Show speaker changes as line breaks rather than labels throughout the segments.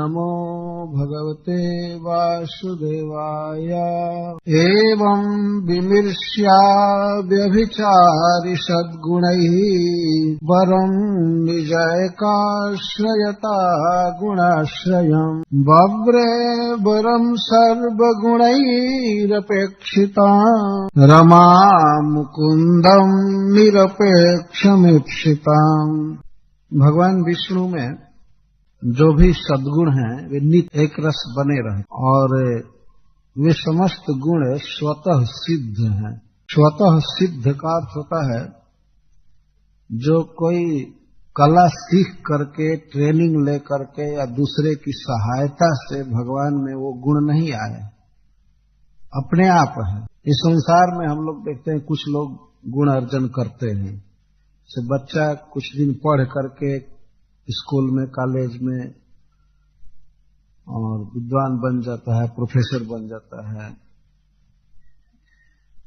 नमो भगवते वासुदेवाय। एवं विमृश्या व्यभिचारि सद्गुणैः वरं निजैकाश्रयता गुणाश्रयम् बव्रे वरं सर्वगुणैरपेक्षिताम् रमा मुकुन्दं निरपेक्षमीप्सिताम्। भगवान विष्णु में जो भी सद्गुण हैं वे नित्य एक रस बने रहे और वे समस्त गुण स्वतः सिद्ध हैं। स्वतः सिद्ध का अर्थ होता है जो कोई कला सीख करके ट्रेनिंग ले करके या दूसरे की सहायता से भगवान में वो गुण नहीं आए, अपने आप है। इस संसार में हम लोग देखते हैं कुछ लोग गुण अर्जन करते हैं। से बच्चा कुछ दिन पढ़ करके स्कूल में कॉलेज में और विद्वान बन जाता है, प्रोफेसर बन जाता है,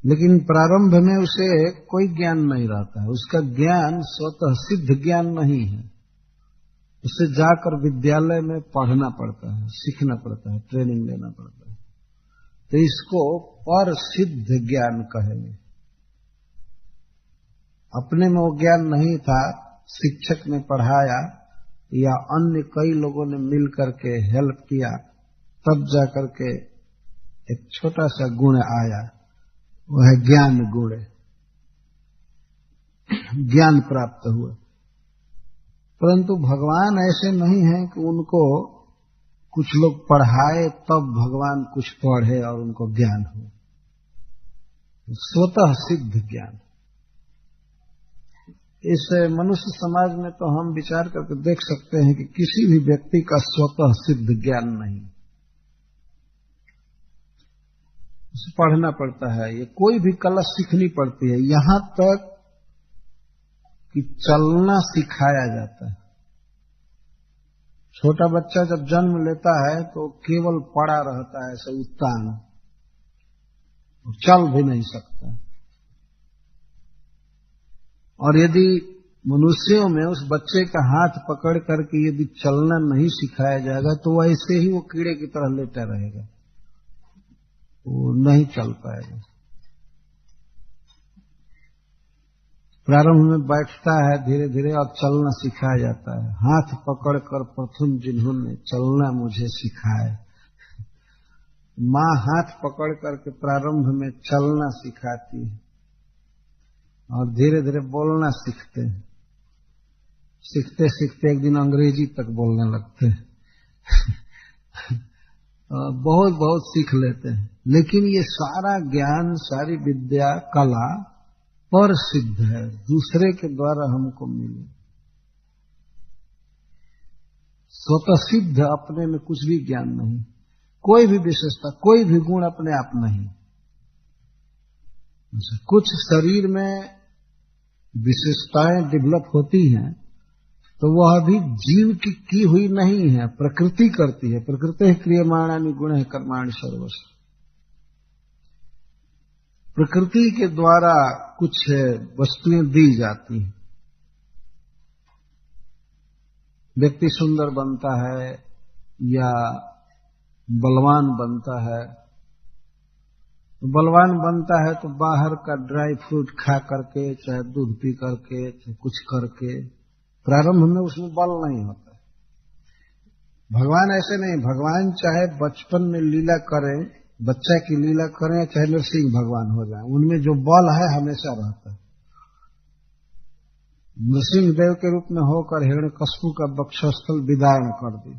लेकिन प्रारंभ में उसे कोई ज्ञान नहीं रहता है। उसका ज्ञान स्वतः सिद्ध ज्ञान नहीं है। उसे जाकर विद्यालय में पढ़ना पड़ता है, सीखना पड़ता है, ट्रेनिंग लेना पड़ता है। तो इसको पर सिद्ध ज्ञान कहेंगे। अपने में वो ज्ञान नहीं था, शिक्षक ने पढ़ाया या अन्य कई लोगों ने मिल करके हेल्प किया, तब जाकर के एक छोटा सा गुण आया, वह है ज्ञान गुण। ज्ञान प्राप्त हुआ। परंतु भगवान ऐसे नहीं है कि उनको कुछ लोग पढ़ाए तब भगवान कुछ पढ़े और उनको ज्ञान हो। स्वतः सिद्ध ज्ञान। इस मनुष्य समाज में तो हम विचार करके देख सकते हैं कि किसी भी व्यक्ति का स्वतः सिद्ध ज्ञान नहीं। उसे पढ़ना पड़ता है, ये कोई भी कला सीखनी पड़ती है, यहां तक कि चलना सिखाया जाता है। छोटा बच्चा जब जन्म लेता है तो केवल पड़ा रहता है, ऐसे उत्तान, चल भी नहीं सकता। और यदि मनुष्यों में उस बच्चे का हाथ पकड़ करके यदि चलना नहीं सिखाया जाएगा तो वैसे ही वो कीड़े की तरह लेटा रहेगा, वो नहीं चल पाएगा। प्रारंभ में बैठता है धीरे धीरे और चलना सिखाया जाता है। हाथ पकड़कर प्रथम जिन्होंने चलना मुझे सिखाए, माँ हाथ पकड़ करके प्रारंभ में चलना सिखाती है और धीरे धीरे बोलना सीखते हैं। सीखते सीखते एक दिन अंग्रेजी तक बोलने लगते हैं। बहुत बहुत सीख लेते हैं, लेकिन ये सारा ज्ञान, सारी विद्या, कला पर सिद्ध है, दूसरे के द्वारा हमको मिले। स्वतः सिद्ध अपने में कुछ भी ज्ञान नहीं, कोई भी विशेषता, कोई भी गुण अपने आप नहीं। कुछ शरीर में विशेषताएं डेवलप होती हैं तो वह भी जीव की हुई नहीं है, प्रकृति करती है। प्रकृति क्रियमाणानि गुणः कर्माणि सर्वस्य। प्रकृति के द्वारा कुछ वस्तुएं दी जाती हैं। व्यक्ति सुंदर बनता है या बलवान बनता है। बलवान बनता है तो बाहर का ड्राई फ्रूट खा करके, चाहे दूध पी करके, चाहे कुछ करके, प्रारंभ में उसमें बल नहीं होता। भगवान ऐसे नहीं। भगवान चाहे बचपन में लीला करें, बच्चा की लीला करें, चाहे नरसिंह भगवान हो जाए, उनमें जो बल है हमेशा रहता है। नरसिंह देव के रूप में होकर हिरण्यकश्यप का वक्षस्थल विदारण कर दी।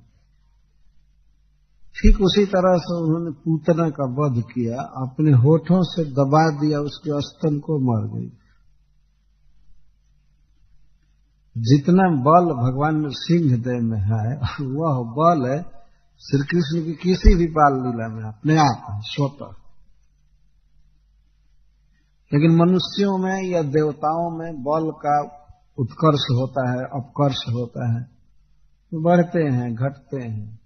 ठीक उसी तरह से उन्होंने पूतना का वध किया, अपने होठों से दबा दिया, उसके स्तन को, मर गई। जितना बल भगवान नरसिंह देव में है वह बल है श्री कृष्ण की किसी भी बाल लीला में अपने आप है, स्वतः। लेकिन मनुष्यों में या देवताओं में बल का उत्कर्ष होता है, अपकर्ष होता है, तो बढ़ते हैं, घटते हैं।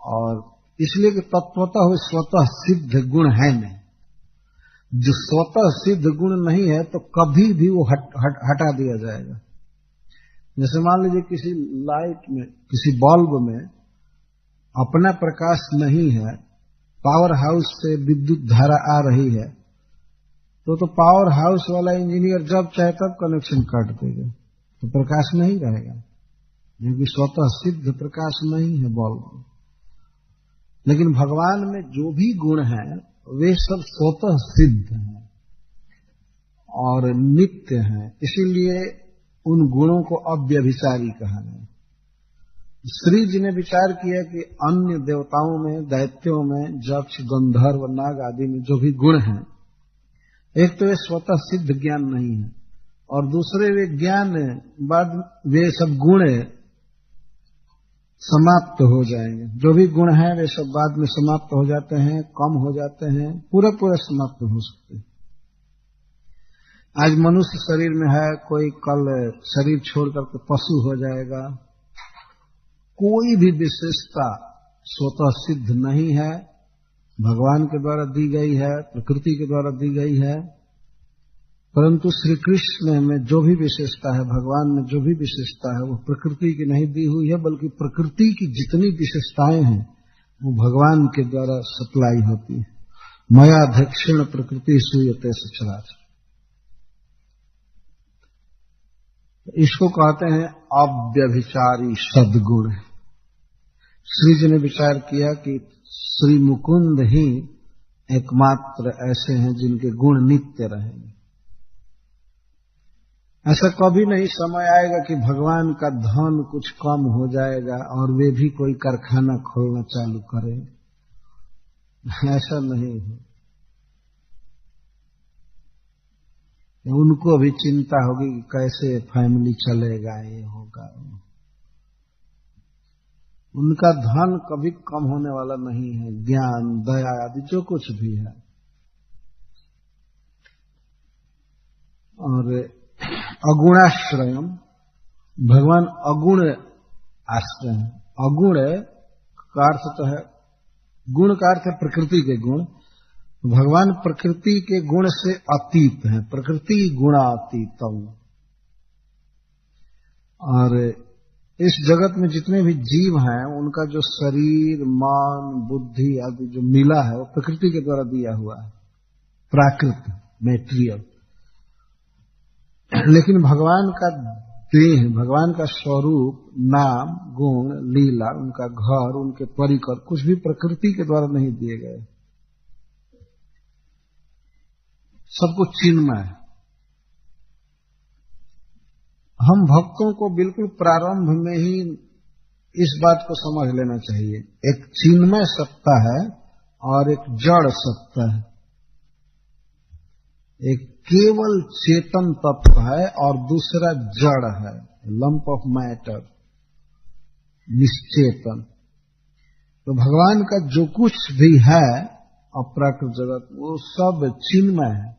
और इसलिए कि तत्वतः स्वतः सिद्ध गुण है नहीं। जो स्वतः सिद्ध गुण नहीं है तो कभी भी वो हटा दिया जाएगा। जैसे मान लीजिए किसी लाइट में, किसी बल्ब में अपना प्रकाश नहीं है, पावर हाउस से विद्युत धारा आ रही है, तो पावर हाउस वाला इंजीनियर जब चाहे तब कनेक्शन काट देगा, तो प्रकाश नहीं रहेगा, क्योंकि स्वतः सिद्ध प्रकाश नहीं है बल्ब। लेकिन भगवान में जो भी गुण हैं वे सब स्वतः सिद्ध हैं और नित्य हैं, इसीलिए उन गुणों को अव्यभिचारी कहा गया। श्री जी ने विचार किया कि अन्य देवताओं में, दैत्यों में, यक्ष, गंधर्व, नाग आदि में जो भी गुण हैं, एक तो वे स्वतः सिद्ध ज्ञान नहीं है, और दूसरे वे ज्ञान बाद वे सब गुण समाप्त हो जाएंगे। जो भी गुण हैं वे सब बाद में समाप्त हो जाते हैं, कम हो जाते हैं, पूरा समाप्त हो सकते हैं। आज मनुष्य शरीर में है, कोई कल शरीर छोड़ करके पशु हो जाएगा। कोई भी विशेषता स्वतः सिद्ध नहीं है, भगवान के द्वारा दी गई है, प्रकृति के द्वारा दी गई है। परंतु श्री कृष्ण में जो भी विशेषता है, भगवान में जो भी विशेषता है, वो प्रकृति की नहीं दी हुई है, बल्कि प्रकृति की जितनी विशेषताएं हैं वो भगवान के द्वारा सप्लाई होती है। मया दक्षिण प्रकृति सूयते सचराचर, इसको कहते हैं अव्यभिचारी सद्गुण। श्री जी ने विचार किया कि श्री मुकुंद ही एकमात्र ऐसे हैं जिनके गुण नित्य रहेंगे। ऐसा कभी नहीं समय आएगा कि भगवान का धन कुछ कम हो जाएगा और वे भी कोई कारखाना खोलना चालू करें, ऐसा नहीं है। उनको भी चिंता होगी कि कैसे फैमिली चलेगा, ये होगा। उनका धन कभी कम होने वाला नहीं है, ज्ञान, दया आदि जो कुछ भी है। और अगुणाश्रयम, भगवान अगुण आश्रय है। अगुण का अर्थ तो है, गुण का अर्थ है प्रकृति के गुण। भगवान प्रकृति के गुण से अतीत है, प्रकृति गुणातीतम। और इस जगत में जितने भी जीव हैं उनका जो शरीर, मन, बुद्धि आदि जो मिला है वो प्रकृति के द्वारा दिया हुआ है, प्राकृत, मेटेरियल। लेकिन भगवान का देह, भगवान का स्वरूप, नाम, गुण, लीला, उनका घर, उनके परिकर कुछ भी प्रकृति के द्वारा नहीं दिए गए, सब कुछ चिन्मय है। हम भक्तों को बिल्कुल प्रारंभ में ही इस बात को समझ लेना चाहिए, एक चिन्मय सत्ता है और एक जड़ सत्ता है। एक केवल चेतन तत्व है और दूसरा जड़ है, लंप ऑफ मैटर, निश्चेतन। तो भगवान का जो कुछ भी है अपराकृत जगत, वो सब चिन्मय है।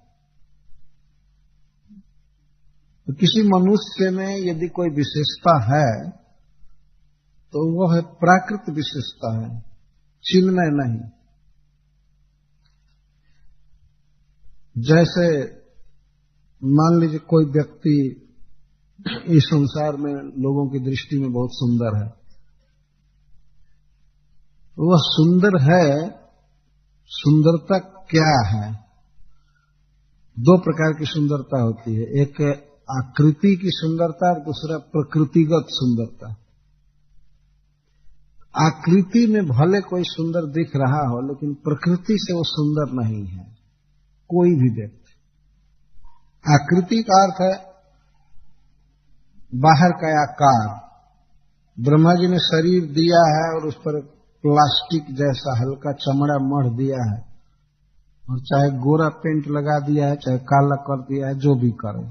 तो किसी मनुष्य में यदि कोई विशेषता है तो वो है प्राकृत विशेषता है, चिन्मय नहीं। जैसे मान लीजिए कोई व्यक्ति इस संसार में लोगों की दृष्टि में बहुत सुंदर है, वह सुंदर है, सुंदरता क्या है? दो प्रकार की सुंदरता होती है, एक आकृति की सुंदरता और दूसरा प्रकृतिगत सुंदरता। आकृति में भले कोई सुंदर दिख रहा हो, लेकिन प्रकृति से वो सुंदर नहीं है कोई भी व्यक्ति। आकृति का अर्थ है बाहर का आकार। ब्रह्मा जी ने शरीर दिया है और उस पर प्लास्टिक जैसा हल्का चमड़ा मढ़ दिया है, और चाहे गोरा पेंट लगा दिया है, चाहे काला कर दिया है, जो भी करे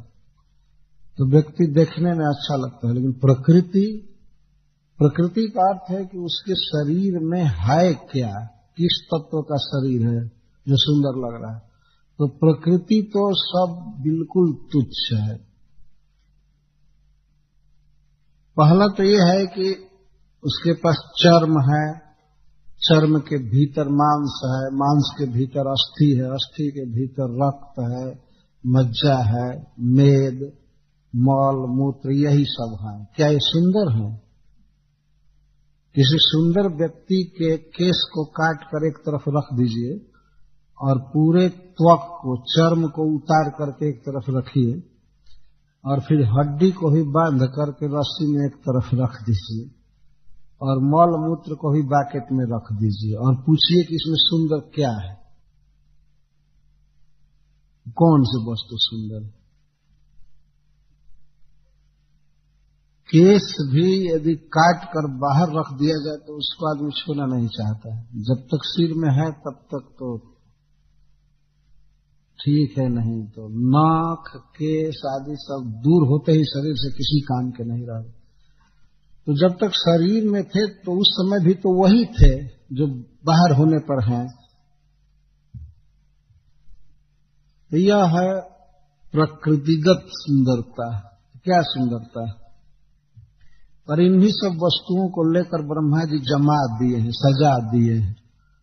तो व्यक्ति देखने में अच्छा लगता है। लेकिन प्रकृति का अर्थ है कि उसके शरीर में है क्या, किस तत्व का शरीर है जो सुंदर लग रहा है। तो प्रकृति तो सब बिल्कुल तुच्छ है। पहला तो ये है कि उसके पास चर्म है, चर्म के भीतर मांस है, मांस के भीतर अस्थि है, अस्थि के भीतर रक्त है, मज्जा है, मेद, मल, मूत्र, यही सब है। क्या ये सुंदर है? किसी सुंदर व्यक्ति के केस को काट कर एक तरफ रख दीजिए और पूरे त्वक को, चर्म को उतार करके एक तरफ रखिए और फिर हड्डी को भी बांध करके रस्सी में एक तरफ रख दीजिए और मल मूत्र को भी बाकेट में रख दीजिए और पूछिए कि इसमें सुंदर क्या है, कौन सी वस्तु सुंदर है। केस भी यदि काट कर बाहर रख दिया जाए तो उसको आदमी छूना नहीं चाहता है। जब तक सिर में है तब तक तो ठीक है, नहीं तो नाक, केस आदि सब दूर होते ही शरीर से किसी काम के नहीं रहे। तो जब तक शरीर में थे तो उस समय भी तो वही थे जो बाहर होने पर हैं। तो यह है प्रकृतिगत सुंदरता। क्या सुंदरता है? पर इन्हीं सब वस्तुओं को लेकर ब्रह्मा जी जमा दिए हैं, सजा दिए हैं।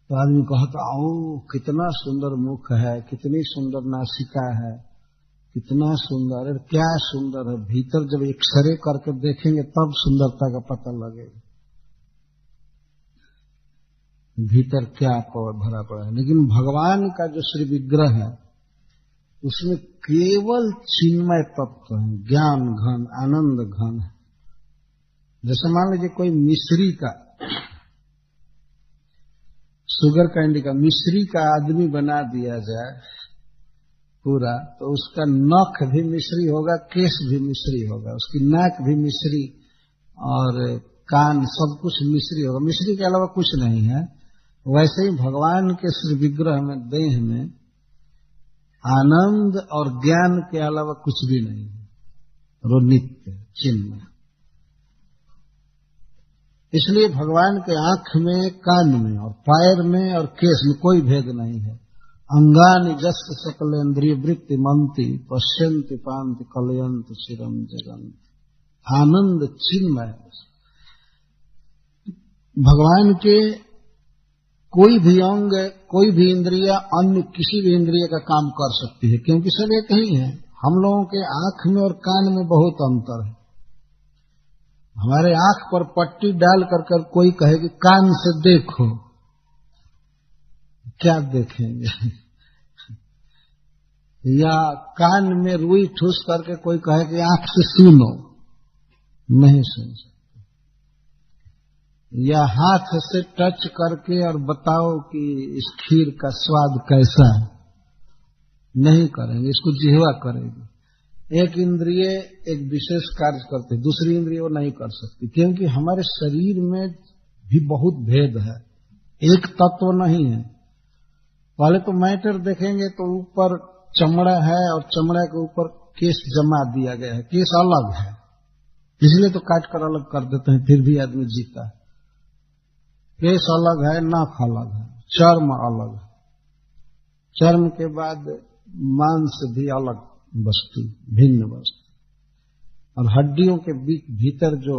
तो आदमी कहता ओ कितना सुंदर मुख है, कितनी सुंदर नासिका है, कितना सुंदर है। क्या सुंदर है? भीतर जब एक्सरे करके देखेंगे तब सुंदरता का पता लगेगा भीतर क्या भरा पड़ा है। लेकिन भगवान का जो श्री विग्रह है उसमें केवल चिन्मय तत्व है, ज्ञान घन, आनंद घन है। जैसे मान लीजिए कोई मिश्री का, शुगर कैंडी का, मिश्री का आदमी बना दिया जाए पूरा, तो उसका नख भी मिश्री होगा, केस भी मिश्री होगा, उसकी नाक भी मिश्री और कान सब कुछ मिश्री होगा, मिश्री के अलावा कुछ नहीं है। वैसे ही भगवान के श्री विग्रह में, देह में आनंद और ज्ञान के अलावा कुछ भी नहीं है, वो नित्य चिन्मय। इसलिए भगवान के आंख में, कान में और पैर में और केस में कोई भेद नहीं है। अंगानि जस्य सकलेन्द्रिय वृत्ति मंति पश्यन्ति पान्ति कलयन्ति चिरम जगन्ति। आनंद चिन्मय। भगवान के कोई भी अंग, कोई भी इंद्रिया अन्य किसी भी इंद्रिय का काम कर सकती है, क्योंकि सब एक ही है। हम लोगों के आंख में और कान में बहुत अंतर है। हमारे आंख पर पट्टी डाल कर कोई कहे कि कान से देखो, क्या देखेंगे? या कान में रुई ठूस करके कोई कहे कि आंख से सुनो, नहीं सुन सकते। या हाथ से टच करके और बताओ कि इस खीर का स्वाद कैसा है, नहीं करेंगे, इसको जिह्वा करेगी। एक इंद्रिय एक विशेष कार्य करते, दूसरी इंद्रिय वो नहीं कर सकती, क्योंकि हमारे शरीर में भी बहुत भेद है, एक तत्व नहीं है। पहले तो मैटर देखेंगे तो ऊपर चमड़ा है और चमड़ा के ऊपर केस जमा दिया गया है, केस अलग है, इसलिए तो काट कर अलग कर देते हैं, फिर भी आदमी जीता है। केस अलग है, नाक अलग है, चर्म अलग है, चर्म के बाद मांस भी अलग वस्तु, भिन्न वस्तु। और हड्डियों के बीच भीतर जो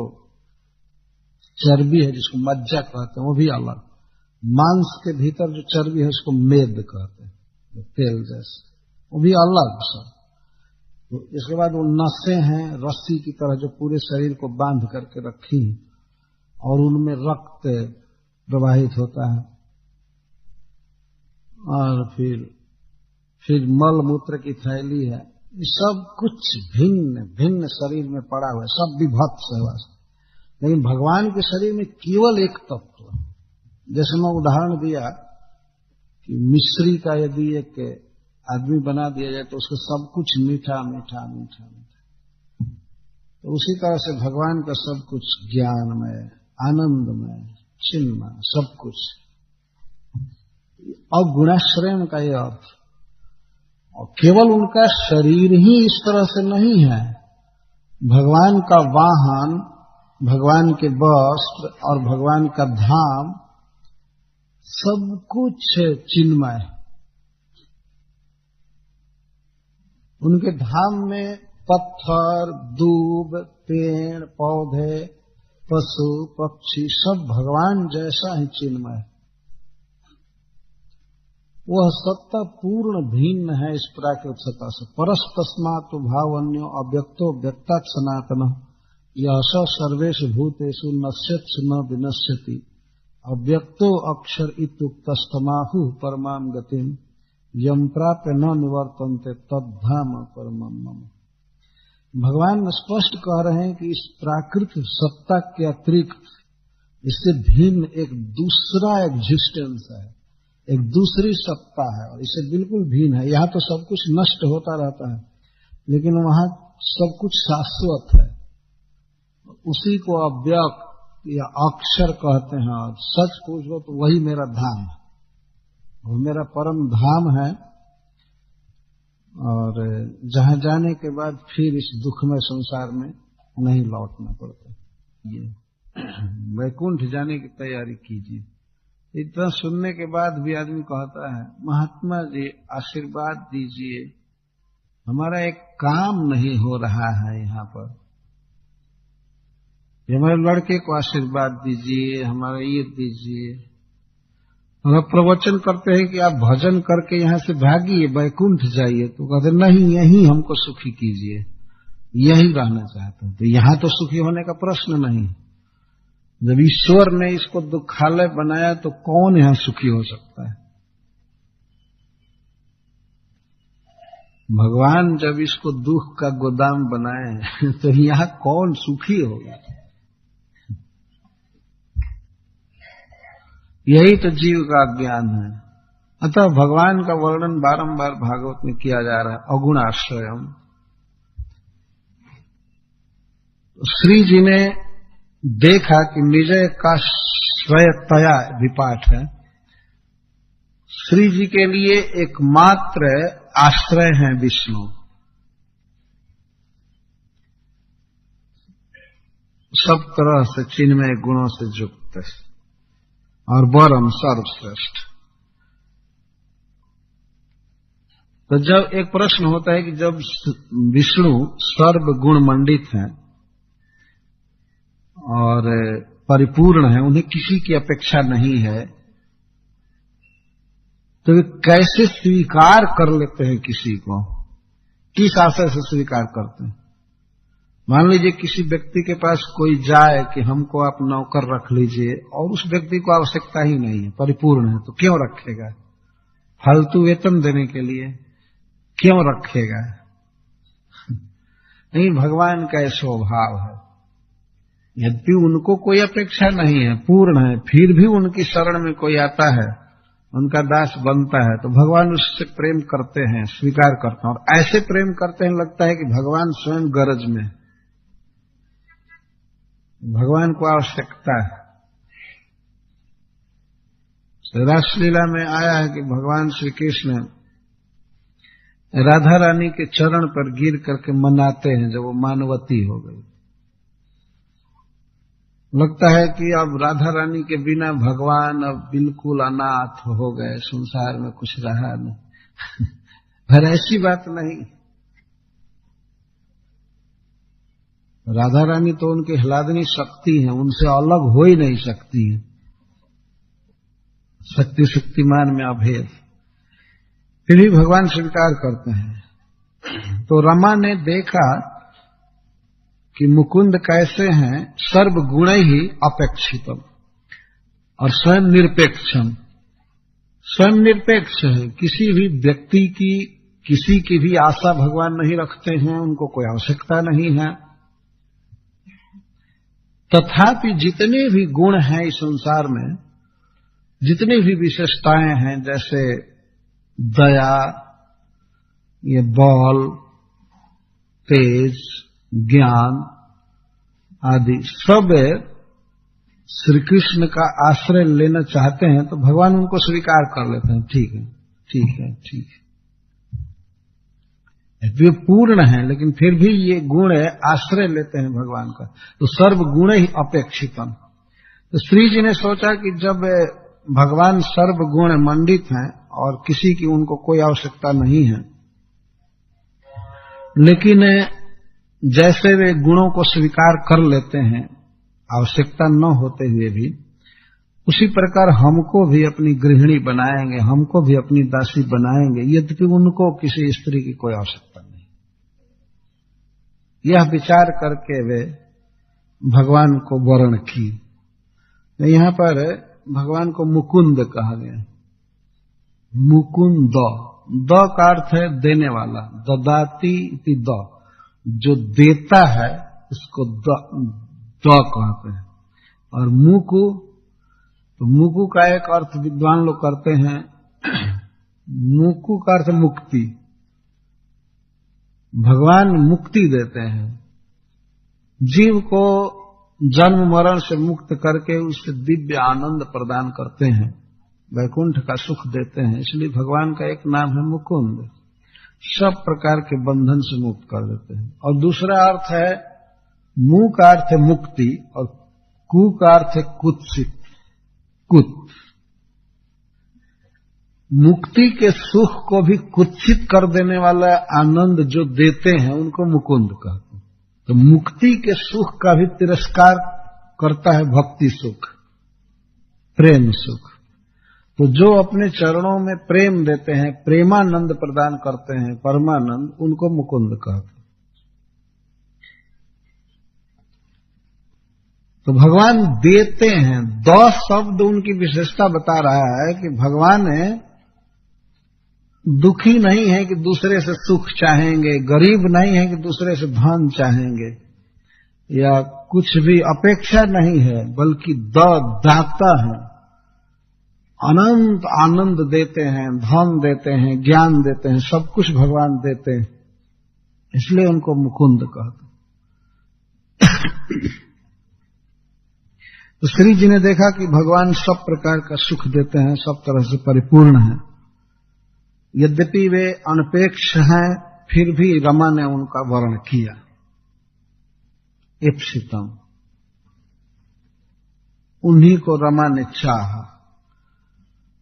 चर्बी है जिसको मज्जा कहते हैं वो भी अलग। मांस के भीतर जो चर्बी है उसको मेद कहते हैं, तेल जैसे, वो भी अलग सब। तो इसके बाद वो नसें हैं रस्सी की तरह जो पूरे शरीर को बांध करके रखी और उनमें रक्त प्रवाहित होता है। और फिर मल मूत्र की थैली है। ये सब कुछ भिन्न भिन्न शरीर में पड़ा हुआ है, सब विभत्स है वास्तव। लेकिन भगवान के शरीर में केवल एक तत्व है। जैसे मैं उदाहरण दिया कि मिश्री का यदि एक आदमी बना दिया जाए तो उसको सब कुछ मीठा मीठा मीठा मीठा, तो उसी तरह से भगवान का सब कुछ ज्ञानमय, आनंदमय, चिन्मय, सब कुछ। और गुणाश्रय का यह अर्थ, और केवल उनका शरीर ही इस तरह से नहीं है, भगवान का वाहन, भगवान के वस्त्र और भगवान का धाम सब कुछ चिन्मय। उनके धाम में पत्थर, दूब, पेड़ पौधे, पशु पक्षी सब भगवान जैसा ही चिन्मय। वह सत्ता पूर्ण भिन्न है इस प्राकृत सत्ता से। परस्तस्मात् भावन्यो अव्यक्तो व्यक्तात् सनातन यह स सर्वेषु भूतेषु नश्यत्सु न विनश्यति अव्यक्तो अक्षर इत्युक्तस्तमाहु परमाम गतिम यम प्राप्य न निवर्तन्ते तद्धाम परमम मम। भगवान स्पष्ट कह रहे हैं कि इस प्राकृत सत्ता के अतिरिक्त इससे भिन्न एक दूसरा एग्जिस्टेंस है, एक दूसरी सत्ता है और इससे बिल्कुल भिन्न है। यहाँ तो सब कुछ नष्ट होता रहता है, लेकिन वहां सब कुछ शाश्वत है। उसी को अव्यक्त या अक्षर कहते हैं। और सच पूछो तो वही मेरा धाम है, वो मेरा परम धाम है। और जहां जाने के बाद फिर इस दुखमय संसार में नहीं लौटना पड़ता। ये वैकुंठ जाने की तैयारी कीजिए। इतना सुनने के बाद भी आदमी कहता है, महात्मा जी आशीर्वाद दीजिए, हमारा एक काम नहीं हो रहा है यहाँ पर, हमारे लड़के को आशीर्वाद दीजिए, हमारा ये दीजिए। और आप प्रवचन करते हैं कि आप भजन करके यहाँ से भागिए, वैकुंठ जाइए, तो कहते नहीं, यही हमको सुखी कीजिए, यही रहना चाहते हैं। तो यहाँ तो सुखी होने का प्रश्न नहीं। जब ईश्वर ने इसको दुखालय बनाया तो कौन यहाँ सुखी हो सकता है? भगवान जब इसको दुख का गोदाम बनाए तो यहाँ कौन सुखी होगा? यही तो जीव का ज्ञान है। अतः भगवान का वर्णन बारंबार भागवत में किया जा रहा है, अगुणाश्रयम। श्री जी ने देखा कि निजय का श्रयतया विपाठ है। श्री जी के लिए एकमात्र आश्रय है विष्णु। सब तरह से चिन्मय गुणों से युक्त और वरम सर्वश्रेष्ठ। तो जब एक प्रश्न होता है कि जब विष्णु सर्व गुण मंडित हैं और परिपूर्ण है, उन्हें किसी की अपेक्षा नहीं है, तो वे कैसे स्वीकार कर लेते हैं किसी को? किस आशय से स्वीकार करते हैं? मान लीजिए किसी व्यक्ति के पास कोई जाए कि हमको आप नौकर रख लीजिए, और उस व्यक्ति को आवश्यकता ही नहीं है, परिपूर्ण है, तो क्यों रखेगा? फालतू वेतन देने के लिए क्यों रखेगा? नहीं, भगवान का यह स्वभाव है। यद्यपि उनको कोई अपेक्षा नहीं है, पूर्ण है, फिर भी उनकी शरण में कोई आता है, उनका दास बनता है, तो भगवान उससे प्रेम करते हैं, स्वीकार करते हैं। और ऐसे प्रेम करते हैं, लगता है कि भगवान स्वयं गरज में, भगवान को आवश्यकता है। रासलीला में आया है कि भगवान श्री कृष्ण राधा रानी के चरण पर गिर करके मनाते हैं जब वो मानवती हो गई। लगता है कि अब राधा रानी के बिना भगवान अब बिल्कुल अनाथ हो गए, संसार में कुछ रहा नहीं। पर ऐसी बात नहीं। राधा रानी तो उनकी ह्लादनी शक्ति है, उनसे अलग हो ही नहीं सकती है। शक्ति शक्तिमान में अभेद, फिर भी भगवान स्वीकार करते हैं। तो रमा ने देखा कि मुकुंद कैसे हैं, सर्वगुण ही अपेक्षितम और स्वयं निरपेक्षम। स्वयं निरपेक्ष है, किसी भी व्यक्ति की, किसी की भी आशा भगवान नहीं रखते हैं, उनको कोई आवश्यकता नहीं है। तथापि जितने भी गुण हैं इस संसार में, जितनी भी विशेषताएं हैं, जैसे दया, ये बल, तेज, ज्ञान आदि, सब श्री कृष्ण का आश्रय लेना चाहते हैं तो भगवान उनको स्वीकार कर लेते हैं। ठीक है, ठीक है, ठीक है। वे पूर्ण हैं, लेकिन फिर भी ये गुण आश्रय लेते हैं भगवान का। तो सर्व गुण ही अपेक्षितम। तो श्री जी ने सोचा कि जब भगवान सर्व गुण मंडित हैं और किसी की उनको कोई आवश्यकता नहीं है, लेकिन जैसे वे गुणों को स्वीकार कर लेते हैं आवश्यकता न होते हुए भी, उसी प्रकार हमको भी अपनी गृहिणी बनाएंगे, हमको भी अपनी दासी बनाएंगे, यद्यपि उनको किसी स्त्री की कोई आवश्यकता नहीं। यह विचार करके वे भगवान को वर्ण की। तो यहाँ पर भगवान को मुकुंद कहा गया। मुकुंद, द का अर्थ है देने वाला, ददाती इति द, जो देता है उसको द कहते हैं। और मुकु, तो मुकु का एक अर्थ विद्वान लोग करते हैं, मुकु का अर्थ मुक्ति। भगवान मुक्ति देते हैं, जीव को जन्म मरण से मुक्त करके उसे दिव्य आनंद प्रदान करते हैं, वैकुंठ का सुख देते हैं। इसलिए भगवान का एक नाम है मुकुंद, सब प्रकार के बंधन से मुक्त कर देते हैं। और दूसरा अर्थ है, मु का अर्थ है मुक्ति और कु का अर्थ है कुत्सित, कुत। मुक्ति के सुख को भी कुत्सित कर देने वाला आनंद जो देते हैं उनको मुकुंद कहते हैं। तो मुक्ति के सुख का भी तिरस्कार करता है भक्ति सुख, प्रेम सुख। तो जो अपने चरणों में प्रेम देते हैं, प्रेमानंद प्रदान करते हैं, परमानंद, उनको मुकुंद कहते हैं। तो भगवान देते हैं। 10 शब्द उनकी विशेषता बता रहा है कि भगवान दुखी नहीं है कि दूसरे से सुख चाहेंगे, गरीब नहीं है कि दूसरे से धन चाहेंगे, या कुछ भी अपेक्षा नहीं है, बल्कि दाता है। अनंत आनंद देते हैं, धन देते हैं, ज्ञान देते हैं, सब कुछ भगवान देते हैं, इसलिए उनको मुकुंद कहते हैं। तो श्री जी ने देखा कि भगवान सब प्रकार का सुख देते हैं, सब तरह से परिपूर्ण है। यद्यपि वे अनपेक्ष हैं, फिर भी रमा ने उनका वर्ण किया, इप्सितम, उन्हीं को रमा ने चाहा।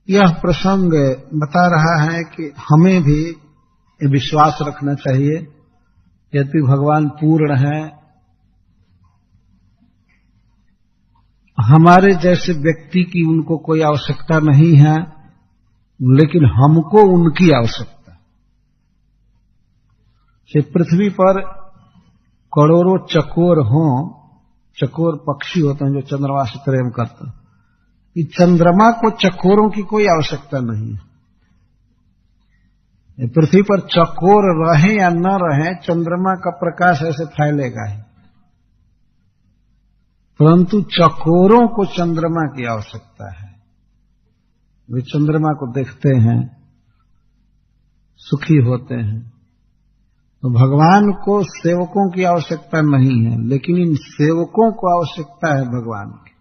यह प्रसंग बता रहा है कि हमें भी ये विश्वास रखना चाहिए, यद्यपि भगवान पूर्ण है, हमारे जैसे व्यक्ति की उनको कोई आवश्यकता नहीं है, लेकिन हमको उनकी आवश्यकता है। पृथ्वी पर करोड़ों चकोर हों, चकोर पक्षी होते हैं जो चंद्रमा से प्रेम करते हैं, कि चंद्रमा को चकोरों की कोई आवश्यकता नहीं है। पृथ्वी पर चकोर रहे या न रहे, चंद्रमा का प्रकाश ऐसे फैलेगा ही, परंतु चकोरों को चंद्रमा की आवश्यकता है। वे चंद्रमा को देखते हैं, सुखी होते हैं। तो भगवान को सेवकों की आवश्यकता नहीं है, लेकिन इन सेवकों को आवश्यकता है भगवान की।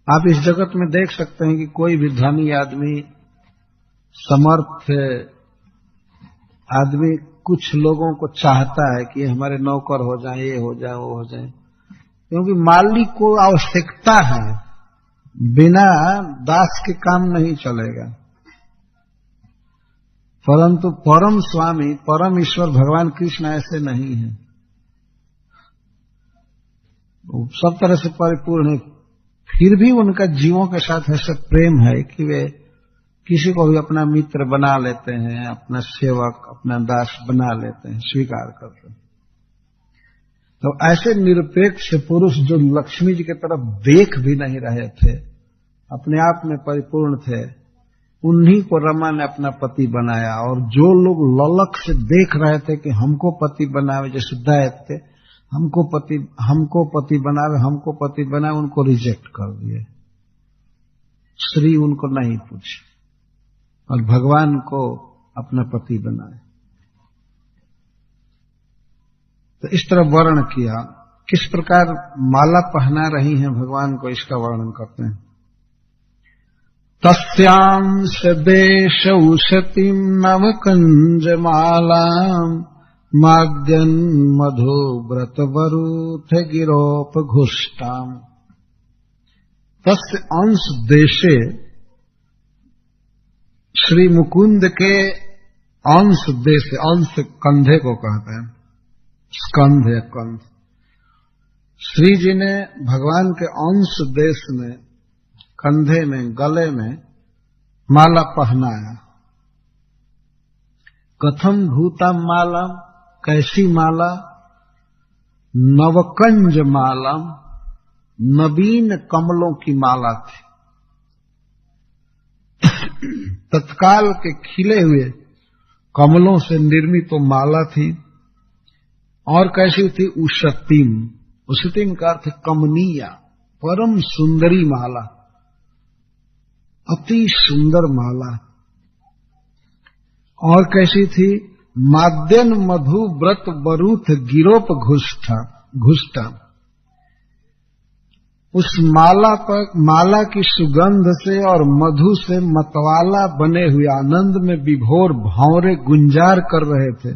आप इस जगत में देख सकते हैं कि कोई भी धनी आदमी, समर्थ आदमी कुछ लोगों को चाहता है कि हमारे नौकर हो जाए, ये हो जाए, वो हो जाए, क्योंकि मालिक को आवश्यकता है, बिना दास के काम नहीं चलेगा। परंतु परम स्वामी, परम ईश्वर भगवान कृष्ण ऐसे नहीं है, वो सब तरह से परिपूर्ण है। फिर भी उनका जीवों के साथ ऐसा प्रेम है कि वे किसी को भी अपना मित्र बना लेते हैं, अपना सेवक, अपना दास बना लेते हैं, स्वीकार करते हैं। तो ऐसे निरपेक्ष पुरुष जो लक्ष्मी जी की तरफ देख भी नहीं रहे थे, अपने आप में परिपूर्ण थे, उन्हीं को रमा ने अपना पति बनाया। और जो लोग ललक से देख रहे थे कि हमको पति बनावे, जैसे दैत्य हमको पति बनावे, उनको रिजेक्ट कर दिए, श्री उनको नहीं पूछे, और भगवान को अपना पति बनाए। तो इस तरह वर्णन किया। किस प्रकार माला पहना रही हैं भगवान को, इसका वर्णन करते हैं। तस्यांश देश उशतिम नवकंज मालाम माद्यन मधु व्रत वरुथ गिरोप घुष्टाम। तस्य अंश देशे, श्री मुकुंद के अंश देश, अंश कंधे को कहते हैं, स्कंध या कंध। श्री जी ने भगवान के अंश देश में, कंधे में, गले में माला पहनाया। कथम भूता माला, कैसी माला? नवकंज मालम, नवीन कमलों की माला थी। तत्काल के खिले हुए कमलों से निर्मित तो माला थी। और कैसी थी? उशतीम, उशतीम का अर्थ कमनीया, परम सुंदरी माला, अति सुंदर माला। और कैसी थी? माद्यन मधु व्रत बरूथ गिरोप घुष्टा। उस माला पर, माला की सुगंध से और मधु से मतवाला बने हुए आनंद में विभोर भंवरे गुंजार कर रहे थे।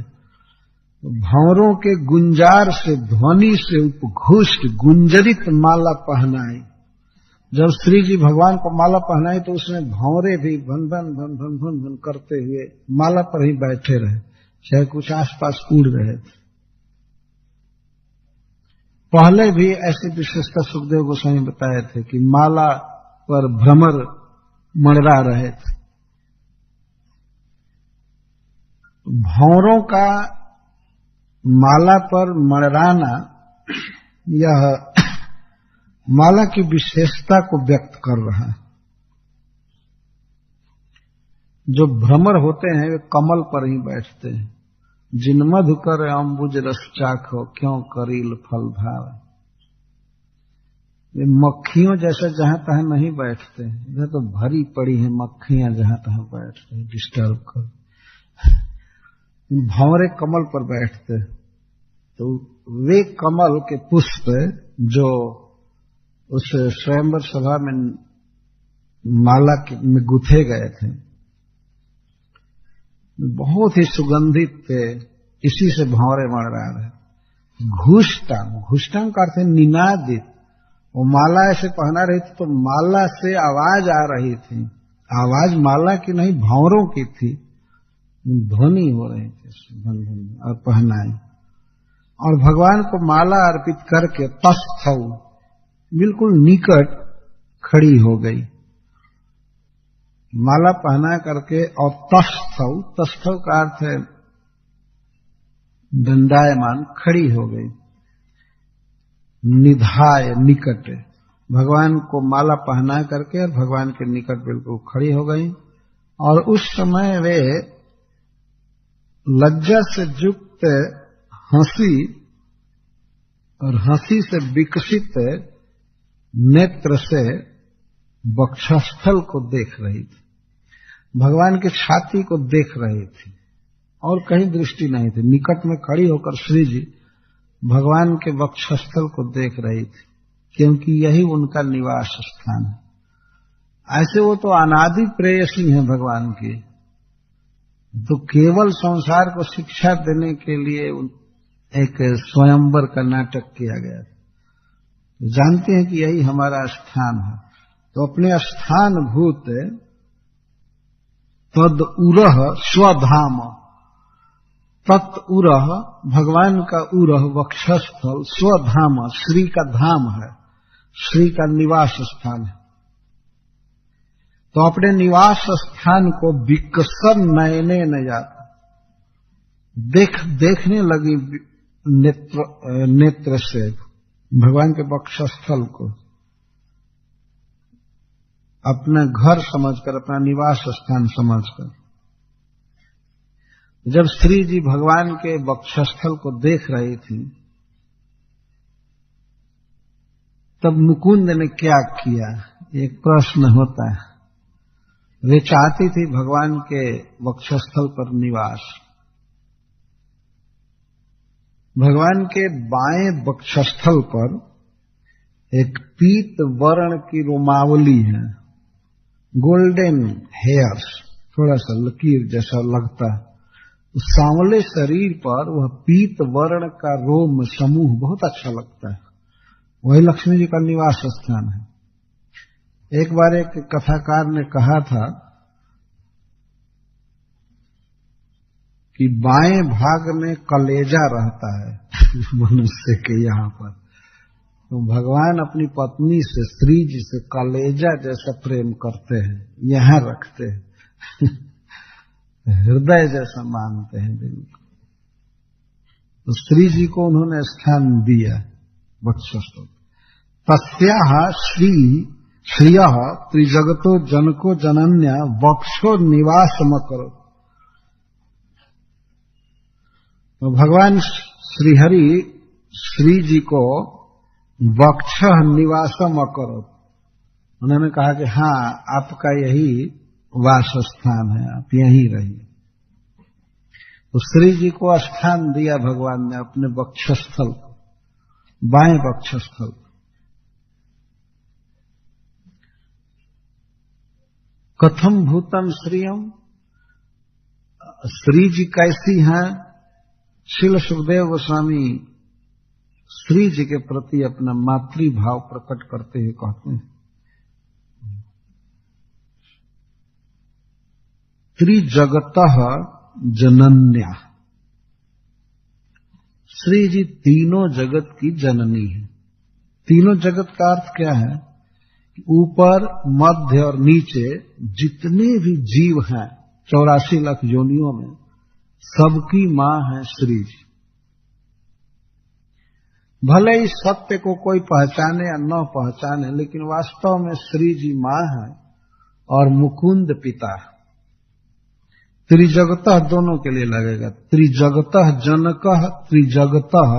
भंवरों के गुंजार से, ध्वनि से उपघुष्ट गुंजरित माला पहनाई। जब श्री जी भगवान को माला पहनाई तो उसमें भंवरे भी भन भन भन भन भन भन करते हुए माला पर ही बैठे रहे, चाहे कुछ आसपास उड़ रहे थे। पहले भी ऐसी विशेषता सुखदेव गोस्वामी बताए थे कि माला पर भ्रमर मंडरा रहे थे। भंवरों का माला पर मंडराना यह माला की विशेषता को व्यक्त कर रहा है। जो भ्रमर होते हैं वे कमल पर ही बैठते हैं। जिन मधु कर अम्बुज रस चाखो, क्यों करील फल भाव। वे मक्खियों जैसे जहां तहां नहीं बैठते हैं। इधर तो भरी पड़ी है मक्खियां, जहां तहां बैठ रही, डिस्टर्ब कर। भंवरे कमल पर बैठते, तो वे कमल के पुष्प जो उस स्वयंवर सभा में माला में गुथे गए थे, बहुत ही सुगंधित थे। इसी से भंवरे मंडरा रहे। घुष्टांग का अर्थ है निनादित। वो माला ऐसे पहना रही थी तो माला से आवाज आ रही थी। आवाज माला की नहीं, भंवरों की थी। ध्वनि हो रही थी और पहनाई। और भगवान को माला अर्पित करके तस्थौ, बिल्कुल निकट खड़ी हो गई। माला पहना करके और तस्थौ का अर्थ है दंडायमान, खड़ी हो गई। निधाय, निकट, भगवान को माला पहना करके और भगवान के निकट बिल्कुल खड़ी हो गई। और उस समय वे लज्जा से युक्त हंसी और हंसी से विकसित नेत्र से वक्षस्थल को देख रही थी। भगवान की छाती को देख रही थी और कहीं दृष्टि नहीं थी। निकट में खड़ी होकर श्री जी भगवान के वक्षस्थल को देख रही थी, क्योंकि यही उनका निवास स्थान है। ऐसे वो तो अनादि प्रेयसी हैं भगवान की, तो केवल संसार को शिक्षा देने के लिए एक स्वयंवर का नाटक किया गया। जानते हैं कि यही हमारा स्थान है, तो अपने स्थान भूत तद उरह स्वधाम, तत् उरह भगवान का उरह वक्षस्थल, स्वधाम श्री का धाम है, श्री का निवास स्थान है। तो अपने निवास स्थान को विकसन नयने न जाता, देखने लगी नेत्र से भगवान के वक्षस्थल को अपना घर समझकर, अपना निवास स्थान समझकर। जब श्री जी भगवान के वक्षस्थल को देख रही थी, तब मुकुंद ने क्या किया, एक प्रश्न होता है। वे चाहती थी भगवान के वक्षस्थल पर निवास। भगवान के बाएं वक्षस्थल पर एक पीत वर्ण की रोमावली है, गोल्डन हेयर्स, थोड़ा सा लकीर जैसा लगता है। उस सांवले शरीर पर वह पीत वर्ण का रोम समूह बहुत अच्छा लगता है। वही लक्ष्मी जी का निवास स्थान है। एक बार एक कथाकार ने कहा था कि बाएं भाग में कलेजा रहता है मनुष्य के यहाँ पर, तो भगवान अपनी पत्नी से, श्री जी से कलेजा जैसा प्रेम करते हैं, यहाँ रखते हैं हृदय जैसा मानते हैं दिल को। तो श्री जी को उन्होंने स्थान दिया वक्षस्थल। तस्याः श्रियः त्रिजगतो जनको जनन्या वक्षो निवासमकरोत्। तो भगवान श्रीहरि श्री जी को वक्ष निवासम अकरोत्, उन्होंने कहा कि हाँ आपका यही वास स्थान है, आप यहीं रहिए। तो श्री जी को स्थान दिया भगवान ने अपने वक्षस्थल, बाएं वक्षस्थल। कथम भूतम श्रियम, श्री जी कैसी हैं? श्रील सुखदेव गोस्वामी श्री जी के प्रति अपना मातृभाव प्रकट करते हुए कहते हैं, त्रिजगतः जनन्या। श्री जी तीनों जगत की जननी है। तीनों जगत का अर्थ क्या है? ऊपर, मध्य और नीचे जितने भी जीव हैं 84 लाख योनियों में, सबकी मां है श्री जी। भले ही सत्य को कोई पहचाने या न पहचाने, लेकिन वास्तव में श्री जी मां है और मुकुंद पिता है। त्रिजगतः दोनों के लिए लगेगा, त्रिजगतः जनकः त्रिजगतः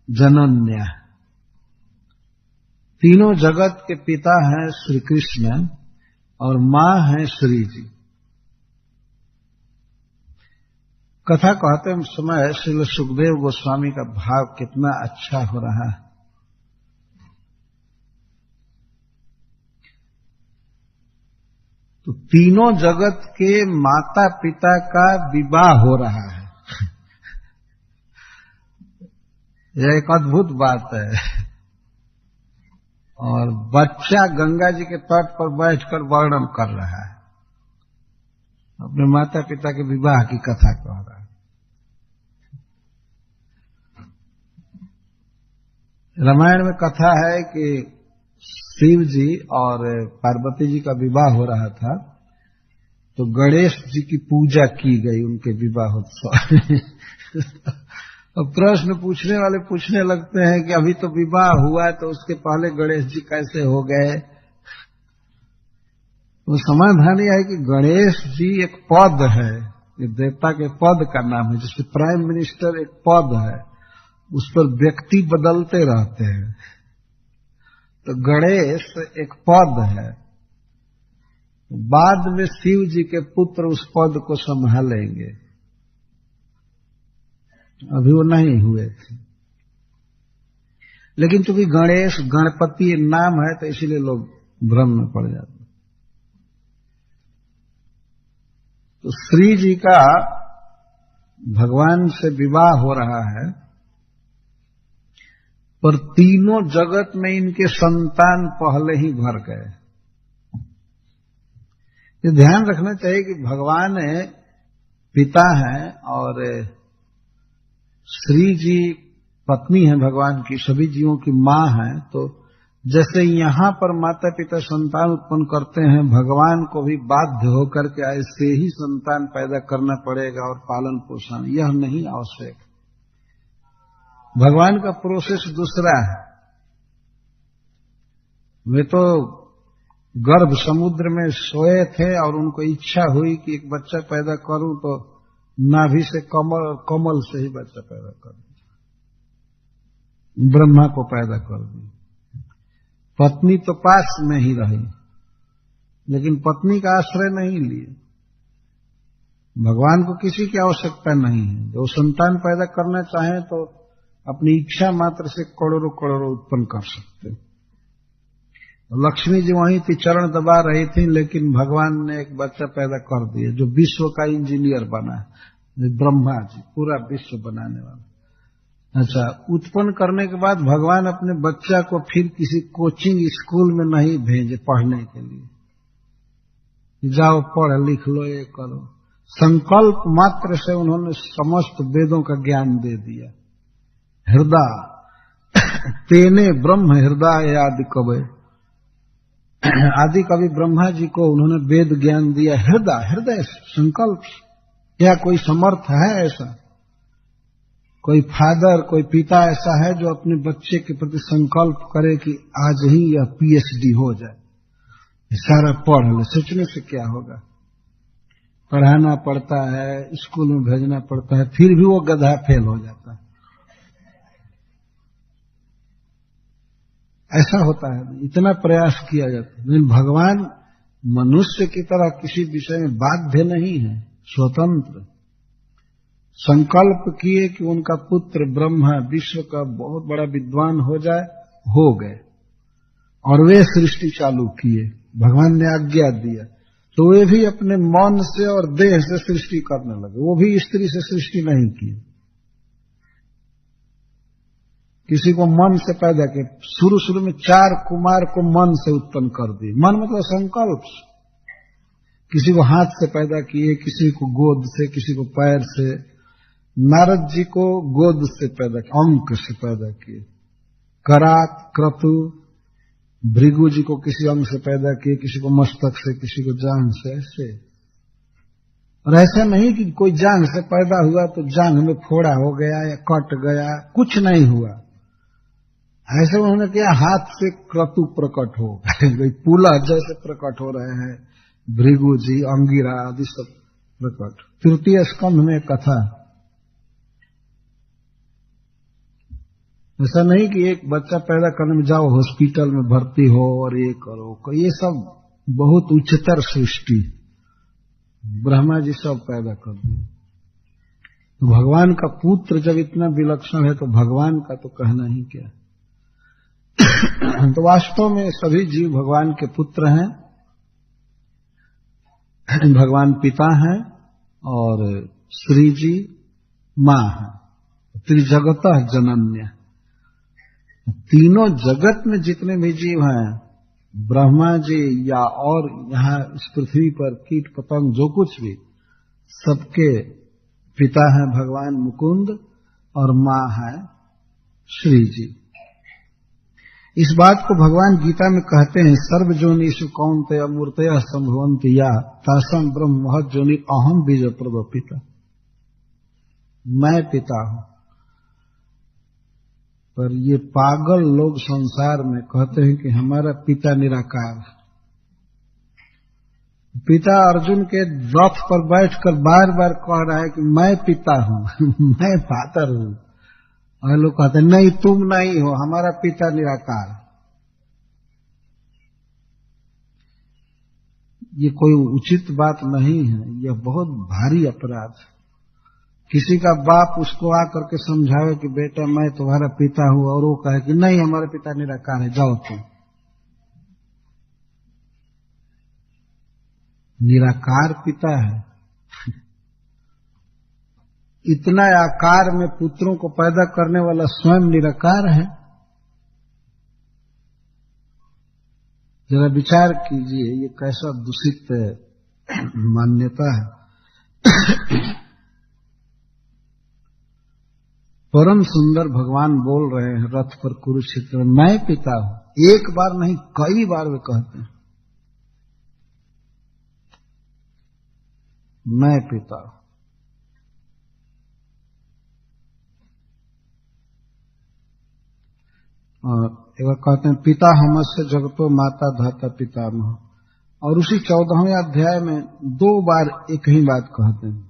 जनन्या। तीनों जगत के पिता हैं श्री कृष्ण और मां है श्री जी। कथा कहते समय श्री सुखदेव गोस्वामी का भाव कितना अच्छा हो रहा है। तो तीनों जगत के माता पिता का विवाह हो रहा है। यह एक अद्भुत बात है। और बच्चा गंगा जी के तट पर बैठकर वर्णन कर रहा है, अपने माता पिता के विवाह की कथा कह रहा है। रामायण में कथा है कि शिव जी और पार्वती जी का विवाह हो रहा था, तो गणेश जी की पूजा की गई उनके विवाहोत्सव। अब प्रश्न पूछने वाले पूछने लगते हैं कि अभी तो विवाह हुआ है, तो उसके पहले गणेश जी कैसे हो गए? तो समाधान यह है कि गणेश जी एक पद है, ये देवता के पद का नाम है। जैसे प्राइम मिनिस्टर एक पद है, उस पर व्यक्ति बदलते रहते हैं, तो गणेश एक पद है। बाद में शिव जी के पुत्र उस पद को संभालेंगे, अभी वो नहीं हुए थे। लेकिन चूंकि गणेश गणपति नाम है, तो इसीलिए लोग भ्रम में पड़ जाते। तो श्री जी का भगवान से विवाह हो रहा है, पर तीनों जगत में इनके संतान पहले ही भर गए। ये ध्यान रखना चाहिए कि भगवान पिता हैं और श्री जी पत्नी है भगवान की, सभी जीवों की मां है। तो जैसे यहां पर माता पिता संतान उत्पन्न करते हैं, भगवान को भी बाध्य होकर के ऐसे ही संतान पैदा करना पड़ेगा और पालन पोषण, यह नहीं आवश्यक। भगवान का प्रोसेस दूसरा है। वे तो गर्भ समुद्र में सोए थे और उनको इच्छा हुई कि एक बच्चा पैदा करूं, तो नाभि से कमल से ही बच्चा पैदा कर दिया, ब्रह्मा को पैदा कर दिया। पत्नी तो पास में ही रही, लेकिन पत्नी का आश्रय नहीं लिए। भगवान को किसी की आवश्यकता नहीं है। जो संतान पैदा करना चाहे तो अपनी इच्छा मात्र से करोड़ों करोड़ों उत्पन्न कर सकते। लक्ष्मी जी वहीं थी, चरण दबा रही थी, लेकिन भगवान ने एक बच्चा पैदा कर दिया जो विश्व का इंजीनियर बना है, ब्रह्मा जी, पूरा विश्व बनाने वाला। अच्छा, उत्पन्न करने के बाद भगवान अपने बच्चा को फिर किसी कोचिंग स्कूल में नहीं भेजे पढ़ने के लिए, जाओ पढ़ लिख लो, ये करो। संकल्प मात्र से उन्होंने समस्त वेदों का ज्ञान दे दिया। हृदय तेने ब्रह्म हृदय आदि कवि, आदि कवि ब्रह्मा जी को उन्होंने वेद ज्ञान दिया। हृदय, हृदय संकल्प, क्या कोई समर्थ है ऐसा? कोई फादर, कोई पिता ऐसा है जो अपने बच्चे के प्रति संकल्प करे कि आज ही यह पीएचडी हो जाए, सारा पढ़ ले। सोचने से क्या होगा? पढ़ाना पड़ता है, स्कूल में भेजना पड़ता है, फिर भी वो गधा फेल हो जाता है। ऐसा होता है, इतना प्रयास किया जाता है। लेकिन भगवान मनुष्य की तरह किसी विषय में बाध्य नहीं है, स्वतंत्र। संकल्प किए कि उनका पुत्र ब्रह्मा विश्व का बहुत बड़ा विद्वान हो जाए, हो गए, और वे सृष्टि चालू किए। भगवान ने आज्ञा दिया तो वे भी अपने मन से और देह से सृष्टि करने लगे। वो भी स्त्री से सृष्टि नहीं की, किसी को मन से पैदा किए। शुरू में 4 कुमार को मन से उत्पन्न कर दिए। मन मतलब संकल्प। किसी को हाथ से पैदा किए, किसी को गोद से, किसी को पैर से। नारद जी को गोद से पैदा किया, अंक से पैदा किए। करात, क्रतु, भृगु जी को किसी अंग से पैदा किए, किसी को मस्तक से, किसी को जांघ से, ऐसे। और ऐसा नहीं कि कोई जांघ से पैदा हुआ तो जांघ में फोड़ा हो गया या कट गया, कुछ नहीं हुआ। ऐसे उन्होंने किया हाथ से क्रतु प्रकट हो गए, पुला जैसे प्रकट हो रहे हैं भृगु जी, अंगिरा आदि सब प्रकट। तृतीय स्कंध में कथा। ऐसा नहीं कि एक बच्चा पैदा करने में जाओ हॉस्पिटल में भर्ती हो और ये करो, ये सब बहुत उच्चतर सृष्टि। ब्रह्मा जी सब पैदा कर दिए। तो भगवान का पुत्र जब इतना विलक्षण है तो भगवान का तो कहना ही क्या। तो वास्तव में सभी जीव भगवान के पुत्र हैं, भगवान पिता हैं और श्री जी मां है। त्रिजगतः जनन्य। तीनों जगत में जितने भी जीव हैं, ब्रह्मा जी या और यहाँ इस पृथ्वी पर कीट पतंग जो कुछ भी, सबके पिता हैं भगवान मुकुंद और मां है श्री जी। इस बात को भगवान गीता में कहते हैं, सर्वजोनिषु कौन्तेय मूर्तयः संभवन्ति या तासां ब्रह्म महज्जोनि अहम बीज प्रदो पिता। मैं पिता हूं। पर ये पागल लोग संसार में कहते हैं कि हमारा पिता निराकार है। पिता अर्जुन के रथ पर बैठकर बार बार कह रहा है कि मैं पिता हूं मैं फादर हूं। और लोग कहते हैं नहीं, तुम नहीं हो, हमारा पिता निराकार है। ये कोई उचित बात नहीं है, यह बहुत भारी अपराध है। किसी का बाप उसको आकर के समझावे कि बेटा मैं तुम्हारा पिता हूं, और वो कहे कि नहीं हमारा पिता निराकार है, जाओ तुम। निराकार पिता है। इतना आकार में पुत्रों को पैदा करने वाला स्वयं निराकार है। जरा विचार कीजिए, ये कैसा दूषित मान्यता है। परम सुंदर भगवान बोल रहे हैं रथ पर कुरुक्षेत्र में, मैं पिता हूं। एक बार नहीं, कई बार वे कहते हैं मैं पिता हूं। और एक बार कहते हैं पिता हमस्य जगतो माता धाता पितामह। और उसी 14वें अध्याय में 2 बार एक ही बात कहते हैं,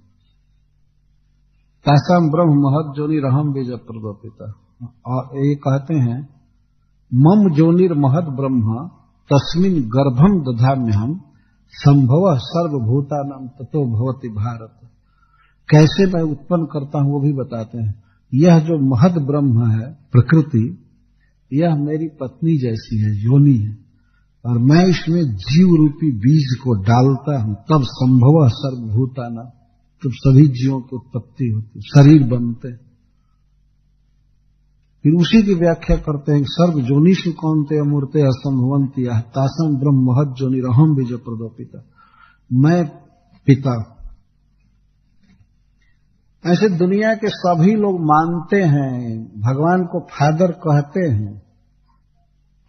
तासाम ब्रह्म महत् जोनिर अहम बीज प्रदो पिता। और ये कहते हैं मम जोनिर महत् ब्रह्म तस्मिन् गर्भम दधाम्यहम संभवः सर्वभूतानां ततो भवति भारत। कैसे मैं उत्पन्न करता हूं वो भी बताते हैं। यह जो महत् ब्रह्म है प्रकृति, यह मेरी पत्नी जैसी है, योनि है, और मैं इसमें जीव रूपी बीज को डालता हूं, तब संभवः सर्वभूतानां, तब सभी जीवों की उत्पत्ति होती, शरीर बनते। फिर उसी की व्याख्या करते हैं, सर्व जोनिषु कौन्तेय मूर्तयः संभवन्ति या तासां ब्रह्म महत् जोनिर अहम बीज प्रदो पिता। मैं पिता। ऐसे दुनिया के सभी लोग मानते हैं, भगवान को फादर कहते हैं,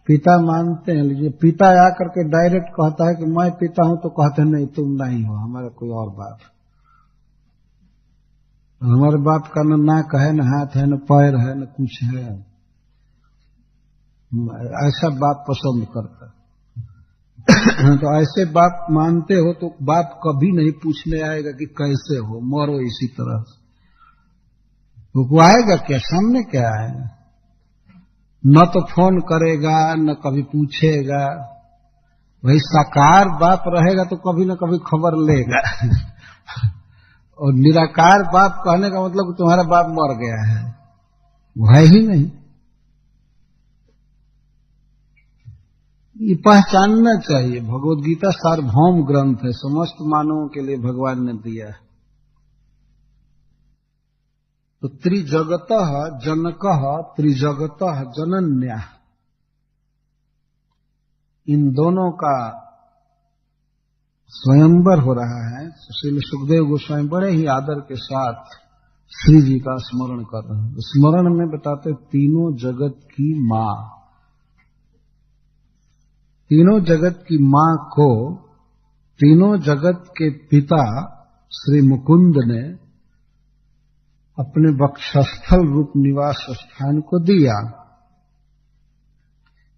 पिता मानते हैं। लीजिए पिता आकर के डायरेक्ट कहता है कि मैं पिता हूं, तो कहते हैं नहीं तुम नहीं हो, हमारा कोई और बाप। हमारे बाप का न नाक है, न हाथ है, न पैर है, न कुछ है। ऐसा बाप पसंद करता। तो ऐसे बाप मानते हो तो बाप कभी नहीं पूछने आएगा कि कैसे हो, मरो इसी तरह। तो वो आएगा क्या, सामने क्या आएगा? न तो फोन करेगा, न कभी पूछेगा। वही साकार बाप रहेगा तो कभी न कभी खबर लेगा। और निराकार बाप कहने का मतलब तुम्हारा बाप मर गया है, वो है ही नहीं। ये पहचानना चाहिए। भगवद गीता सार्वभौम ग्रंथ है, समस्त मानवों के लिए भगवान ने दिया है। तो त्रिजगतः जनकः त्रिजगतः जनन्या, इन दोनों का स्वयंवर हो रहा है। श्री सुखदेव गोस्वामी बड़े ही आदर के साथ श्री जी का स्मरण कर रहे हैं। स्मरण में बताते तीनों जगत की मां, तीनों जगत की मां को तीनों जगत के पिता श्री मुकुंद ने अपने वक्षस्थल रूप निवास स्थान को दिया।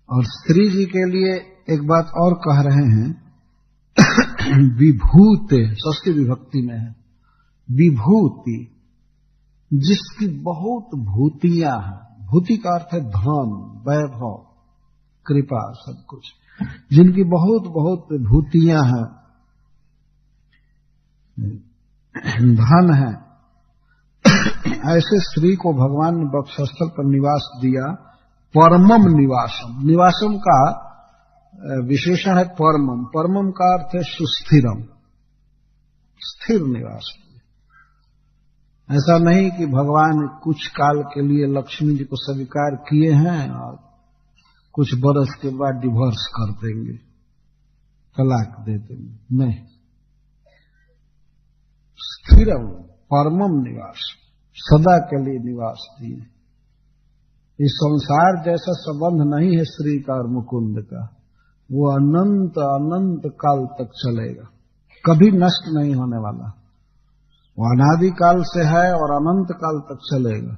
और श्री जी के लिए एक बात और कह रहे हैं, विभूते, षष्ठी विभक्ति में है, विभूति, जिसकी बहुत भूतियां हैं। भूति का अर्थ है धन, वैभव, कृपा, सब कुछ, जिनकी बहुत बहुत भूतियां हैं, धन है। ऐसे श्री को भगवान ने वक्षस्थल पर निवास दिया। परमम निवासम, निवासम का विशेषण है परमम। परमम का अर्थ है सुस्थिरम, स्थिर निवास। ऐसा नहीं कि भगवान कुछ काल के लिए लक्ष्मी जी को स्वीकार किए हैं और कुछ बरस के बाद डिवोर्स कर देंगे, तलाक दे देंगे, नहीं। स्थिरम परमम निवास, सदा के लिए निवास दिए। इस संसार जैसा संबंध नहीं है श्री का और मुकुंद का, वो अनंत अनंत काल तक चलेगा, कभी नष्ट नहीं होने वाला। वो अनादि काल से है और अनंत काल तक चलेगा।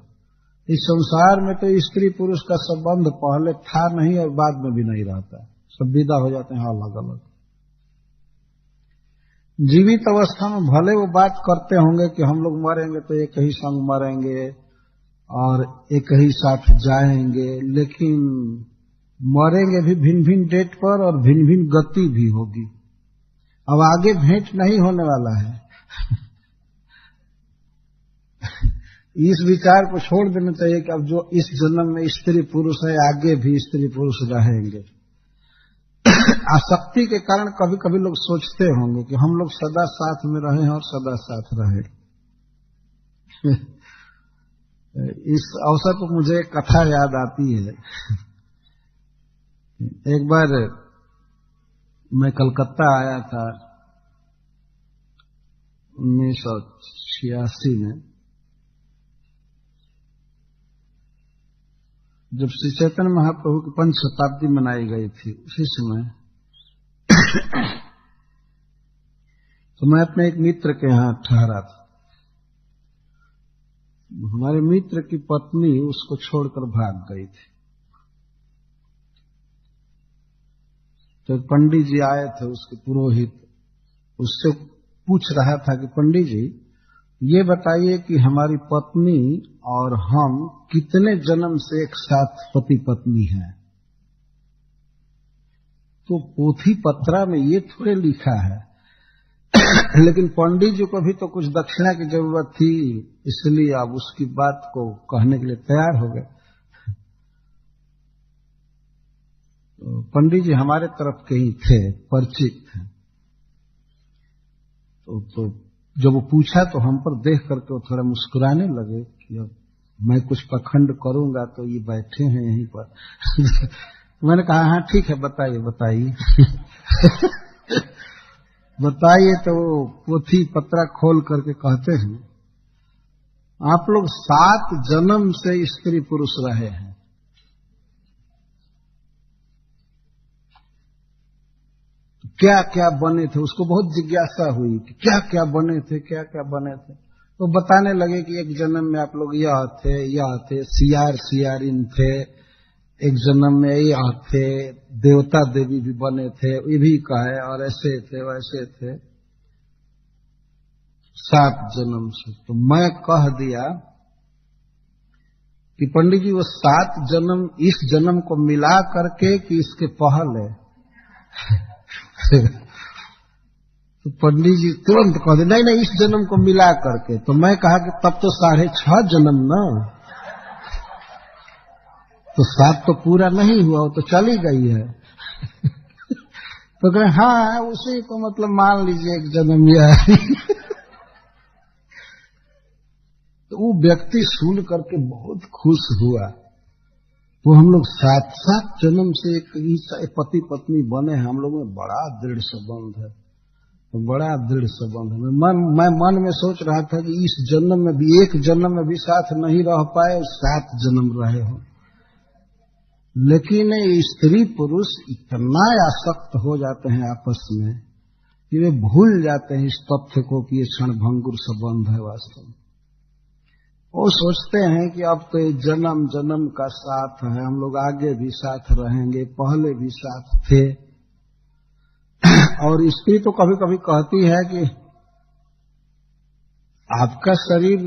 इस संसार में तो स्त्री पुरुष का संबंध पहले था नहीं और बाद में भी नहीं रहता, सब विदा हो जाते हैं अलग अलग। जीवित अवस्था में भले वो बात करते होंगे कि हम लोग मरेंगे तो एक ही संग मरेंगे और एक ही साथ जाएंगे, लेकिन मरेंगे भी भिन्न भिन्न डेट पर और भिन्न भिन्न गति भी होगी। अब आगे भेंट नहीं होने वाला है। इस विचार को छोड़ देना चाहिए कि अब जो इस जन्म में स्त्री पुरुष है आगे भी स्त्री पुरुष रहेंगे। आसक्ति के कारण कभी कभी लोग सोचते होंगे कि हम लोग सदा साथ में रहे और सदा साथ रहे। इस अवसर पर मुझे एक कथा याद आती है। एक बार मैं कलकत्ता आया था 1986 में, जब श्री चैतन्य महाप्रभु की 5 शताब्दी मनाई गई थी। उसी समय तो मैं अपने एक मित्र के यहाँ ठहरा था। हमारे मित्र की पत्नी उसको छोड़कर भाग गई थी। तो पंडित जी आए थे, उसके पुरोहित, उससे पूछ रहा था कि पंडित जी ये बताइए कि हमारी पत्नी और हम कितने जन्म से एक साथ पति पत्नी हैं। तो पोथी पत्रा में ये थोड़े लिखा है। लेकिन पंडित जी को भी तो कुछ दक्षिणा की जरूरत थी, इसलिए अब उसकी बात को कहने के लिए तैयार हो गए। तो पंडित जी हमारे तरफ के ही थे, परिचित थे। तो जब वो पूछा तो हम पर देख करके वो थोड़ा मुस्कुराने लगे कि अब मैं कुछ पखंड करूंगा तो ये बैठे हैं यहीं पर। मैंने कहा हाँ ठीक है, बताइए बताइए। बताइए। तो पोथी पत्रा खोल करके कहते हैं आप लोग 7 जन्म से स्त्री पुरुष रहे हैं। क्या क्या बने थे, उसको बहुत जिज्ञासा हुई कि क्या क्या बने थे, क्या क्या बने थे। तो बताने लगे कि एक जन्म में आप लोग यह थे, सियारिन थे, एक जन्म में यह थे, देवता देवी भी बने थे, ये भी कहे, और ऐसे थे वैसे थे 7 जन्म से। तो मैं कह दिया कि पंडित जी वो 7 जन्म इस जन्म को मिला करके कि इसके पहले तो पंडित जी तुरंत कह दे नहीं इस जन्म को मिला करके। तो मैं कहा कि तब तो 6.5 जन्म ना, तो 7 तो पूरा नहीं हुआ, वो तो चली गई है। तो कहे हाँ उसी को मतलब मान लीजिए एक जन्म यह। तो वो व्यक्ति सुन करके बहुत खुश हुआ। तो हम लोग 7 जन्म से एक पति पत्नी बने हैं, हम लोग में बड़ा दृढ़ संबंध है, तो बड़ा दृढ़ संबंध है। मैं मन में सोच रहा था कि इस जन्म में भी, एक जन्म में भी साथ नहीं रह पाए, 7 जन्म रहे हो। लेकिन स्त्री पुरुष इतना आसक्त हो जाते हैं आपस में कि वे भूल जाते हैं इस तथ्य को कि ये क्षणभंगुर संबंध है वास्तव में। वो सोचते हैं कि अब तो ये जन्म जन्म का साथ है, हम लोग आगे भी साथ रहेंगे, पहले भी साथ थे। और स्त्री तो कभी कभी कहती है कि आपका शरीर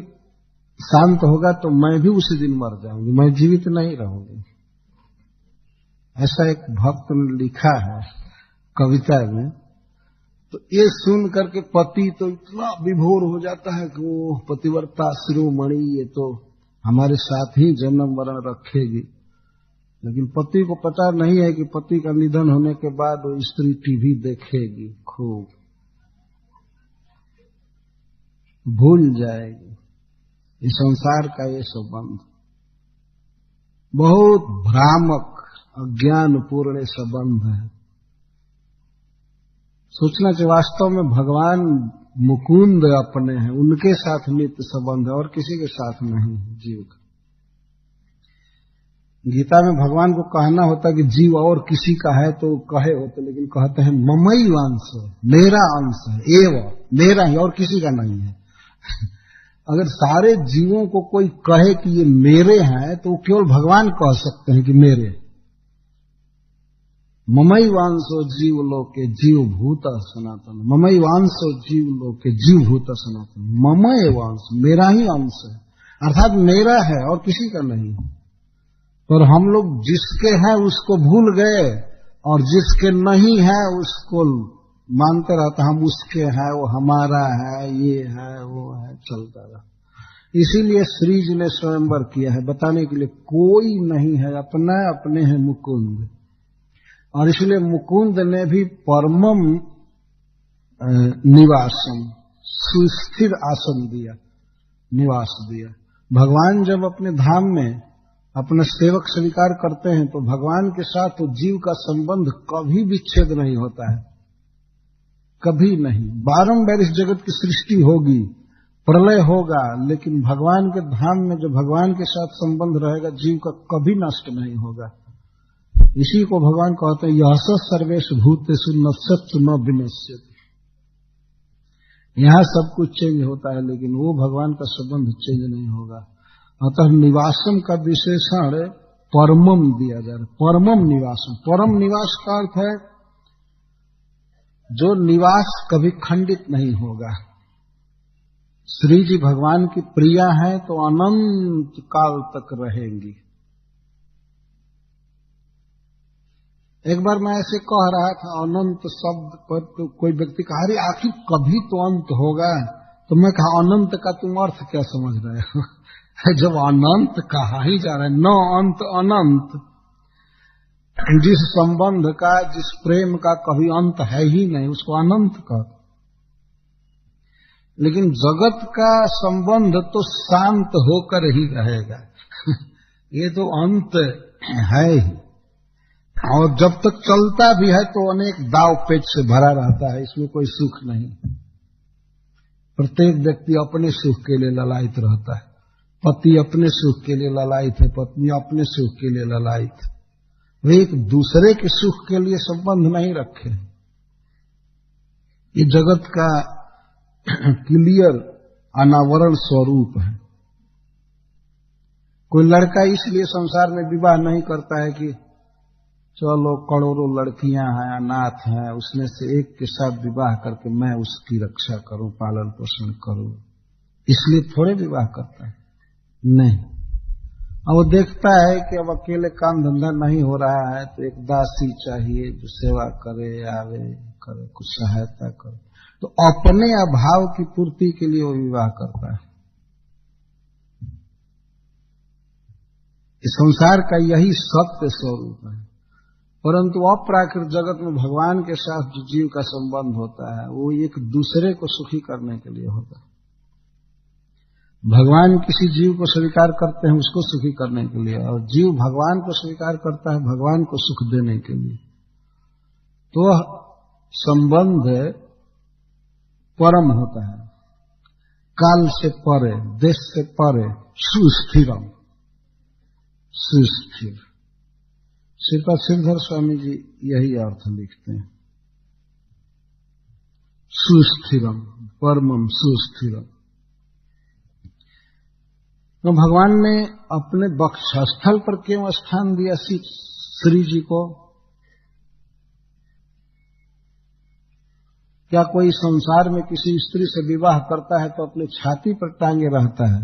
शांत होगा तो मैं भी उसी दिन मर जाऊंगी, मैं जीवित नहीं रहूंगी। ऐसा एक भक्त ने लिखा है कविता में। तो ये सुन करके पति तो इतना विभोर हो जाता है कि वो पतिव्रता शिरोमणि ये तो हमारे साथ ही जन्म मरण रखेगी। लेकिन पति को पता नहीं है कि पति का निधन होने के बाद वो स्त्री टीवी देखेगी, खूब भूल जाएगी। इस संसार का ये संबंध बहुत भ्रामक अज्ञानपूर्ण संबंध है। सोचना चाहिए वास्तव में भगवान मुकुंद अपने हैं, उनके साथ नित्य संबंध है और किसी के साथ नहीं है जीव का। गीता में भगवान को कहना होता कि जीव और किसी का है तो कहे होते, लेकिन कहते हैं ममई अंश, मेरा अंश है, एवं मेरा ही और किसी का नहीं है। अगर सारे जीवों को कोई कहे कि ये मेरे हैं तो केवल भगवान कह सकते हैं कि मेरे। ममई वांसो जीव लोके जीव भूत सनातन, ममई वांसो जीव लोके जीव भूत सनातन, ममई वांस मेरा ही अंश है, अर्थात मेरा है और किसी का नहीं। पर हम लोग जिसके हैं उसको भूल गए और जिसके नहीं है उसको मानते रहते, हम उसके हैं, वो हमारा है, ये है, वो है, चलता रहा। इसीलिए श्री जी ने स्वयंवर किया है बताने के लिए कोई नहीं है, अपना अपने हैं मुकुंद। और इसलिए मुकुंद ने भी परमम निवासम, सुस्थिर आसन दिया, निवास दिया। भगवान जब अपने धाम में अपना सेवक स्वीकार करते हैं तो भगवान के साथ तो जीव का संबंध कभी विच्छेद नहीं होता है, कभी नहीं। बारंबार इस जगत की सृष्टि होगी, प्रलय होगा, लेकिन भगवान के धाम में जो भगवान के साथ संबंध रहेगा जीव का कभी नष्ट नहीं होगा। इसी को भगवान कहते हैं यह सर्वेश भूतेषु नश्यत्सु न विनश्यति। यहां सब कुछ चेंज होता है लेकिन वो भगवान का संबंध चेंज नहीं होगा। अतः निवासम का विशेषण परमम दिया जा रहा है, परमम निवासम। परम निवास का अर्थ है जो निवास कभी खंडित नहीं होगा। श्री जी भगवान की प्रिया है तो अनंत काल तक रहेंगी। एक बार मैं ऐसे कह रहा था अनंत शब्द पर, तो कोई व्यक्ति कहा अरे आखिर कभी तो अंत होगा। तो मैं कहा अनंत का तुम अर्थ क्या समझ रहे हो? जब अनंत कहा ही जा रहा है, न अंत अनंत, जिस संबंध का, जिस प्रेम का कभी अंत है ही नहीं उसको अनंत कहते। लेकिन जगत का संबंध तो शांत होकर ही रहेगा। ये तो अंत है ही, और जब तक चलता भी है तो अनेक दाव पेच से भरा रहता है, इसमें कोई सुख नहीं। प्रत्येक व्यक्ति अपने सुख के लिए ललायित रहता है। पति अपने सुख के लिए ललायित है, पत्नी अपने सुख के लिए ललायित है। वे एक दूसरे के सुख के लिए संबंध नहीं रखे। ये जगत का क्लियर अनावरण स्वरूप है। कोई लड़का इसलिए संसार में विवाह नहीं करता है कि चलो करोड़ों लड़कियां हैं, अनाथ हैं, उसमें से एक के साथ विवाह करके मैं उसकी रक्षा करूं, पालन पोषण करूं, इसलिए थोड़े विवाह करता है। नहीं, अब वो देखता है कि अब अकेले काम धंधा नहीं हो रहा है तो एक दासी चाहिए जो सेवा करे, आवे करे, कुछ सहायता करे, तो अपने अभाव की पूर्ति के लिए वो विवाह करता है। इस संसार का यही सत्य स्वरूप है। परंतु अपराकृत जगत में भगवान के साथ जो जीव का संबंध होता है वो एक दूसरे को सुखी करने के लिए होता है। भगवान किसी जीव को स्वीकार करते हैं उसको सुखी करने के लिए, और जीव भगवान को स्वीकार करता है भगवान को सुख देने के लिए। तो संबंध परम होता है, काल से परे, देश से परे, सुस्थिरम, सुस्थिर। श्रीपाद श्रीधर स्वामी जी यही अर्थ लिखते हैं, सुस्थिरम, परमम सुस्थिरम। तो भगवान ने अपने वक्षस्थल पर क्यों स्थान दिया श्री जी को? क्या कोई संसार में किसी स्त्री से विवाह करता है तो अपने छाती पर टांगे रहता है?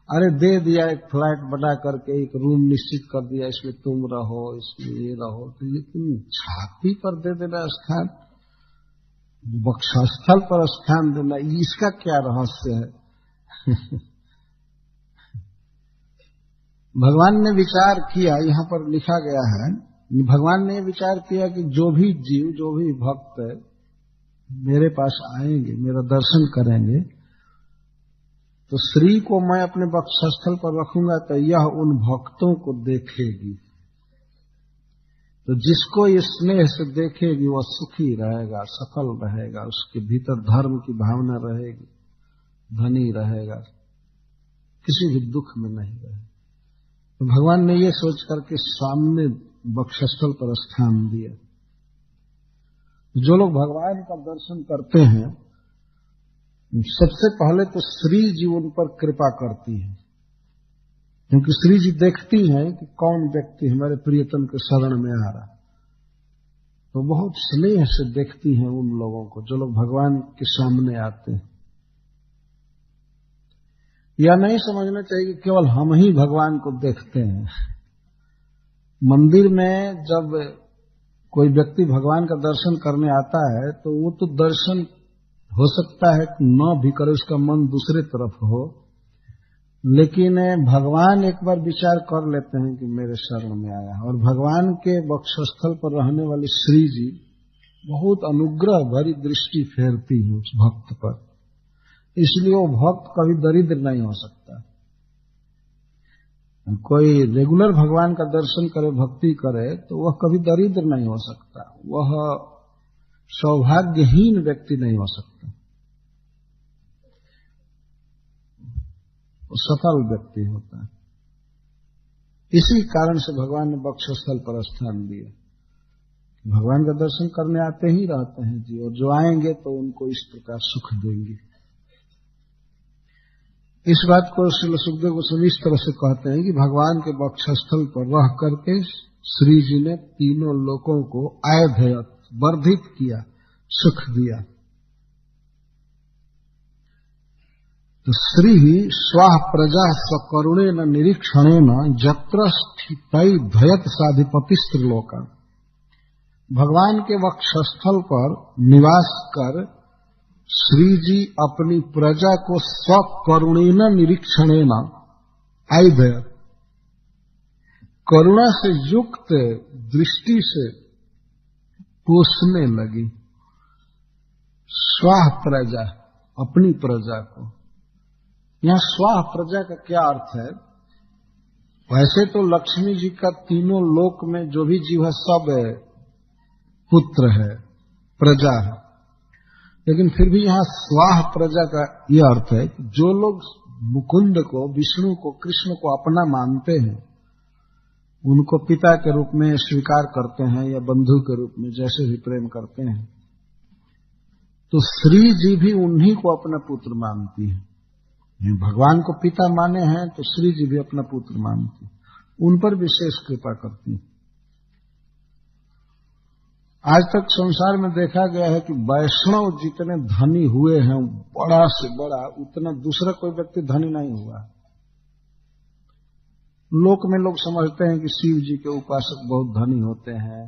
अरे दे दिया, एक फ्लैट बना करके एक रूम निश्चित कर दिया, इसमें तुम रहो, इसमें ये रहो, तो लेकिन छाती पर दे देना स्थान, वक्षस्थल पर स्थान देना, इसका क्या रहस्य है? भगवान ने विचार किया, यहां पर लिखा गया है, भगवान ने विचार किया कि जो भी जीव, जो भी भक्त मेरे पास आएंगे, मेरा दर्शन करेंगे, तो श्री को मैं अपने वक्षस्थल पर रखूंगा तो यह उन भक्तों को देखेगी। तो जिसको ये स्नेह से देखेगी वह सुखी रहेगा, सफल रहेगा, उसके भीतर धर्म की भावना रहेगी, धनी रहेगा, किसी भी दुख में नहीं रहेगा। तो भगवान ने ये सोच करके सामने वक्षस्थल पर स्थान दिया। जो लोग भगवान का दर्शन करते हैं सबसे पहले तो श्री जी उन पर कृपा करती है, क्योंकि श्री जी देखती हैं कि कौन व्यक्ति हमारे प्रियतम के शरण में आ रहा, तो बहुत स्नेह से देखती हैं उन लोगों को जो लोग भगवान के सामने आते हैं। या नहीं समझना चाहिए कि केवल हम ही भगवान को देखते हैं। मंदिर में जब कोई व्यक्ति भगवान का दर्शन करने आता है तो वो तो दर्शन हो सकता है न भी करे, उसका मन दूसरे तरफ हो, लेकिन भगवान एक बार विचार कर लेते हैं कि मेरे शरण में आया। और भगवान के वक्षस्थल पर रहने वाली श्री जी बहुत अनुग्रह भरी दृष्टि फेरती है उस भक्त पर, इसलिए वो भक्त कभी दरिद्र नहीं हो सकता। कोई रेगुलर भगवान का दर्शन करे, भक्ति करे, तो वह कभी दरिद्र नहीं हो सकता, वह सौभाग्यहीन व्यक्ति नहीं हो सकता, वो सफल व्यक्ति होता है। इसी कारण से भगवान ने वक्षस्थल पर स्थान दिया। भगवान का दर्शन करने आते ही रहते हैं जी, और जो आएंगे तो उनको इस प्रकार सुख देंगे। इस बात को श्री सुखदेव गोस्वामी इस तरह से कहते हैं कि भगवान के वक्षस्थल पर रह करके श्री जी ने तीनों लोकों को आयधयत, वर्धित किया, सुख दिया। तो श्री स्वाह प्रजा सकरुणेन निरीक्षणेन जत्र स्थितै धयत साधिपतिस्त्रिलोका। भगवान के वक्षस्थल पर निवास कर श्री जी अपनी प्रजा को स्वकरुणेन निरीक्षणेन आयधयत, करुणा से युक्त दृष्टि से पोषने लगी। स्वाह प्रजा, अपनी प्रजा को। यहां स्वाह प्रजा का क्या अर्थ है? वैसे तो लक्ष्मी जी का तीनों लोक में जो भी जीव है सब पुत्र है, प्रजा है, लेकिन फिर भी यहां स्वाह प्रजा का यह अर्थ है कि जो लोग मुकुंद को, विष्णु को, कृष्ण को अपना मानते हैं, उनको पिता के रूप में स्वीकार करते हैं या बंधु के रूप में, जैसे भी प्रेम करते हैं, तो श्री जी भी उन्हीं को अपना पुत्र मानती है। भगवान को पिता माने हैं तो श्री जी भी अपना पुत्र मानती है, उन पर विशेष कृपा करती है। आज तक संसार में देखा गया है कि वैष्णव जितने धनी हुए हैं बड़ा से बड़ा, उतना दूसरा कोई व्यक्ति धनी नहीं हुआ। लोक में लोग समझते हैं कि शिव जी के उपासक बहुत धनी होते हैं,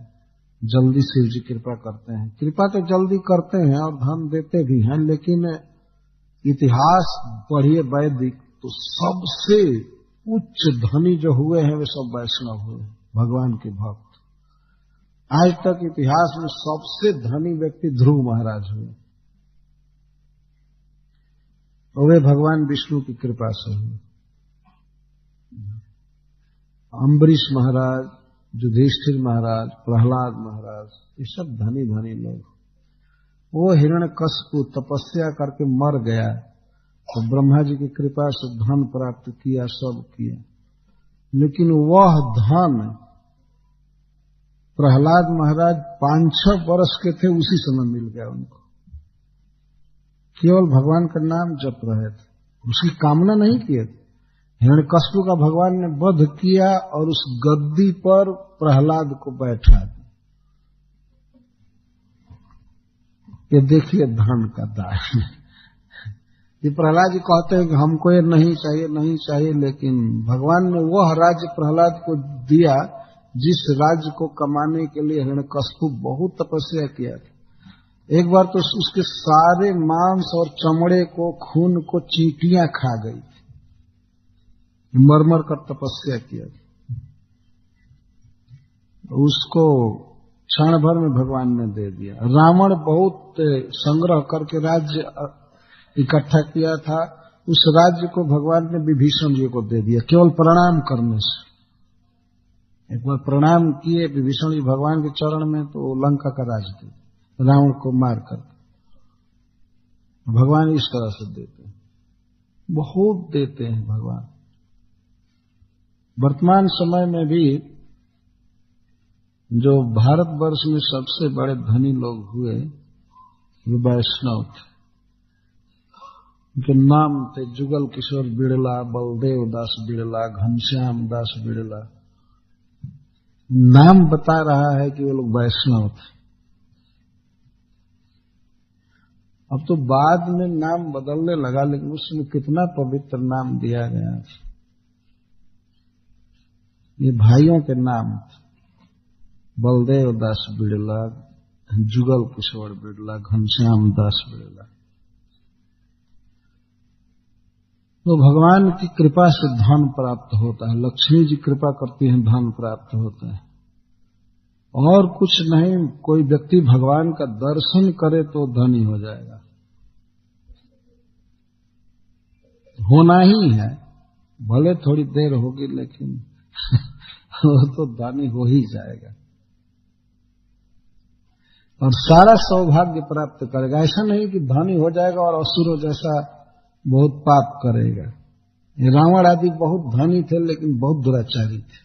जल्दी शिव जी कृपा करते हैं। कृपा तो जल्दी करते हैं और धन देते भी हैं, लेकिन इतिहास पढ़िए वैदिक तो सबसे उच्च धनी जो हुए हैं वे सब वैष्णव हुए, भगवान के भक्त। आज तक इतिहास में सबसे धनी व्यक्ति ध्रुव महाराज हुए, और वे भगवान विष्णु की कृपा से हुए। अम्बरीश महाराज, युधिष्ठिर महाराज, प्रहलाद महाराज, ये सब धनी धनी लोग। वो हिरण्यकश्यप तपस्या करके मर गया तो ब्रह्मा जी की कृपा से धन प्राप्त किया, सब किया, लेकिन वह धन प्रहलाद महाराज 5-6 वर्ष के थे उसी समय मिल गया उनको। केवल भगवान का नाम जप रहे थे, उसकी कामना नहीं किए थे। हिरण्यकश्यप का भगवान ने वध किया और उस गद्दी पर प्रहलाद को बैठा दिया। ये देखिए धन का दान। ये प्रहलाद जी कहते हैं कि हमको ये नहीं चाहिए, नहीं चाहिए, लेकिन भगवान ने वह राज्य प्रहलाद को दिया जिस राज्य को कमाने के लिए हिरण्यकश्यप बहुत तपस्या किया था। एक बार तो उसके सारे मांस और चमड़े को, खून को चींटियां खा गई, मर कर तपस्या किया। उसको क्षण भर में भगवान ने दे दिया। रावण बहुत संग्रह करके राज्य इकट्ठा किया था, उस राज्य को भगवान ने विभीषण जी को दे दिया केवल प्रणाम करने से। एक बार प्रणाम किए विभीषण जी भगवान के चरण में तो लंका का राज दे, रावण को मार कर। भगवान इस तरह से देते हैं, बहुत देते हैं भगवान। वर्तमान समय में भी जो भारतवर्ष में सबसे बड़े धनी लोग हुए वे वैष्णव थे। उनके नाम थे जुगल किशोर बिड़ला, बलदेव दास बिड़ला, घनश्याम दास बिड़ला। नाम बता रहा है कि वे लोग वैष्णव थे। अब तो बाद में नाम बदलने लगा, लेकिन उसमें कितना पवित्र नाम दिया गया। ये भाइयों के नाम थे, बलदेव दास बिड़ला, जुगल किशोर बिड़ला, घनश्याम दास बिड़ला। तो भगवान की कृपा से धन प्राप्त होता है, लक्ष्मी जी कृपा करती हैं धन प्राप्त होता है, और कुछ नहीं। कोई व्यक्ति भगवान का दर्शन करे तो धनी हो जाएगा, होना ही है, भले थोड़ी देर होगी लेकिन वो तो धनी हो ही जाएगा और सारा सौभाग्य प्राप्त करेगा। ऐसा नहीं कि धनी हो जाएगा और असुरों जैसा बहुत पाप करेगा। रावण आदि बहुत धनी थे लेकिन बहुत दुराचारी थे,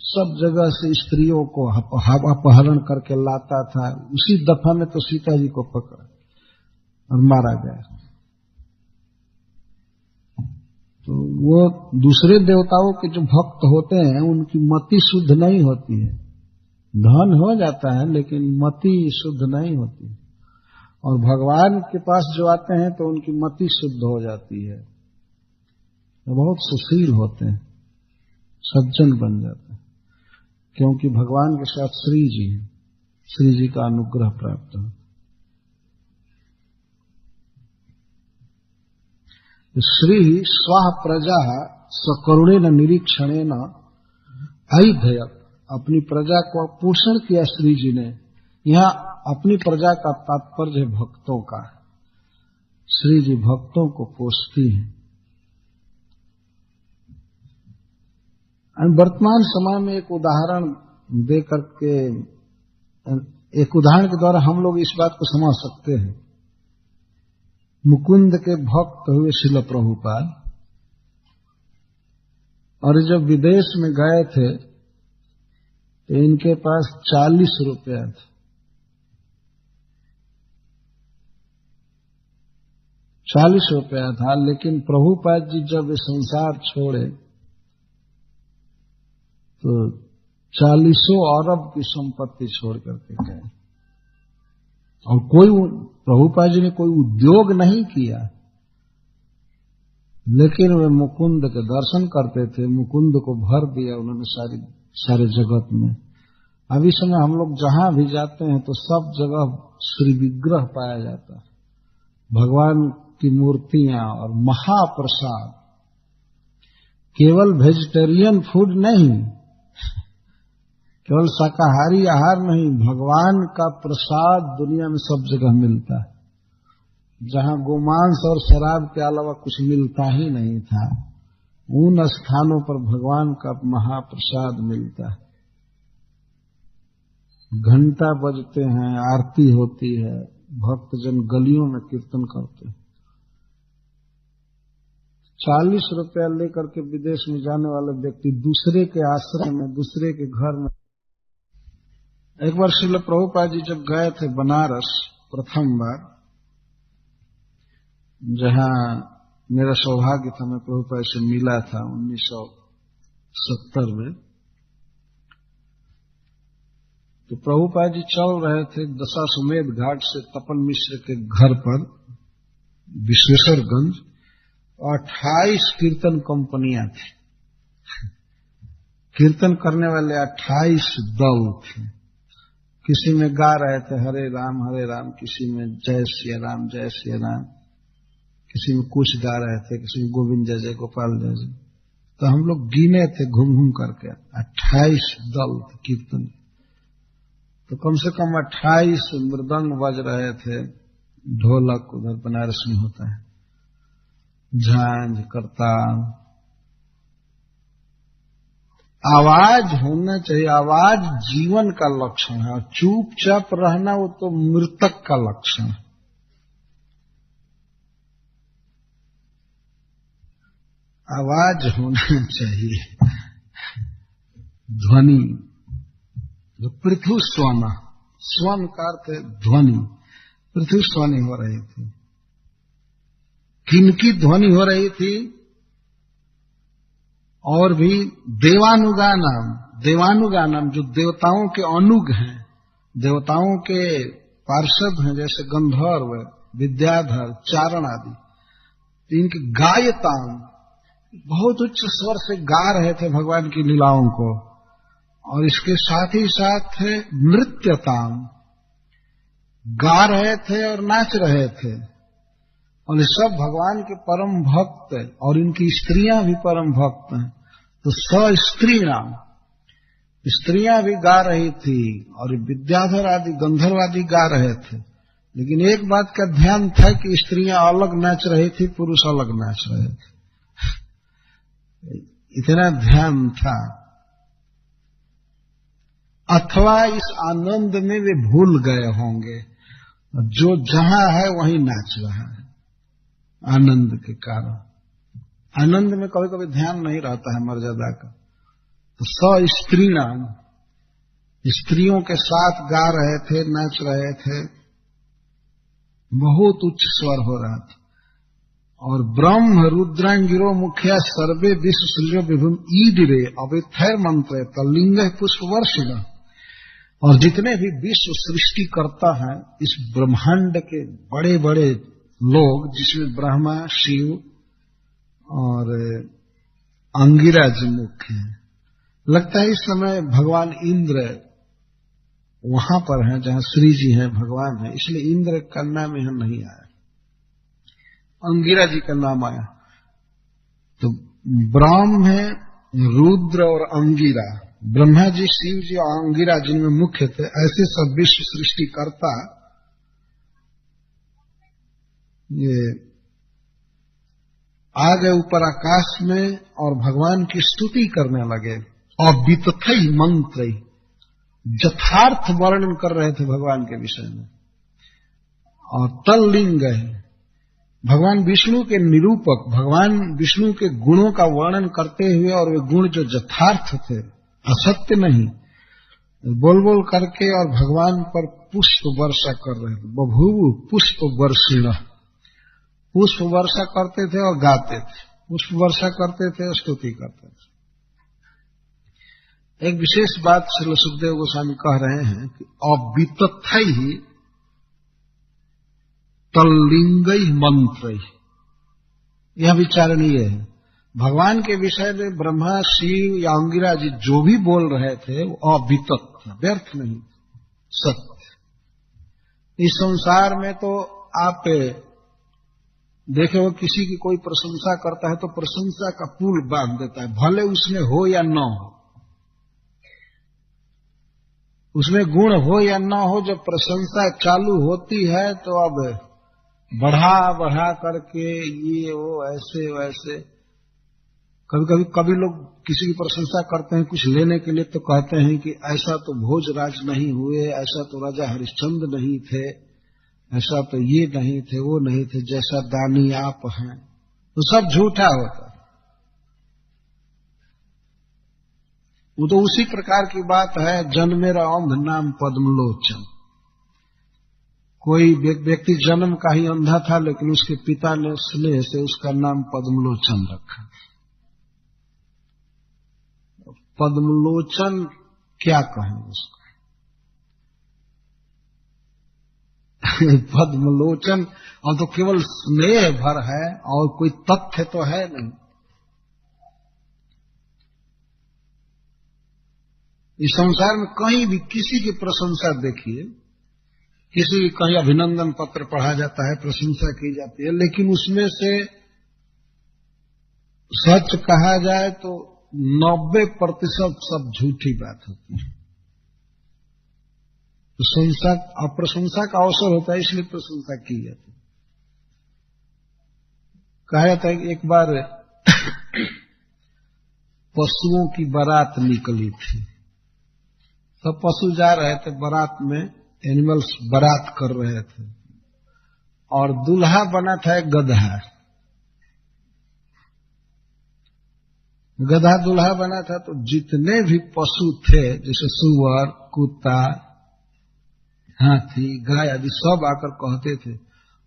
सब जगह से स्त्रियों को अपहरण करके लाता था। उसी दफा में तो सीता जी को पकड़ा और मारा गया। तो वो दूसरे देवताओं के जो भक्त होते हैं उनकी मति शुद्ध नहीं होती है, धन हो जाता है लेकिन मति शुद्ध नहीं होती। और भगवान के पास जो आते हैं तो उनकी मति शुद्ध हो जाती है, तो बहुत सुशील होते हैं, सज्जन बन जाते हैं, क्योंकि भगवान के साथ श्री जी हैं, श्री जी का अनुग्रह प्राप्त हो। श्री स्वाह प्रजा सकरुणेन निरीक्षणेन ऐधयत्, अपनी प्रजा को पोषण किया श्री जी ने। यहाँ अपनी प्रजा का तात्पर्य है भक्तों का। श्री जी भक्तों को पोषती हैं। वर्तमान समय में एक उदाहरण दे करके, एक उदाहरण के द्वारा हम लोग इस बात को समझ सकते हैं। मुकुंद के भक्त हुए श्रील प्रभुपाद, और जब विदेश में गए थे तो इनके पास 40 रुपया थे। 40 रुपया था, लेकिन प्रभुपाद जी जब ये संसार छोड़े तो 40 अरब की संपत्ति छोड़ करके गए। और कोई प्रभुपाद जी ने कोई उद्योग नहीं किया, लेकिन वे मुकुंद के दर्शन करते थे, मुकुंद को भर दिया उन्होंने सारे जगत में। अभी समय हम लोग जहां भी जाते हैं तो सब जगह श्री विग्रह पाया जाता है, भगवान की मूर्तियां और महाप्रसाद। केवल वेजिटेरियन फूड नहीं, केवल शाकाहारी आहार नहीं, भगवान का प्रसाद दुनिया में सब जगह मिलता है। जहां गोमांस और शराब के अलावा कुछ मिलता ही नहीं था, उन स्थानों पर भगवान का महाप्रसाद मिलता है। घंटा बजते हैं, आरती होती है, भक्तजन गलियों में कीर्तन करते हैं। 40 रुपया लेकर के विदेश में जाने वाले व्यक्ति दूसरे के आश्रय में, दूसरे के घर में। एक बार श्रील प्रभुपाद जी जब गए थे बनारस प्रथम बार, जहां मेरा सौभाग्य था, मैं प्रभुपाद से मिला था 1970 में, तो प्रभुपाद जी चल रहे थे दशाश्वमेध घाट से तपन मिश्र के घर पर विश्वेश्वरगंज। 28 कीर्तन कंपनियां थी, कीर्तन करने वाले 28 दल थे। किसी में गा रहे थे हरे राम, किसी में जय सिया राम, किसी में कुछ गा रहे थे, किसी में गोविंद जय जय गोपाल जय जय। तो हम लोग गिने थे घूम घूम करके, 28 दल थे कीर्तन। तो कम से कम 28 मृदंग बज रहे थे, ढोलक उधर बनारस में होता है, झांझ, करताल। आवाज होना चाहिए, आवाज जीवन का लक्षण है, और चुपचाप रहना वो तो मृतक का लक्षण है। आवाज होना चाहिए, ध्वनि। जो पृथु स्वन, स्वन का अर्थ है ध्वनि, पृथु ध्वनि हो रही थी। किनकी ध्वनि हो रही थी? और भी देवानुगानम, जो देवताओं के अनुग हैं, देवताओं के पार्षद हैं, जैसे गंधर्व, विद्याधर, चारण आदि। इनकी गायताम, बहुत उच्च स्वर से गा रहे थे भगवान की लीलाओं को। और इसके साथ ही साथ नृत्यताम, गा रहे थे और नाच रहे थे। और ये सब भगवान के परम भक्त, और इनकी स्त्रियां भी परम भक्त हैं। तो स्त्री नाम, स्त्रियां भी गा रही थी, और विद्याधर आदि गंधर्व आदि गा रहे थे। लेकिन एक बात का ध्यान था कि स्त्रियां अलग नाच रही थी, पुरुष अलग नाच रहे थे। इतना ध्यान था। अथवा इस आनंद में वे भूल गए होंगे, जो जहां है वहीं नाच रहा है आनंद के कारण। आनंद में कभी कभी ध्यान नहीं रहता है मर्यादा का। तो स्त्री नाम, स्त्रियों के साथ गा रहे थे, नाच रहे थे, बहुत उच्च स्वर हो रहा था। और ब्रह्म रुद्रांगिरो मुखिया सर्वे विश्व सूर्य विभुम ईडिरे अवेथैर मंत्र तलिंग पुष्प वर्षिण। और जितने भी विश्व सृष्टि करता है इस ब्रह्मांड के बड़े बड़े लोग, जिसमें ब्रह्मा, शिव और अंगिरा जी मुख्य हैं। लगता है इस समय भगवान इंद्र वहां पर हैं जहां श्री जी हैं, भगवान है, इसलिए इंद्र का नाम यहां नहीं आया, अंगिरा जी का नाम आया। तो ब्रह्म है, रुद्र और अंगिरा, ब्रह्मा जी, शिव जी और अंगिरा जिनमें मुख्य थे, ऐसे सब विश्व सृष्टि करता ये आ गए ऊपर आकाश में और भगवान की स्तुति करने लगे। और वितथई मंत्र, यथार्थ वर्णन कर रहे थे भगवान के विषय में। और तल्लिंग है, भगवान विष्णु के निरूपक, भगवान विष्णु के गुणों का वर्णन करते हुए, और वे गुण जो यथार्थ थे, असत्य नहीं, बोल बोल करके और भगवान पर पुष्प वर्षा कर रहे थे। बभूव पुष्प वर्षिण, पुष्प वर्षा करते थे और गाते थे, पुष्प वर्षा करते थे और स्तुति करते थे। एक विशेष बात श्री सुखदेव गोस्वामी कह रहे हैं कि अवितथै तल्लिंगै मंत्र, यह विचारणीय है। भगवान के विषय में ब्रह्मा, शिव या अंगिरा जी जो भी बोल रहे थे वो अवितत था, व्यर्थ नहीं, सत्य। इस संसार में तो आप देखे हो, किसी की कोई प्रशंसा करता है तो प्रशंसा का पुल बांध देता है, भले उसमें हो या न हो, उसमें गुण हो या न हो, जब प्रशंसा चालू होती है तो अब बढ़ा बढ़ा करके ये वो ऐसे वैसे। कभी लोग किसी की प्रशंसा करते हैं कुछ लेने के लिए तो कहते हैं कि ऐसा तो भोजराज नहीं हुए, ऐसा तो राजा हरिश्चंद्र नहीं थे, ऐसा तो ये नहीं थे, वो नहीं थे, जैसा दानी आप हैं। तो सब झूठा होता है। वो तो उसी प्रकार की बात है, जन्मेरा अंध नाम पद्मलोचन। कोई व्यक्ति जन्म का ही अंधा था, लेकिन उसके पिता ने स्नेह से उसका नाम पद्मलोचन रखा। पद्मलोचन क्या कहें उसको? पद्मलोचन और तो केवल स्नेह भर है और कोई तथ्य तो है नहीं। इस संसार में कहीं भी किसी की प्रशंसा देखिए, किसी की कहीं अभिनंदन पत्र पढ़ा जाता है, प्रशंसा की जाती है, लेकिन उसमें से सच कहा जाए तो 90% सब झूठी बात होती है। प्रशंसा अप्रशंसा का अवसर होता है, इसलिए प्रशंसा की जाती है। कहा जाता है कि एक बार पशुओं की बारात निकली थी, सब पशु जा रहे थे बारात में, एनिमल्स बारात कर रहे थे, और दूल्हा बना था एक गधा। गधा दूल्हा बना था, तो जितने भी पशु थे, जैसे सुअर, कुत्ता, हाथी, गाय आदि, सब आकर कहते थे,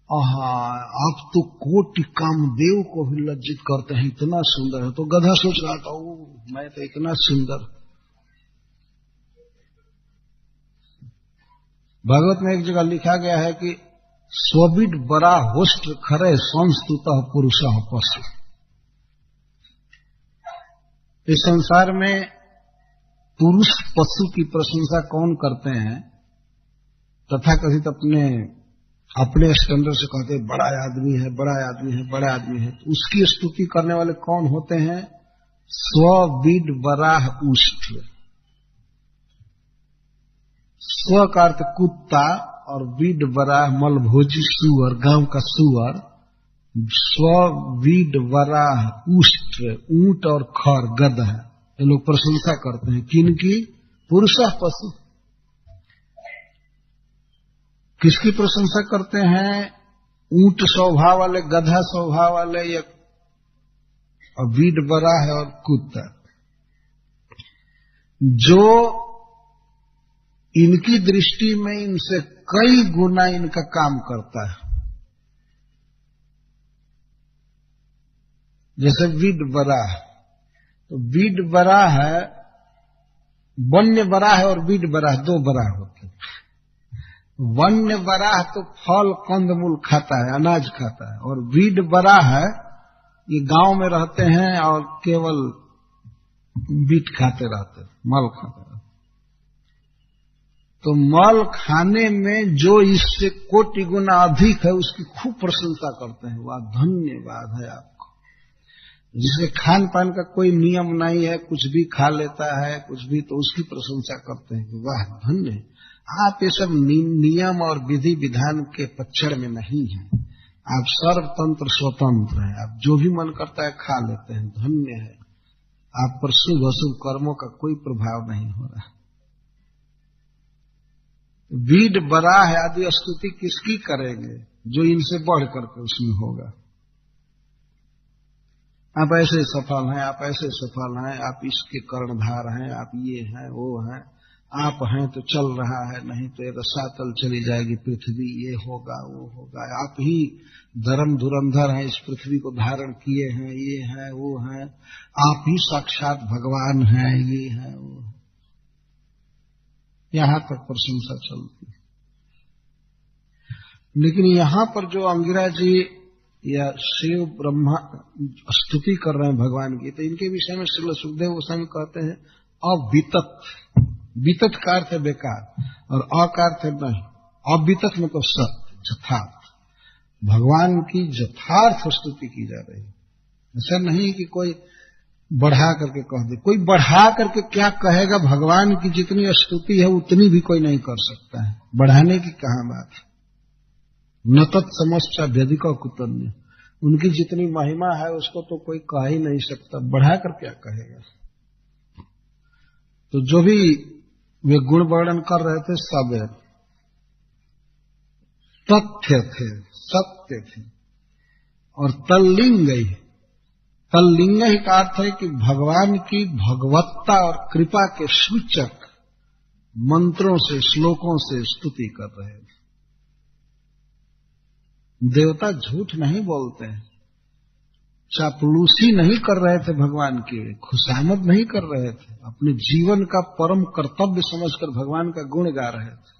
आहा आप तो कोटि कामदेव को भी लज्जित करते हैं, इतना सुंदर है। तो गधा सोच रहा था, ओ मैं तो इतना सुंदर। भागवत में एक जगह लिखा गया है कि स्वबिड बड़ा होस्ट खरे संस्तुत पुरुष पशु। इस संसार में पुरुष पशु की प्रशंसा कौन करते हैं? तथाकथित अपने स्टैंडर्ड से कहते हैं बड़ा आदमी है, बड़ा आदमी है, बड़ा आदमी है। तो उसकी स्तुति करने वाले कौन होते हैं? स्वविड बराह उष्ट। स्व का अर्थ कुत्ता और विड बराह मलभोजी सुअर, गांव का सुअर। स्वविड बराह उष्ट ऊंट और खर गधा, ये लोग प्रशंसा करते हैं। किनकी? पुरुष पशु। किसकी प्रशंसा करते हैं? ऊंट स्वभाव वाले, गधा स्वभाव वाले, या विड बराह और कुत्ता, जो इनकी दृष्टि में इनसे कई गुना इनका काम करता है। जैसे विड बराह, तो विड बराह है, वन्य बराह और विड बराह, दो बराह होते हैं। वन्य बराह तो फल कंदमूल खाता है, अनाज खाता है, और विड बराह है ये गांव में रहते हैं और केवल बीट खाते रहते, मल खाते रहते। तो मल खाने में जो इससे कोटि गुना अधिक है उसकी खूब प्रशंसा करते हैं। वाह धन्यवाद है आपको। जिसके खान पान का कोई नियम नहीं है, कुछ भी खा लेता है, कुछ भी, तो उसकी प्रशंसा करते हैं कि वाह धन्य। आप ये सब नियम और विधि विधान के पक्षण में नहीं हैं, आप सर्वतंत्र स्वतंत्र हैं, आप जो भी मन करता है खा लेते हैं, धन्य है। आप पर शुभ अशुभ कर्मों का कोई प्रभाव नहीं हो रहा। वीड बराह आदि स्तुति किसकी करेंगे? जो इनसे बढ़ करके उसमें होगा। आप ऐसे सफल हैं, आप ऐसे सफल हैं, आप इसके कर्णधार हैं, आप ये हैं, वो हैं, आप हैं तो चल रहा है, नहीं तो ये रसातल चली जाएगी पृथ्वी, ये होगा वो होगा। आप ही धर्म धुरंधर हैं, इस पृथ्वी को धारण किए हैं, ये है वो है। आप ही साक्षात भगवान हैं, ये है वो है। यहां तक प्रशंसा चलती है। लेकिन यहां पर जो अंगिरा जी या शिव ब्रह्मा स्तुति कर रहे हैं भगवान की, तो इनके विषय में श्रील सुखदेव गोस्वामी कहते हैं अवितत। वितत का अर्थ है बेकार और अ का अर्थ है नहीं। अवितत मतलब सत्य, यथार्थ। भगवान की यथार्थ स्तुति की जा रही है। ऐसा नहीं कि कोई बढ़ा करके कह दे। कोई बढ़ा करके क्या कहेगा? भगवान की जितनी स्तुति है उतनी भी कोई नहीं कर सकता है। बढ़ाने की कहां बात है। न तत्समश्च व्यधिक कुतन्य। उनकी जितनी महिमा है उसको तो कोई कह ही नहीं सकता, बढ़ा कर क्या कहेगा। तो जो भी वे गुण वर्णन कर रहे थे सब तथ्य थे, सत्य थे। और तल्लिंग ही का अर्थ है कि भगवान की भगवत्ता और कृपा के सूचक मंत्रों से, श्लोकों से स्तुति कर रहे थे। देवता झूठ नहीं बोलते हैं, चापलूसी नहीं कर रहे थे भगवान की, खुशामद नहीं कर रहे थे। अपने जीवन का परम कर्तव्य समझकर भगवान का गुण गा रहे थे।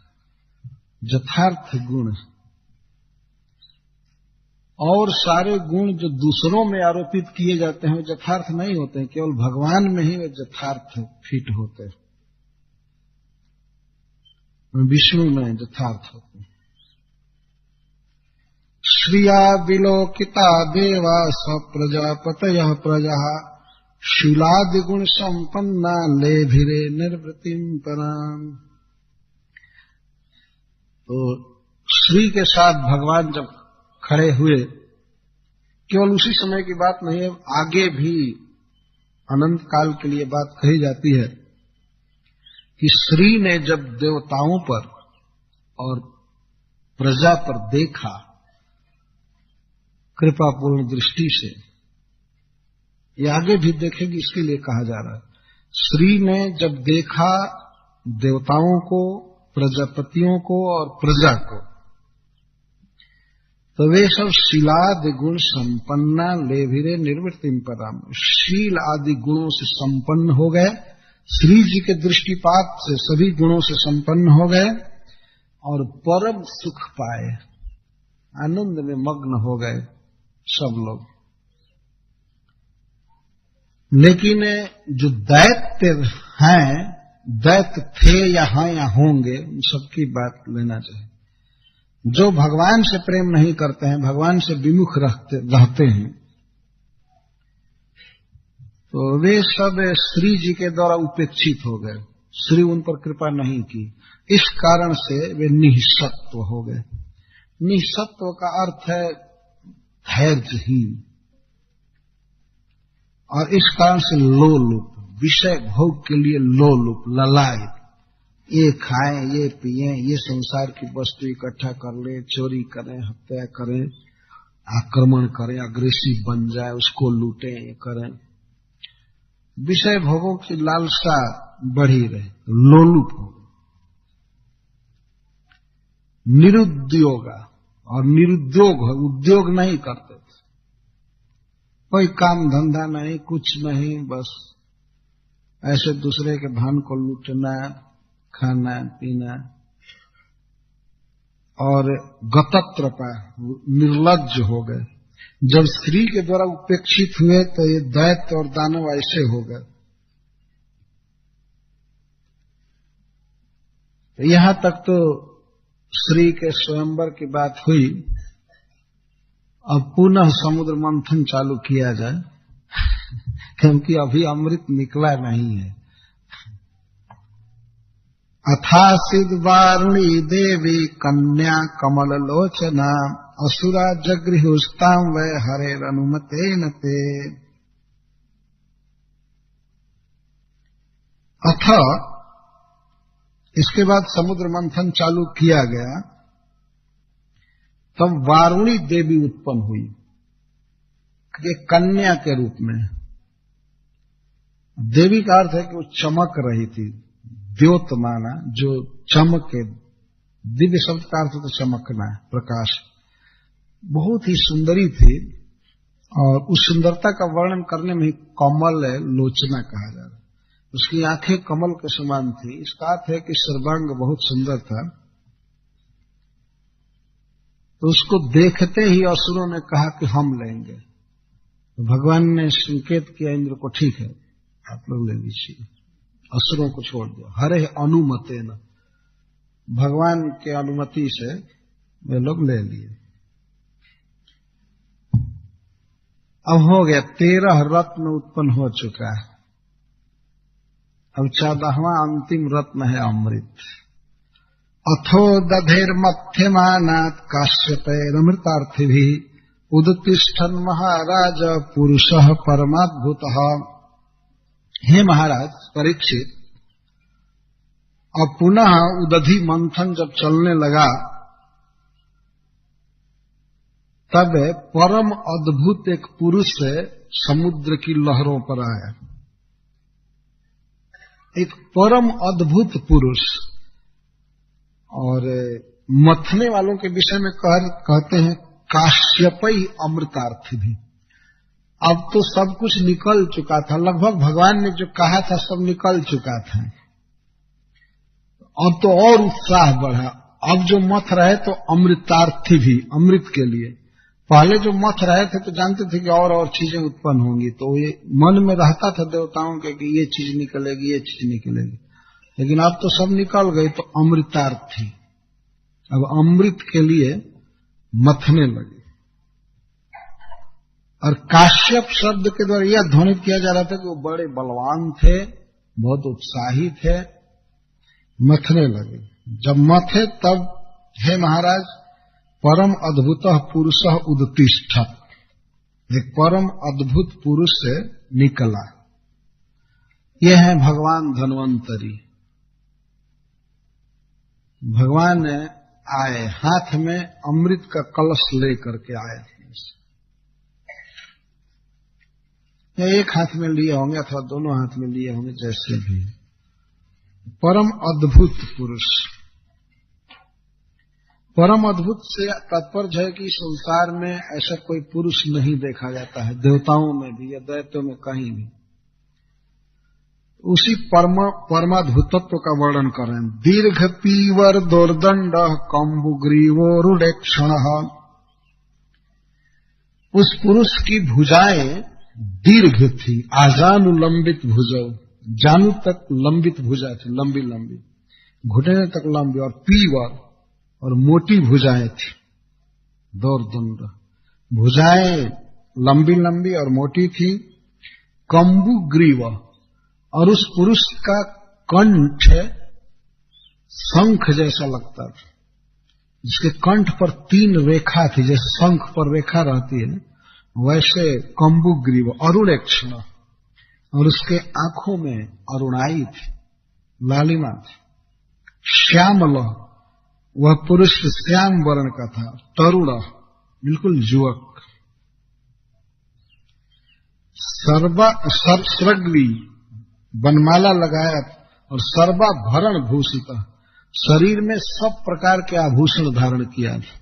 यथार्थ गुण। और सारे गुण जो दूसरों में आरोपित किए जाते हैं वो यथार्थ नहीं होते हैं, केवल भगवान में ही वे यथार्थ फिट होते हैं, विष्णु में यथार्थ होते हैं। श्रिया विलोकिता देवा स्वप्रजापतयः प्रजा शूलादिगुण संपन्ना लेभिरे निर्वृतिम पराम। तो श्री के साथ भगवान जब खड़े हुए, केवल उसी समय की बात नहीं है, आगे भी अनंत काल के लिए बात कही जाती है कि श्री ने जब देवताओं पर और प्रजा पर देखा कृपापूर्ण दृष्टि से, ये आगे भी देखेंगे इसके लिए कहा जा रहा है। श्री ने जब देखा देवताओं को, प्रजापतियों को और प्रजा को, तो वे सब शीलादि गुण संपन्ना लेभिरे निर्वृतिम पराम। शील आदि गुणों से संपन्न हो गए, श्री जी के दृष्टिपात से सभी गुणों से संपन्न हो गए और परम सुख पाए, आनंद में मग्न हो गए सब लोग। लेकिन जो दैत्य हैं, दैत्य थे या हैं या होंगे, उन सबकी बात लेना चाहिए। जो भगवान से प्रेम नहीं करते हैं, भगवान से विमुख रहते हैं, तो वे सब श्री जी के द्वारा उपेक्षित हो गए। श्री उन पर कृपा नहीं की, इस कारण से वे निःसत्व हो गए। निःसत्व का अर्थ है धैर्यहीन, और इस कारण से लोलुप, विषय भोग के लिए लोलुप, ललायत। ये खाएं, ये पिएं, ये संसार की वस्तु इकट्ठा कर ले, चोरी करें, हत्या करें, आक्रमण करें, अग्रेसिव बन जाए, उसको लूटें, ये करें। विषय भोगों की लालसा बढ़ी रहे, लोलुप हो। निरुद्योगा, और निरुद्योग है, उद्योग नहीं करते थे, कोई काम धंधा नहीं, कुछ नहीं, बस ऐसे दूसरे के धन को लूटना, खाना पीना। और गतत्रपा, निर्लज्ज हो गए। जब श्री के द्वारा उपेक्षित हुए तो ये दैत्य और दानव ऐसे हो गए। यहां तक तो श्री के स्वयंवर की बात हुई। अब पुनः समुद्र मंथन चालू किया जाए क्योंकि अभी अमृत निकला नहीं है। अथासिद वारुणी देवी कन्या कमल लोचना असुरा जगृहुस्ताम वै हरेर अनुमतेन ते। अथ, इसके बाद समुद्र मंथन चालू किया गया, तब वारुणी देवी उत्पन्न हुई, एक कन्या के रूप में। देवी का अर्थ है कि वो चमक रही थी, द्योतमाना, जो चमके, दिव्य शब्द का अर्थ तो चमकना है, प्रकाश, बहुत ही सुंदरी थी। और उस सुंदरता का वर्णन करने में ही कमल लोचना कहा जा रहा है। उसकी आंखें कमल के समान थी। इसका अर्थ है कि सर्वांग बहुत सुंदर था। तो उसको देखते ही असुरों ने कहा कि हम लेंगे। तो भगवान ने संकेत किया इंद्र को, ठीक है आप लोग ले लीजिए, असुरों को छोड़ दो। हरे अनुमते न, भगवान के अनुमति से वे लोग ले लिए। अब हो गया, 13 रत्न उत्पन्न हो चुका है। अब 14वां अंतिम रत्न है अमृत। अथो दधेर्मध्यमानात् काश्यपैरमृतार्थिभिः उदतिष्ठन् महाराज पुरुषः परमाद्भुतः। हे महाराज परीक्षित, अब पुनः उदधि मंथन जब चलने लगा तब परम अद्भुत एक पुरुष समुद्र की लहरों पर आया। एक परम अद्भुत पुरुष। और मथने वालों के विषय में कहते हैं काश्यपई अमृतार्थी भी। अब तो सब कुछ निकल चुका था, लगभग भगवान ने जो कहा था सब निकल चुका था। अब तो और उत्साह बढ़ा। अब जो मथ रहे तो अमृतार्थी भी, अमृत के लिए। पहले जो मथ रहे थे तो जानते थे कि और चीजें उत्पन्न होंगी, तो ये मन में रहता था देवताओं के कि ये चीज निकलेगी, ये चीज निकलेगी। लेकिन अब तो सब निकल गई, तो अमृतार्थी अब अमृत के लिए मथने लगे। और काश्यप शब्द के द्वारा यह ध्वनित किया जा रहा था कि वो बड़े बलवान थे, बहुत उत्साही थे, मथने लगे। जब मथे तब हे महाराज परम अद्भुत पुरुष उदतिष्ठत्, एक परम अद्भुत पुरुष से निकला। यह है भगवान धन्वंतरी। भगवान आए, हाथ में अमृत का कलश लेकर के आए। या एक हाथ में लिए होंगे अथवा दोनों हाथ में लिए होंगे, जैसे भी। परम अद्भुत पुरुष। परम अद्भुत से तात्पर्य है कि संसार में ऐसा कोई पुरुष नहीं देखा जाता है, देवताओं में भी या दैत्यों में कहीं भी। उसी परमाद्भुतत्व का वर्णन कर रहे हैं। दीर्घ पीवर दोर्दंड कम्बुग्रीवोरुडेक्षण। उस पुरुष की भुजाएं दीर्घ थी, आजानुलंबित भुजौ, जानू तक लंबित भुजा थी, लंबी लंबी, घुटने तक लंबी, और पीवर और मोटी भुजाएं थी। दोर्दंड, भुजाएं लंबी लंबी और मोटी थी। कम्बुग्रीव, और उस पुरुष का कंठ शंख जैसा लगता था, जिसके कंठ पर 3 रेखा थी, जैसे शंख पर रेखा रहती है वैसे कम्बुग्रीव, अरुणेक्षण, और उसके आंखों में अरुणाई थी, लालिमा थी। श्यामल, वह पुरुष श्याम वर्ण का था। तरुण, बिल्कुल युवक। सर्वश्रग्वी, बनमाला लगाया, और सर्वाभरण भूषित, शरीर में सब प्रकार के आभूषण धारण किया था।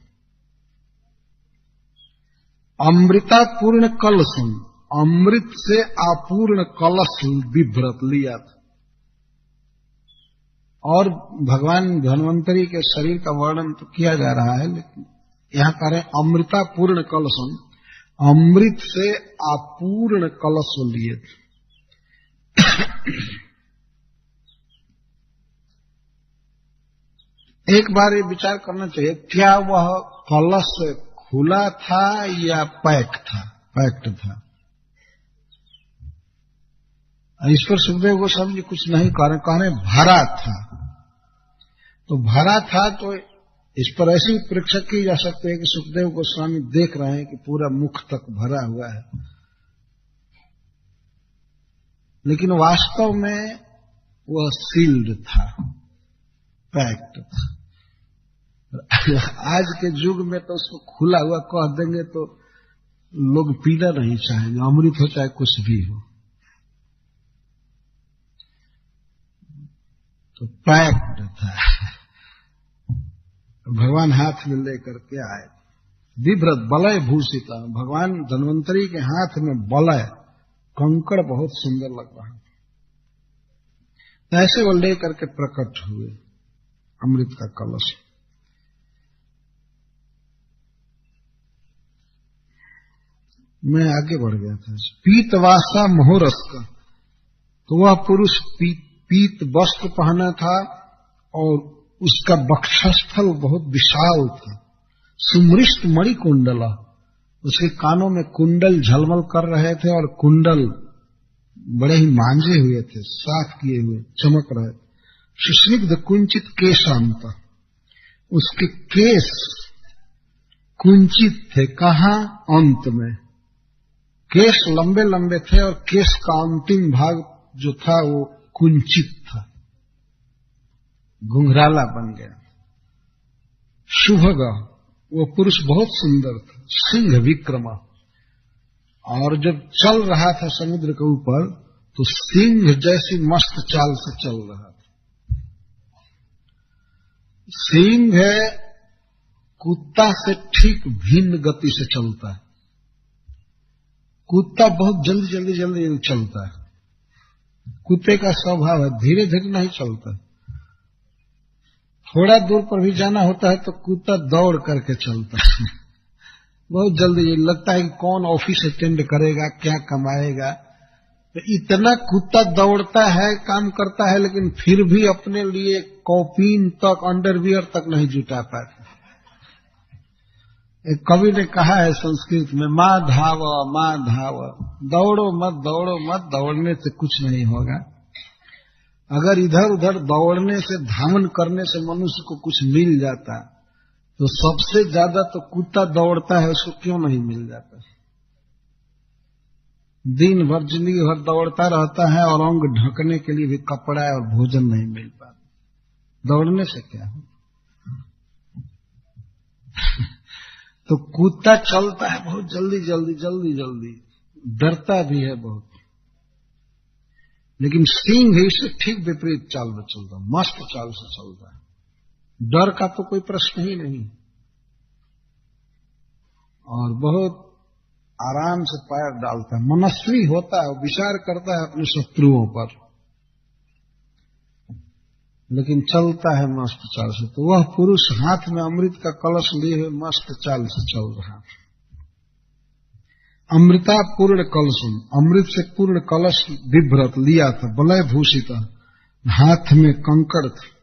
अमृता पूर्ण कलशम, अमृत से अपूर्ण कलश विभ्रत लिया था। और भगवान धन्वंतरी के शरीर का वर्णन तो किया जा रहा है, लेकिन यहां कह रहे अमृता पूर्ण कलशम, अमृत से अपूर्ण कलश लिए थे। एक बार ये विचार करना चाहिए, क्या वह कलश खुला था या पैक था? पैक्ड था। इस पर सुखदेव गोस्वामी जी कुछ नहीं कह रहे भरा था। तो भरा था तो इस पर ऐसी परीक्षा की जा सकती है कि सुखदेव गोस्वामी देख रहे हैं कि पूरा मुख तक भरा हुआ है, लेकिन वास्तव में वह सील्ड था, पैक्ड था। आज के युग में तो उसको खुला हुआ कह देंगे तो लोग पीना नहीं चाहेंगे, अमृत हो चाहे कुछ भी हो। तो पैक्ड था। भगवान हाथ में लेकर के आए, बिभ्रत बलय भूषित। भगवान धन्वंतरी के हाथ में बलय कंकड़ बहुत सुंदर लग रहा था। ऐसे वो लेकर के प्रकट हुए अमृत का कलश। मैं आगे बढ़ गया था। पीतवासा मोहरस का, तो वह पुरुष पीत वस्त्र पहना था और उसका वक्षस्थल बहुत विशाल था। सुमृष्ट मणि कुंडला, उसके कानों में कुंडल झलमल कर रहे थे और कुंडल बड़े ही मांझे हुए थे, साफ किए हुए चमक रहे। सुस्निग्ध कुंचित केशांत, उसके केस कुंचित थे। कहाँ? अंत में। केश लंबे लंबे थे और केश का अंतिम भाग जो था वो कुंचित था, घुंघराला बन गया। शुभगा, वो पुरुष बहुत सुंदर था। सिंह विक्रमा, और जब चल रहा था समुद्र के ऊपर तो सिंह जैसी मस्त चाल से चल रहा था। सिंह है कुत्ता से ठीक भिन्न गति से चलता है। कुत्ता बहुत जल्दी जल्दी जल्दी जल्दी चलता है। कुत्ते का स्वभाव है धीरे धीरे नहीं चलता। थोड़ा दूर पर भी जाना होता है तो कुत्ता दौड़ करके चलता है। बहुत जल्दी लगता है कि कौन ऑफिस अटेंड करेगा, क्या कमाएगा। तो इतना कुत्ता दौड़ता है, काम करता है, लेकिन फिर भी अपने लिए कॉपीन तक, अंडरवियर तक नहीं जुटा पाता। एक कवि ने कहा है संस्कृत में, माँ धाव, दौड़ो मत, दौड़ने से कुछ नहीं होगा। अगर इधर उधर दौड़ने से, धावन करने से मनुष्य को कुछ मिल जाता तो सबसे ज्यादा तो कुत्ता दौड़ता है, उसको क्यों नहीं मिल जाता। दिन भर जिंदगी भर दौड़ता रहता है और अंग ढकने के लिए भी कपड़ा और भोजन नहीं मिल पाता। दौड़ने से क्या हो। तो कुत्ता चलता है बहुत जल्दी जल्दी, डरता भी है बहुत। लेकिन सिंह इससे ठीक विपरीत चाल में चलता, मस्त चाल से चलता है। डर का तो कोई प्रश्न ही नहीं, और बहुत आराम से पैर डालता है, मनस्वी होता है, विचार करता है अपने शत्रुओं पर, लेकिन चलता है मस्त चाल से। तो वह पुरुष हाथ में अमृत का कलश लिए हुए मस्त चाल से चल रहा है। अमृता पूर्ण कलशम, अमृत से पूर्ण कलश बिभ्रत लिया था, बलय भूषित, हाथ में कंकड़ थे।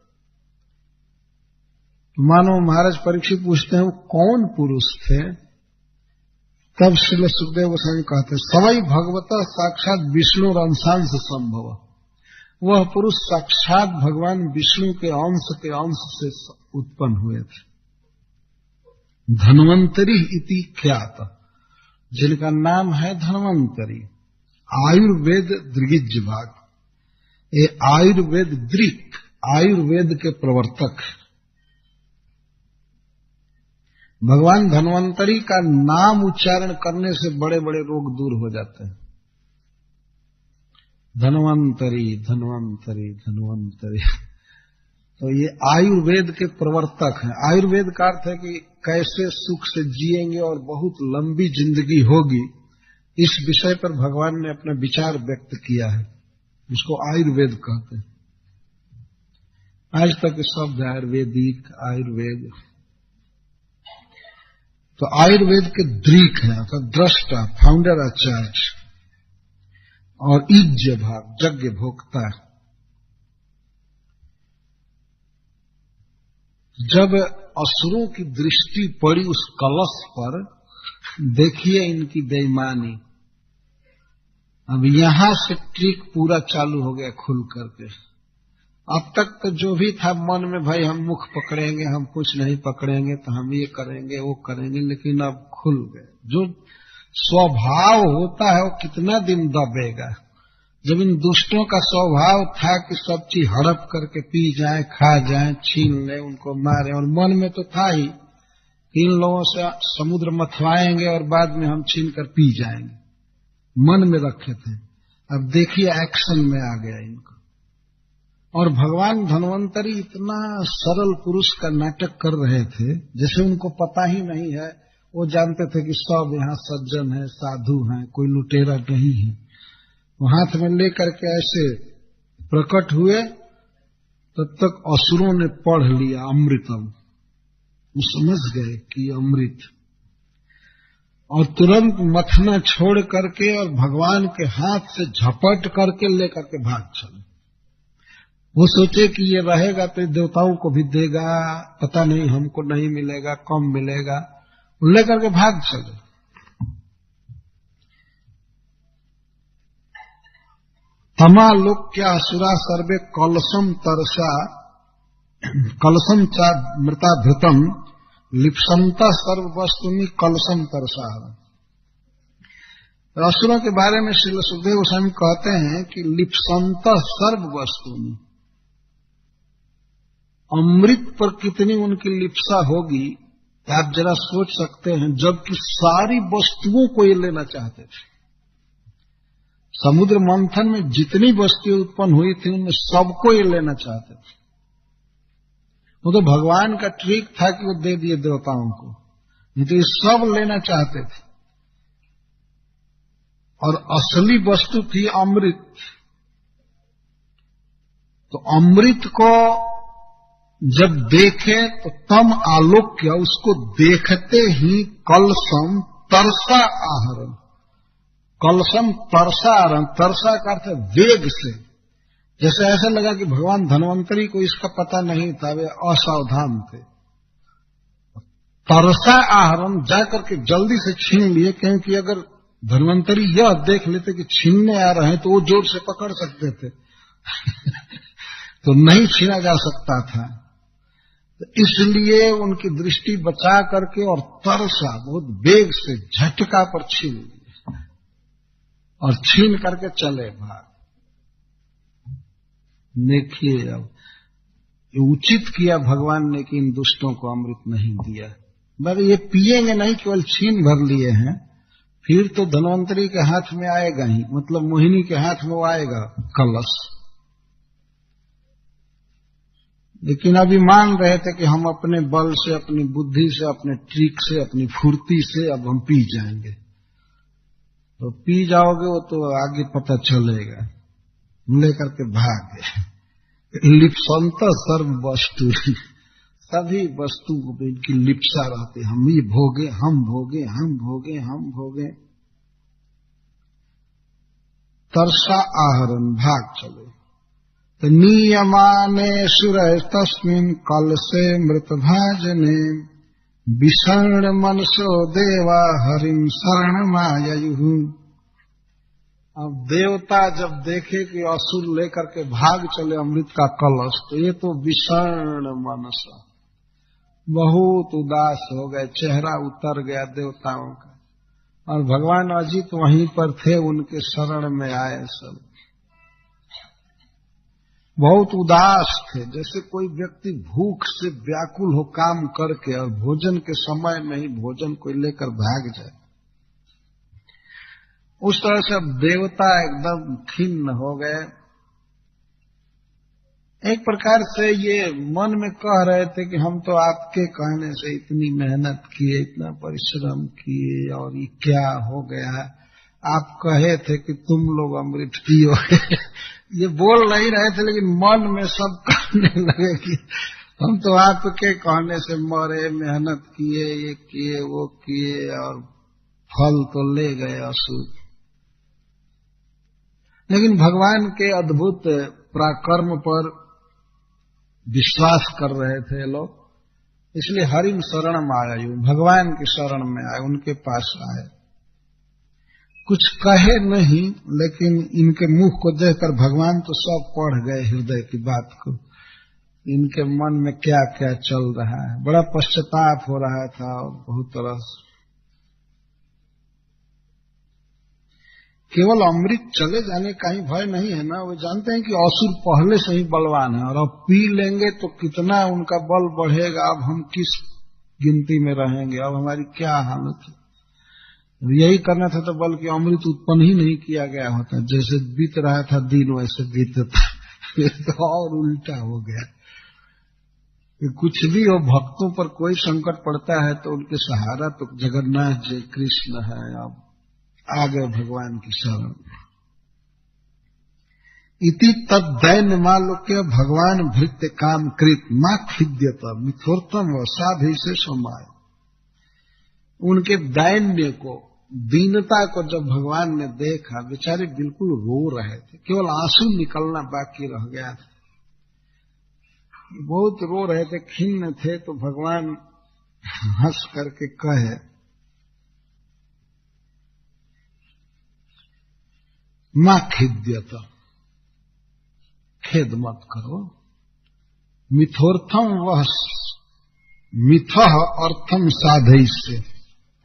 मानो महाराज परीक्षित पूछते हैं वो कौन पुरुष थे। तब श्रील सुखदेव गोस्वामी कहते, सवई भगवता साक्षात विष्णु और अंशांश संभव, वह पुरुष साक्षात भगवान विष्णु के अंश से उत्पन्न हुए थे। धन्वंतरी इति ख्यात, जिनका नाम है धन्वंतरी। आयुर्वेद दृगिज भाग, ये आयुर्वेद दृक, आयुर्वेद के प्रवर्तक। भगवान धन्वंतरी का नाम उच्चारण करने से बड़े बड़े रोग दूर हो जाते हैं। धन्वंतरी धन्वंतरी धन्वंतरी, तो ये आयुर्वेद के प्रवर्तक हैं। आयुर्वेद का अर्थ है कि कैसे सुख से जिएंगे और बहुत लंबी जिंदगी होगी, इस विषय पर भगवान ने अपना विचार व्यक्त किया है, इसको आयुर्वेद कहते हैं। आज तक शब्द आयुर्वेदिक, आयुर्वेद, तो आयुर्वेद के दृक है अर्थात दृष्टा, फाउंडर, आचार्य, और ईज्य भाग यज्ञ भोक्ता। जब असुरों की दृष्टि पड़ी उस कलश पर, देखिए इनकी बेईमानी। अब यहां से ट्रिक पूरा चालू हो गया खुल करके। अब तक तो जो भी था मन में, भाई हम मुख पकड़ेंगे, हम कुछ नहीं पकड़ेंगे, तो हम ये करेंगे वो करेंगे, लेकिन अब खुल गए। जो स्वभाव होता है वो कितना दिन दबेगा। जब इन दुष्टों का स्वभाव था कि सब चीज हड़प करके पी जाए, खा जाए, छीन ले, उनको मारे, और मन में तो था ही कि इन लोगों से समुद्र मथवाएंगे और बाद में हम छीन कर पी जाएंगे, मन में रखे थे। अब देखिए एक्शन में आ गया इनको, और भगवान धन्वंतरी इतना सरल पुरुष का नाटक कर रहे थे जैसे उनको पता ही नहीं है। वो जानते थे कि सब यहाँ सज्जन है, साधु हैं, कोई लुटेरा नहीं है। वो हाथ में लेकर के ऐसे प्रकट हुए, तब तक असुरों ने पढ़ लिया अमृतम। वो समझ गए कि अमृत, और तुरंत मथना छोड़ करके और भगवान के हाथ से झपट करके लेकर के भाग चले। वो सोचे कि ये रहेगा तो देवताओं को भी देगा, पता नहीं हमको नहीं मिलेगा, कम मिलेगा, लेकर के भाग चले। तमालोक क्या असुरा सर्वे कलशम तरसा कलशम चा मृताभृतम लिप्संता सर्व वस्तुनि कलशम तरसा। असुरों के बारे में श्री सुखदेव गोस्वामी कहते हैं कि लिप्संता सर्व वस्तुनि, अमृत पर कितनी उनकी लिप्सा होगी आप जरा सोच सकते हैं, जबकि सारी वस्तुओं को ये लेना चाहते थे। समुद्र मंथन में जितनी वस्तुएं उत्पन्न हुई थी उनमें सबको ये लेना चाहते थे। वो तो भगवान का ट्रिक था कि वो दे दिए देवताओं को, नहीं तो ये सब लेना चाहते थे। और असली वस्तु थी अमृत। तो अमृत को जब देखे तो तम आलोक्य, उसको देखते ही कलशम तरसा आहरण, कलशम तरसा आहरण, तरसा का अर्थ वेग से, जैसे ऐसा लगा कि भगवान धन्वंतरी को इसका पता नहीं था, वे असावधान थे। तरसा आहरण जाकर के जल्दी से छीन लिए, क्योंकि अगर धन्वंतरी यह देख लेते कि छीनने आ रहे हैं तो वो जोर से पकड़ सकते थे तो नहीं छीना जा सकता था। तो इसलिए उनकी दृष्टि बचा करके और तरसा बहुत वेग से झटका पर छीन लिए और छीन करके चले भाग। देखिए अब उचित किया भगवान ने कि इन दुष्टों को अमृत नहीं दिया, मगर ये पिएंगे नहीं, केवल छीन भर लिए हैं। फिर तो धन्वंतरी के हाथ में आएगा ही, मतलब मोहिनी के हाथ में वो आएगा कलश। लेकिन अभी मान रहे थे कि हम अपने बल से, अपनी बुद्धि से, अपने ट्रिक से, अपनी फुर्ती से अब हम पी जाएंगे। तो पी जाओगे वो तो आगे पता चलेगा। लेकर के भाग गए। लिप्संत सर्व वस्तु, सभी वस्तु को इनकी लिप्सा रहती, हम ही भोगे, हम भोगे, हम भोगे, हम भोगे। तरसा आहरण, भाग चले। तो नीयमाने सुर तस्मिन् कलशे मृत भाजने विषर्ण मनसो देवा हरिम शरणमाययुः। अब देवता जब देखे कि असुर लेकर के भाग चले अमृत का कलश, तो ये तो विषर्ण मनस, बहुत उदास हो गए, चेहरा उतर गया देवताओं का। और भगवान अजित वहीं पर थे, उनके शरण में आए, सब बहुत उदास थे, जैसे कोई व्यक्ति भूख से व्याकुल हो काम करके और भोजन के समय में ही भोजन को लेकर भाग जाए। उस तरह से अब देवता एकदम खिन्न हो गए। एक प्रकार से ये मन में कह रहे थे कि हम तो आपके कहने से इतनी मेहनत किए, इतना परिश्रम किए, और ये क्या हो गया। आप कहे थे कि तुम लोग अमृत पियोगे ये बोल नहीं रहे थे, लेकिन मन में सब कहने लगे कि हम तो आपके कहने से मरे, मेहनत किए, ये किए, वो किए, और फल तो ले गए असुर। लेकिन भगवान के अद्भुत पराक्रम पर विश्वास कर रहे थे लोग, इसलिए हरिम शरणम आयु, भगवान की शरण में आए, उनके पास आए। कुछ कहे नहीं, लेकिन इनके मुख को देखकर भगवान तो सब पढ़ गए हृदय की बात को, इनके मन में क्या क्या चल रहा है। बड़ा पश्चाताप हो रहा था और बहुत तरह से। केवल अमृत चले जाने का ही भय नहीं है ना, वो जानते हैं कि असुर पहले से ही बलवान है, और अब पी लेंगे तो कितना उनका बल बढ़ेगा, अब हम किस गिनती में रहेंगे, अब हमारी क्या हालत है। यही करना था तो बल्कि अमृत उत्पन्न ही नहीं किया गया होता, जैसे बीत रहा था दिन वैसे बीतता ये तो और उल्टा हो गया कि कुछ भी हो, भक्तों पर कोई संकट पड़ता है तो उनके सहारा तो जगन्नाथ जी कृष्ण है। अब आ गए भगवान की शरण। इति तद्दैन्य मालोक्य भगवान भृत्य काम कृत मा खिद्यत मिथोर्थम व साधि से समाय। उनके दैन्य को, दीनता को जब भगवान ने देखा, बेचारे बिल्कुल रो रहे थे, केवल आंसू निकलना बाकी रह गया था। बहुत रो रहे थे, खिन्न थे। तो भगवान हंस करके कहे, मा खिद्यत, खेद मत करो। मिथोर्थम वह मिथ अर्थम साधई से,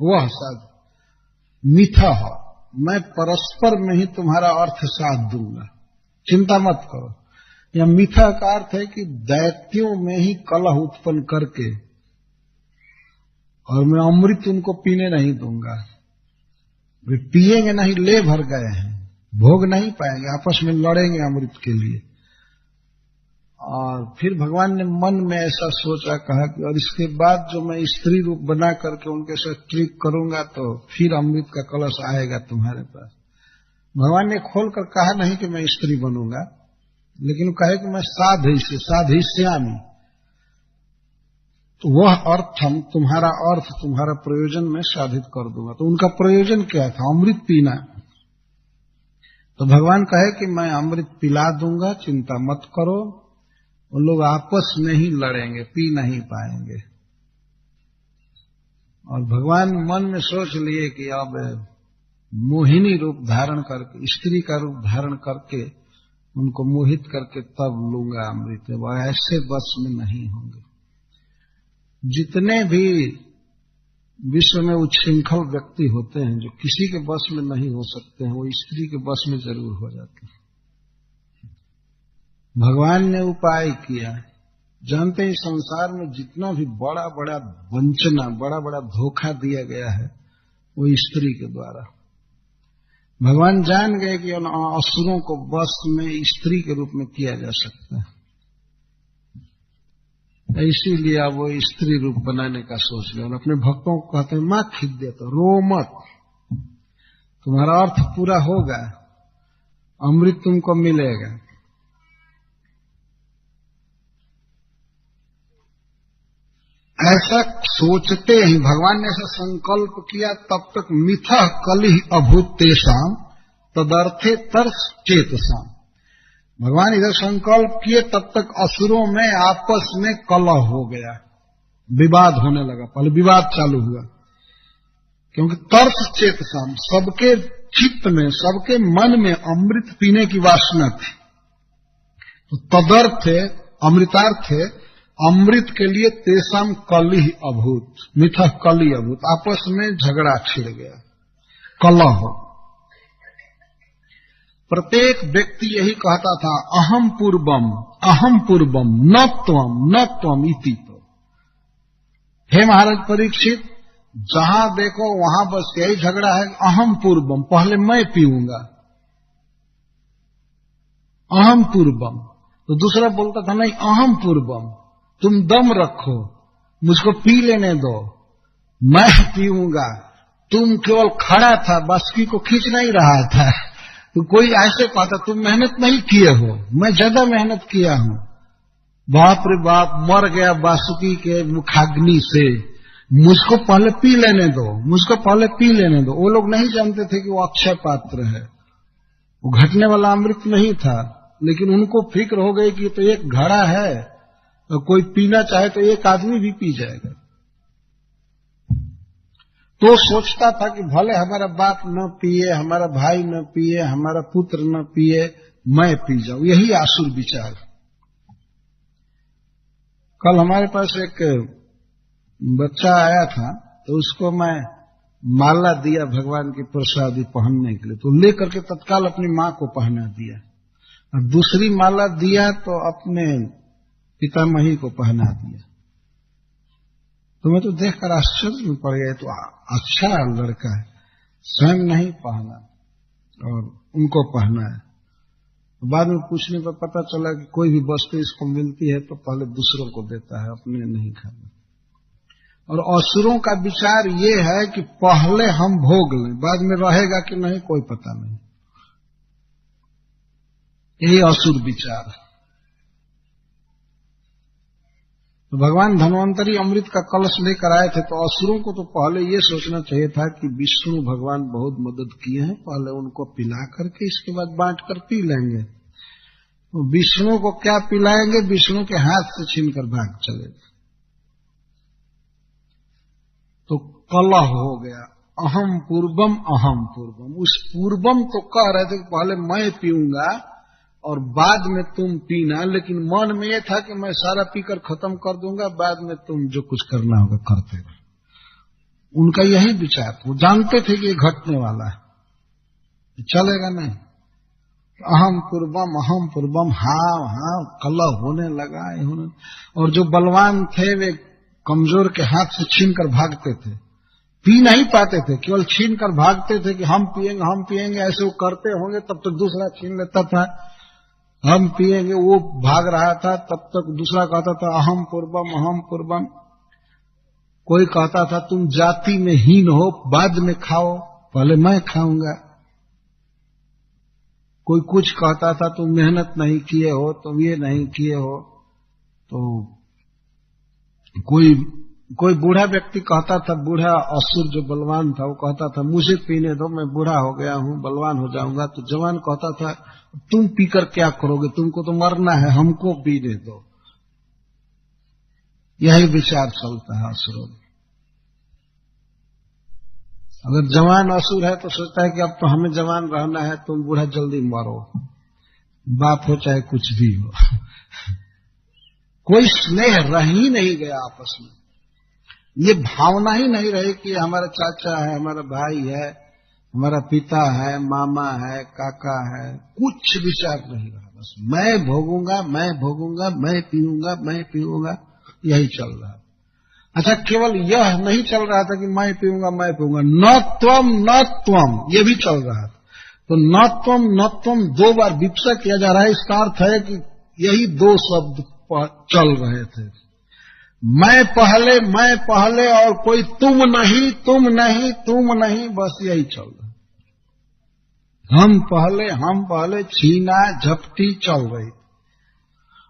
वह साध मिथ, मैं परस्पर में ही तुम्हारा अर्थ साध दूंगा, चिंता मत करो। यह मिथा का अर्थ है कि दैत्यों में ही कलह उत्पन्न करके, और मैं अमृत उनको पीने नहीं दूंगा। वे पिएंगे नहीं, ले भर गए हैं, भोग नहीं पाएंगे, आपस में लड़ेंगे अमृत के लिए। और फिर भगवान ने मन में ऐसा सोचा, कहा कि और इसके बाद जो मैं स्त्री रूप बना करके उनके साथ ट्रिक करूंगा तो फिर अमृत का कलश आएगा तुम्हारे पास। भगवान ने खोलकर कहा नहीं कि मैं स्त्री बनूंगा, लेकिन कहे कि मैं साधिष्यामि, तो वह अर्थ हम तुम्हारा अर्थ, तुम्हारा प्रयोजन में साधित कर दूंगा। तो उनका प्रयोजन क्या था? अमृत पीना। तो भगवान कहे कि मैं अमृत पिला दूंगा, चिंता मत करो। उन लोग आपस में ही लड़ेंगे, पी नहीं पाएंगे। और भगवान मन में सोच लिए कि अब मोहिनी रूप धारण करके, स्त्री का रूप धारण करके उनको मोहित करके तब लूंगा अमृत। वह ऐसे बस में नहीं होंगे। जितने भी विश्व में उच्छृंखल व्यक्ति होते हैं, जो किसी के बस में नहीं हो सकते हैं, वो स्त्री के बस में जरूर हो जाते हैं। भगवान ने उपाय किया। जानते हैं संसार में जितना भी बड़ा बड़ा वंचना, बड़ा बड़ा धोखा दिया गया है, वो स्त्री के द्वारा। भगवान जान गए कि उन असुरों को बस में स्त्री के रूप में किया जा सकता है, इसीलिए अब वो स्त्री रूप बनाने का सोच गए। और अपने भक्तों को कहते हैं, मां खिद्य, तो रो मत, तुम्हारा अर्थ पूरा होगा, अमृत तुमको मिलेगा। ऐसा सोचते ही भगवान ने ऐसा संकल्प किया, तब तक मिथ कलिह अभूत तेषाम तदर्थे तर्स चेतसाम। भगवान इधर संकल्प किए, तब तक असुरों में आपस में कलह हो गया, विवाद होने लगा। पहले विवाद चालू हुआ, क्योंकि तर्स चेतसाम, सबके चित्त में, सबके मन में अमृत पीने की वासना थी। तो तदर्थे, अमृतार्थ है, अमृत के लिए तेसाम कलिह अभूत, मिथा कलिह अभूत, आपस में झगड़ा छिड़ गया, कलह हो। प्रत्येक व्यक्ति यही कहता था, अहम पूर्वम न त्वम इति। तो हे महाराज परीक्षित, जहां देखो वहां बस यही झगड़ा है, अहम पूर्वम, पहले मैं पीऊंगा, अहम पूर्वम। तो दूसरा बोलता था, नहीं अहम पूर्वम, तुम दम रखो, मुझको पी लेने दो, मैं पीऊंगा। तुम केवल खड़ा था, बासुकी को खींच नहीं रहा था। तो कोई ऐसे कहता, तुम मेहनत नहीं किए हो, मैं ज्यादा मेहनत किया हूं। बाप रे बाप, मर गया बासुकी के मुखाग्नि से, मुझको पहले पी लेने दो, मुझको पहले पी लेने दो। वो लोग नहीं जानते थे कि वो अक्षय पात्र है, वो घटने वाला अमृत नहीं था। लेकिन उनको फिक्र हो गई कि तो एक घड़ा है, तो कोई पीना चाहे तो एक आदमी भी पी जाएगा। तो सोचता था कि भले हमारा बाप न पिए, हमारा भाई न पिए, हमारा पुत्र न पिए, मैं पी जाऊं। यही आसुर विचार। कल हमारे पास एक बच्चा आया था, तो उसको मैं माला दिया भगवान की प्रसादी पहनने के लिए, तो लेकर के तत्काल अपनी मां को पहना दिया, और दूसरी माला दिया तो अपने पितामही को पहना दिया। तो मैं तो देखकर आश्चर्य में पड़ गया, तो अच्छा लड़का है, स्वयं नहीं पहना और उनको पहना है। बाद में पूछने पर पता चला कि कोई भी वस्तु इसको मिलती है तो पहले दूसरों को देता है, अपने नहीं खाता। और असुरों का विचार ये है कि पहले हम भोग लें, बाद में रहेगा कि नहीं कोई पता नहीं। यही असुर विचार है। तो भगवान धन्वंतरी अमृत का कलश लेकर आए थे, तो असुरों को तो पहले ये सोचना चाहिए था कि विष्णु भगवान बहुत मदद किए हैं, पहले उनको पिला करके इसके बाद बांट कर पी लेंगे। तो विष्णु को क्या पिलाएंगे, विष्णु के हाथ से छीनकर भाग चले। तो कलह हो गया, अहम पूर्वम अहम पूर्वम। उस पूर्वम तो कह रहे थे कि पहले मैं पीऊंगा और बाद में तुम पीना, लेकिन मन में यह था कि मैं सारा पीकर खत्म कर दूंगा, बाद में तुम जो कुछ करना होगा करते रहो। उनका यही विचार, वो जानते थे कि ये घटने वाला है, चलेगा नहीं। अहम पूर्वम, हाँ कलह होने लगा। और जो बलवान थे वे कमजोर के हाथ से छीन कर भागते थे, पी नहीं पाते थे, केवल छीन कर भागते थे कि हम पिएंगे। ऐसे वो करते होंगे तब तक दूसरा छीन लेता था, हम पिएंगे। वो भाग रहा था तब तक दूसरा कहता था अहम पूर्वम। कोई कहता था तुम जाति में हीन हो, बाद में खाओ, पहले मैं खाऊंगा। कोई कुछ कहता था तुम मेहनत नहीं किए हो, तुम ये नहीं किए हो। तो कोई बूढ़ा व्यक्ति कहता था, बूढ़ा असुर जो बलवान था वो कहता था मुझे पीने दो, मैं बूढ़ा हो गया हूं, बलवान हो जाऊंगा। तो जवान कहता था तुम पीकर क्या करोगे, तुमको तो मरना है, हमको पीने दो। यही विचार चलता है असुरों में। अगर जवान असुर है तो सोचता है कि अब तो हमें जवान रहना है, तुम बूढ़ा जल्दी मरो, बाप हो चाहे कुछ भी हो। कोई स्नेह रह ही नहीं गया आपस में, ये भावना ही नहीं रही कि हमारा चाचा है, हमारा भाई है, हमारा पिता है, मामा है, काका है, कुछ विचार नहीं रहा। बस मैं भोगूंगा, मैं पीऊंगा, यही चल रहा। अच्छा, केवल यह नहीं चल रहा था कि मैं पीऊंगा, न त्वम, ये भी चल रहा था। तो न त्वम 2 बार विवक्षा किया जा रहा है। इसका अर्थ है कि यही 2 शब्द चल रहे थे, मैं पहले और कोई तुम नहीं, बस यही चल रहा। हम पहले छीना झपटी चल रही।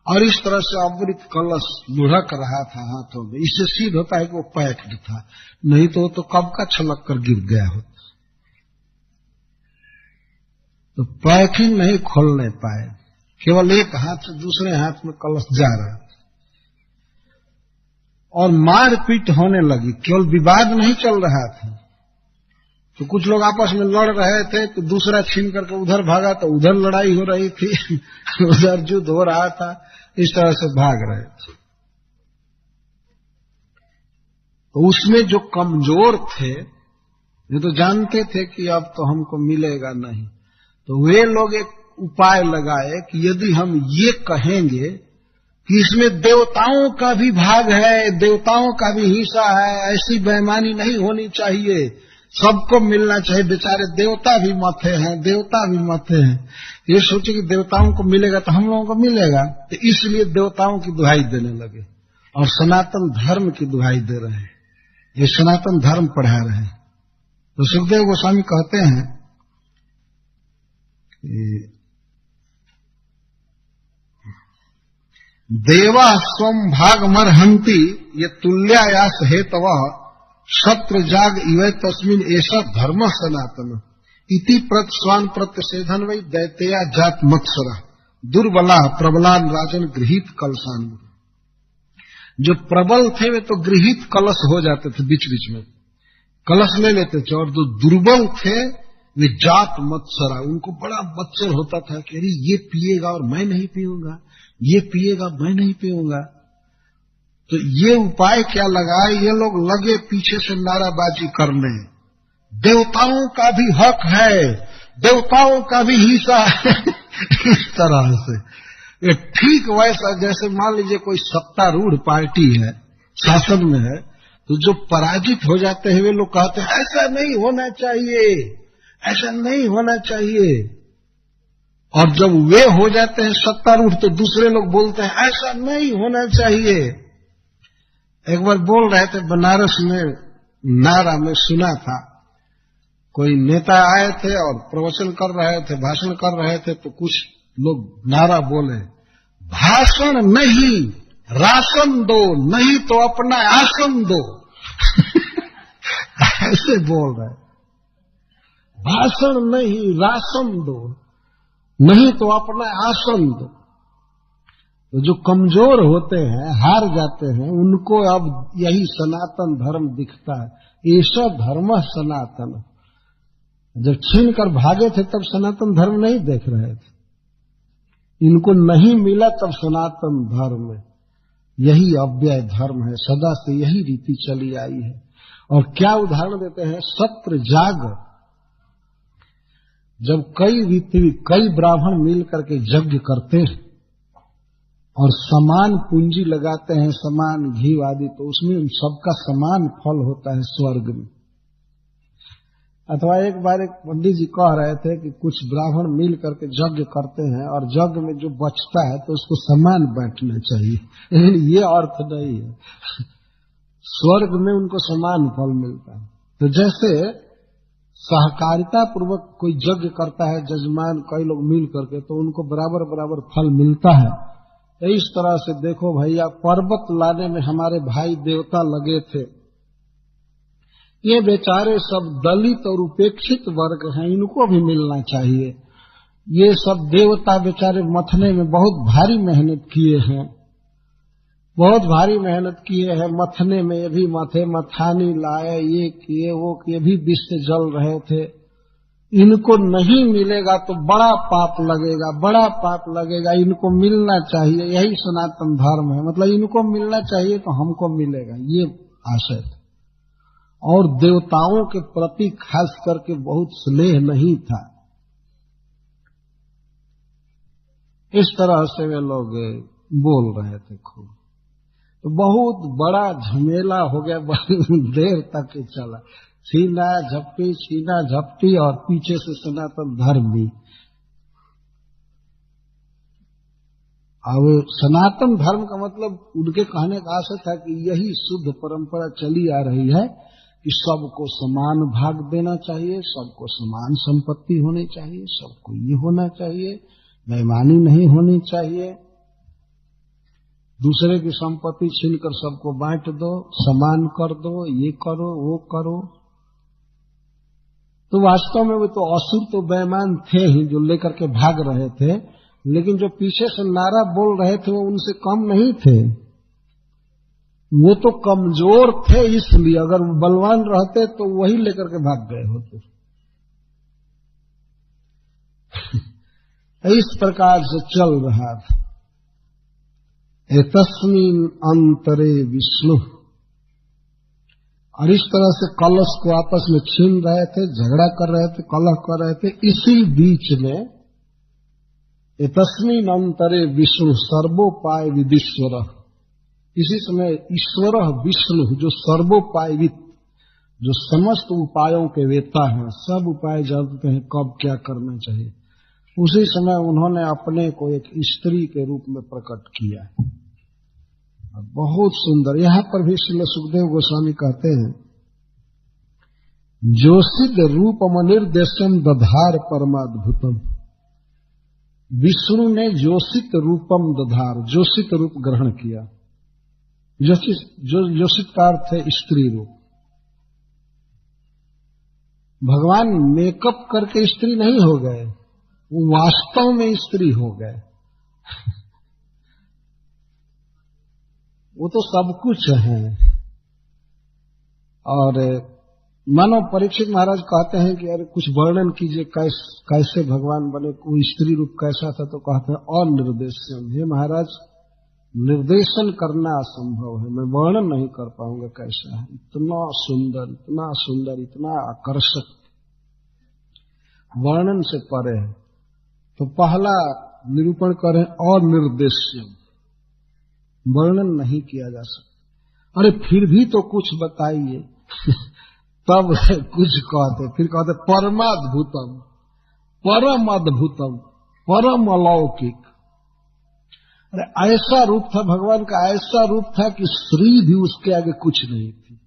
और इस तरह से अमृत कलश लुढ़क रहा था हाथों में। इससे सिद्ध होता है कि वो पैक्ड था, नहीं तो कब का छलक कर गिर गया होता। तो पैकिंग नहीं खोलने पाए, केवल एक हाथ से दूसरे हाथ में कलश जा रहा था। और मारपीट होने लगी, केवल विवाद नहीं चल रहा था। तो कुछ लोग आपस में लड़ रहे थे, तो दूसरा छीन करके उधर भागा, तो उधर लड़ाई हो रही थी, उधर युद्ध हो रहा था, इस तरह से भाग रहे थे। तो उसमें जो कमजोर थे, ये तो जानते थे कि अब तो हमको मिलेगा नहीं, तो वे लोग एक उपाय लगाए कि यदि हम ये कहेंगे कि इसमें देवताओं का भी भाग है, देवताओं का भी हिस्सा है, ऐसी बेईमानी नहीं होनी चाहिए, सबको मिलना चाहिए, बेचारे देवता भी मथे हैं। ये सोचे कि देवताओं को मिलेगा तो हम लोगों को मिलेगा, तो इसलिए देवताओं की दुहाई देने लगे और सनातन धर्म की दुहाई दे रहे हैं। ये सनातन धर्म पढ़ा रहे हैं। तो सुखदेव गोस्वामी कहते हैं कि देवा स्वम भागमर्हन्ति ये तुल्यायास हेतवः शत्र जाग इव तस्मिन् एषा धर्म सनातन इति स्वान प्रत्यषेधन वै दैत्या जात मत्सरा दुर्बला प्रबलान राजन गृहीत कलशान। जो प्रबल थे वे तो गृहीत कलश हो जाते थे, बीच बीच में कलश ले लेते थे, और जो दुर्बल थे वे जात मत्सरा, उनको बड़ा मत्सर होता था कि अरे ये पिएगा और मैं नहीं पीऊंगा, ये पिएगा मैं नहीं पीऊंगा। तो ये उपाय क्या लगाए, ये लोग लगे पीछे से नाराबाजी करने, देवताओं का भी हक है, देवताओं का भी हिस्सा है। इस तरह से ये ठीक वैसा जैसे मान लीजिए कोई सत्तारूढ़ पार्टी है, शासन में है, तो जो पराजित हो जाते हैं वे लोग कहते हैं ऐसा नहीं होना चाहिए, ऐसा नहीं होना चाहिए। और जब वे हो जाते हैं सत्तारूढ़ तो दूसरे लोग बोलते हैं ऐसा नहीं होना चाहिए। एक बार बोल रहे थे बनारस में, नारा में सुना था, कोई नेता आए थे और प्रवचन कर रहे थे, भाषण कर रहे थे, तो कुछ लोग नारा बोले, भाषण नहीं राशन दो, नहीं तो अपना आसन दो। ऐसे बोल रहे, भाषण नहीं राशन दो, नहीं तो अपना आसन दो। तो जो कमजोर होते हैं, हार जाते हैं, उनको अब यही सनातन धर्म दिखता है। ऐसा धर्म सनातन। जब छीन कर भागे थे तब सनातन धर्म नहीं देख रहे थे, इनको नहीं मिला तब सनातन धर्म है। यही अव्यय धर्म है, सदा से यही रीति चली आई है। और क्या उदाहरण देते हैं, सत्र जाग। जब कई ब्राह्मण मिल करके यज्ञ करते हैं और समान पूंजी लगाते हैं, समान घी आदि, तो उसमें सबका समान फल होता है स्वर्ग में। अथवा एक बार एक पंडित जी कह रहे थे कि कुछ ब्राह्मण मिल करके यज्ञ करते हैं और यज्ञ में जो बचता है तो उसको समान बांटना चाहिए, लेकिन ये अर्थ नहीं है। स्वर्ग में उनको समान फल मिलता है। तो जैसे सहकारिता पूर्वक कोई यज्ञ करता है जजमान, कई लोग मिल करके, तो उनको बराबर बराबर फल मिलता है। तो इस तरह से देखो भैया, पर्वत लाने में हमारे भाई देवता लगे थे। ये बेचारे सब दलित और उपेक्षित वर्ग हैं, इनको भी मिलना चाहिए। ये सब देवता बेचारे मथने में बहुत भारी मेहनत किए हैं, बहुत भारी मेहनत किए हैं मथने में। ये भी मथे, मथानी लाए, ये किए वो किए, भी विष से जल रहे थे। इनको नहीं मिलेगा तो बड़ा पाप लगेगा, बड़ा पाप लगेगा। इनको मिलना चाहिए, यही सनातन धर्म है। मतलब इनको मिलना चाहिए तो हमको मिलेगा, ये आशय था। और देवताओं के प्रति खास करके बहुत स्नेह नहीं था। इस तरह से वे लोग बोल रहे थे खूब। तो बहुत बड़ा झमेला हो गया, देर तक ही चला। छीना झपटी, छीना झपटी, और पीछे से सनातन धर्म भी। अब सनातन धर्म का मतलब उनके कहने का आशय था कि यही शुद्ध परंपरा चली आ रही है कि सबको समान भाग देना चाहिए, सबको समान संपत्ति होनी चाहिए, सबको ये होना चाहिए, बेईमानी नहीं होनी चाहिए, दूसरे की संपत्ति छीनकर सबको बांट दो, समान कर दो, ये करो वो करो। तो वास्तव में वो तो असुर तो बेईमान थे ही जो लेकर के भाग रहे थे, लेकिन जो पीछे से नारा बोल रहे थे वो उनसे कम नहीं थे। वो तो कमजोर थे, इसलिए अगर वो बलवान रहते तो वही लेकर के भाग गए होते। इस प्रकार से चल रहा था। एतस्मिन् अंतरे विष्णु। और इस तरह से कलश को आपस में छीन रहे थे, झगड़ा कर रहे थे, कलह कर रहे थे। इसी बीच में एतस्मिन् अंतरे विष्णु सर्वोपाय विदिश्वर। इसी समय ईश्वर विष्णु जो सर्वोपायविद, जो समस्त उपायों के वेता हैं, सब उपाय जानते हैं कब क्या करना चाहिए, उसी समय उन्होंने अपने को एक स्त्री के रूप में प्रकट किया। बहुत सुंदर। यहां पर भी श्री सुखदेव गोस्वामी कहते हैं, जोषित रूपम निर्देशम दधार परमाद्भुतम। विष्णु ने जोषित रूपम दधार, जोषित रूप ग्रहण किया। जोषित का अर्थ है स्त्री रूप। भगवान मेकअप करके स्त्री नहीं हो गए, वो वास्तव में स्त्री हो गए। वो तो सब कुछ है। और मानो परीक्षित महाराज कहते हैं कि अरे कुछ वर्णन कीजिए कैसे भगवान बने, वो स्त्री रूप कैसा था, तो कहते हैं अनिर्देश्यम। हे महाराज, निर्देशन करना असंभव है, मैं वर्णन नहीं कर पाऊंगा कैसा है। इतना सुंदर, इतना सुंदर, इतना आकर्षक, वर्णन से परे है। तो पहला निरूपण करें अनिर्देश्यम, वर्णन नहीं किया जा सकता। अरे फिर भी तो कुछ बताइए। तब कुछ कहते, फिर कहते परमाद्भुतम, परम अद्भुतम। परम अलौकिक। अरे ऐसा रूप था भगवान का, ऐसा रूप था कि स्त्री भी उसके आगे कुछ नहीं थी।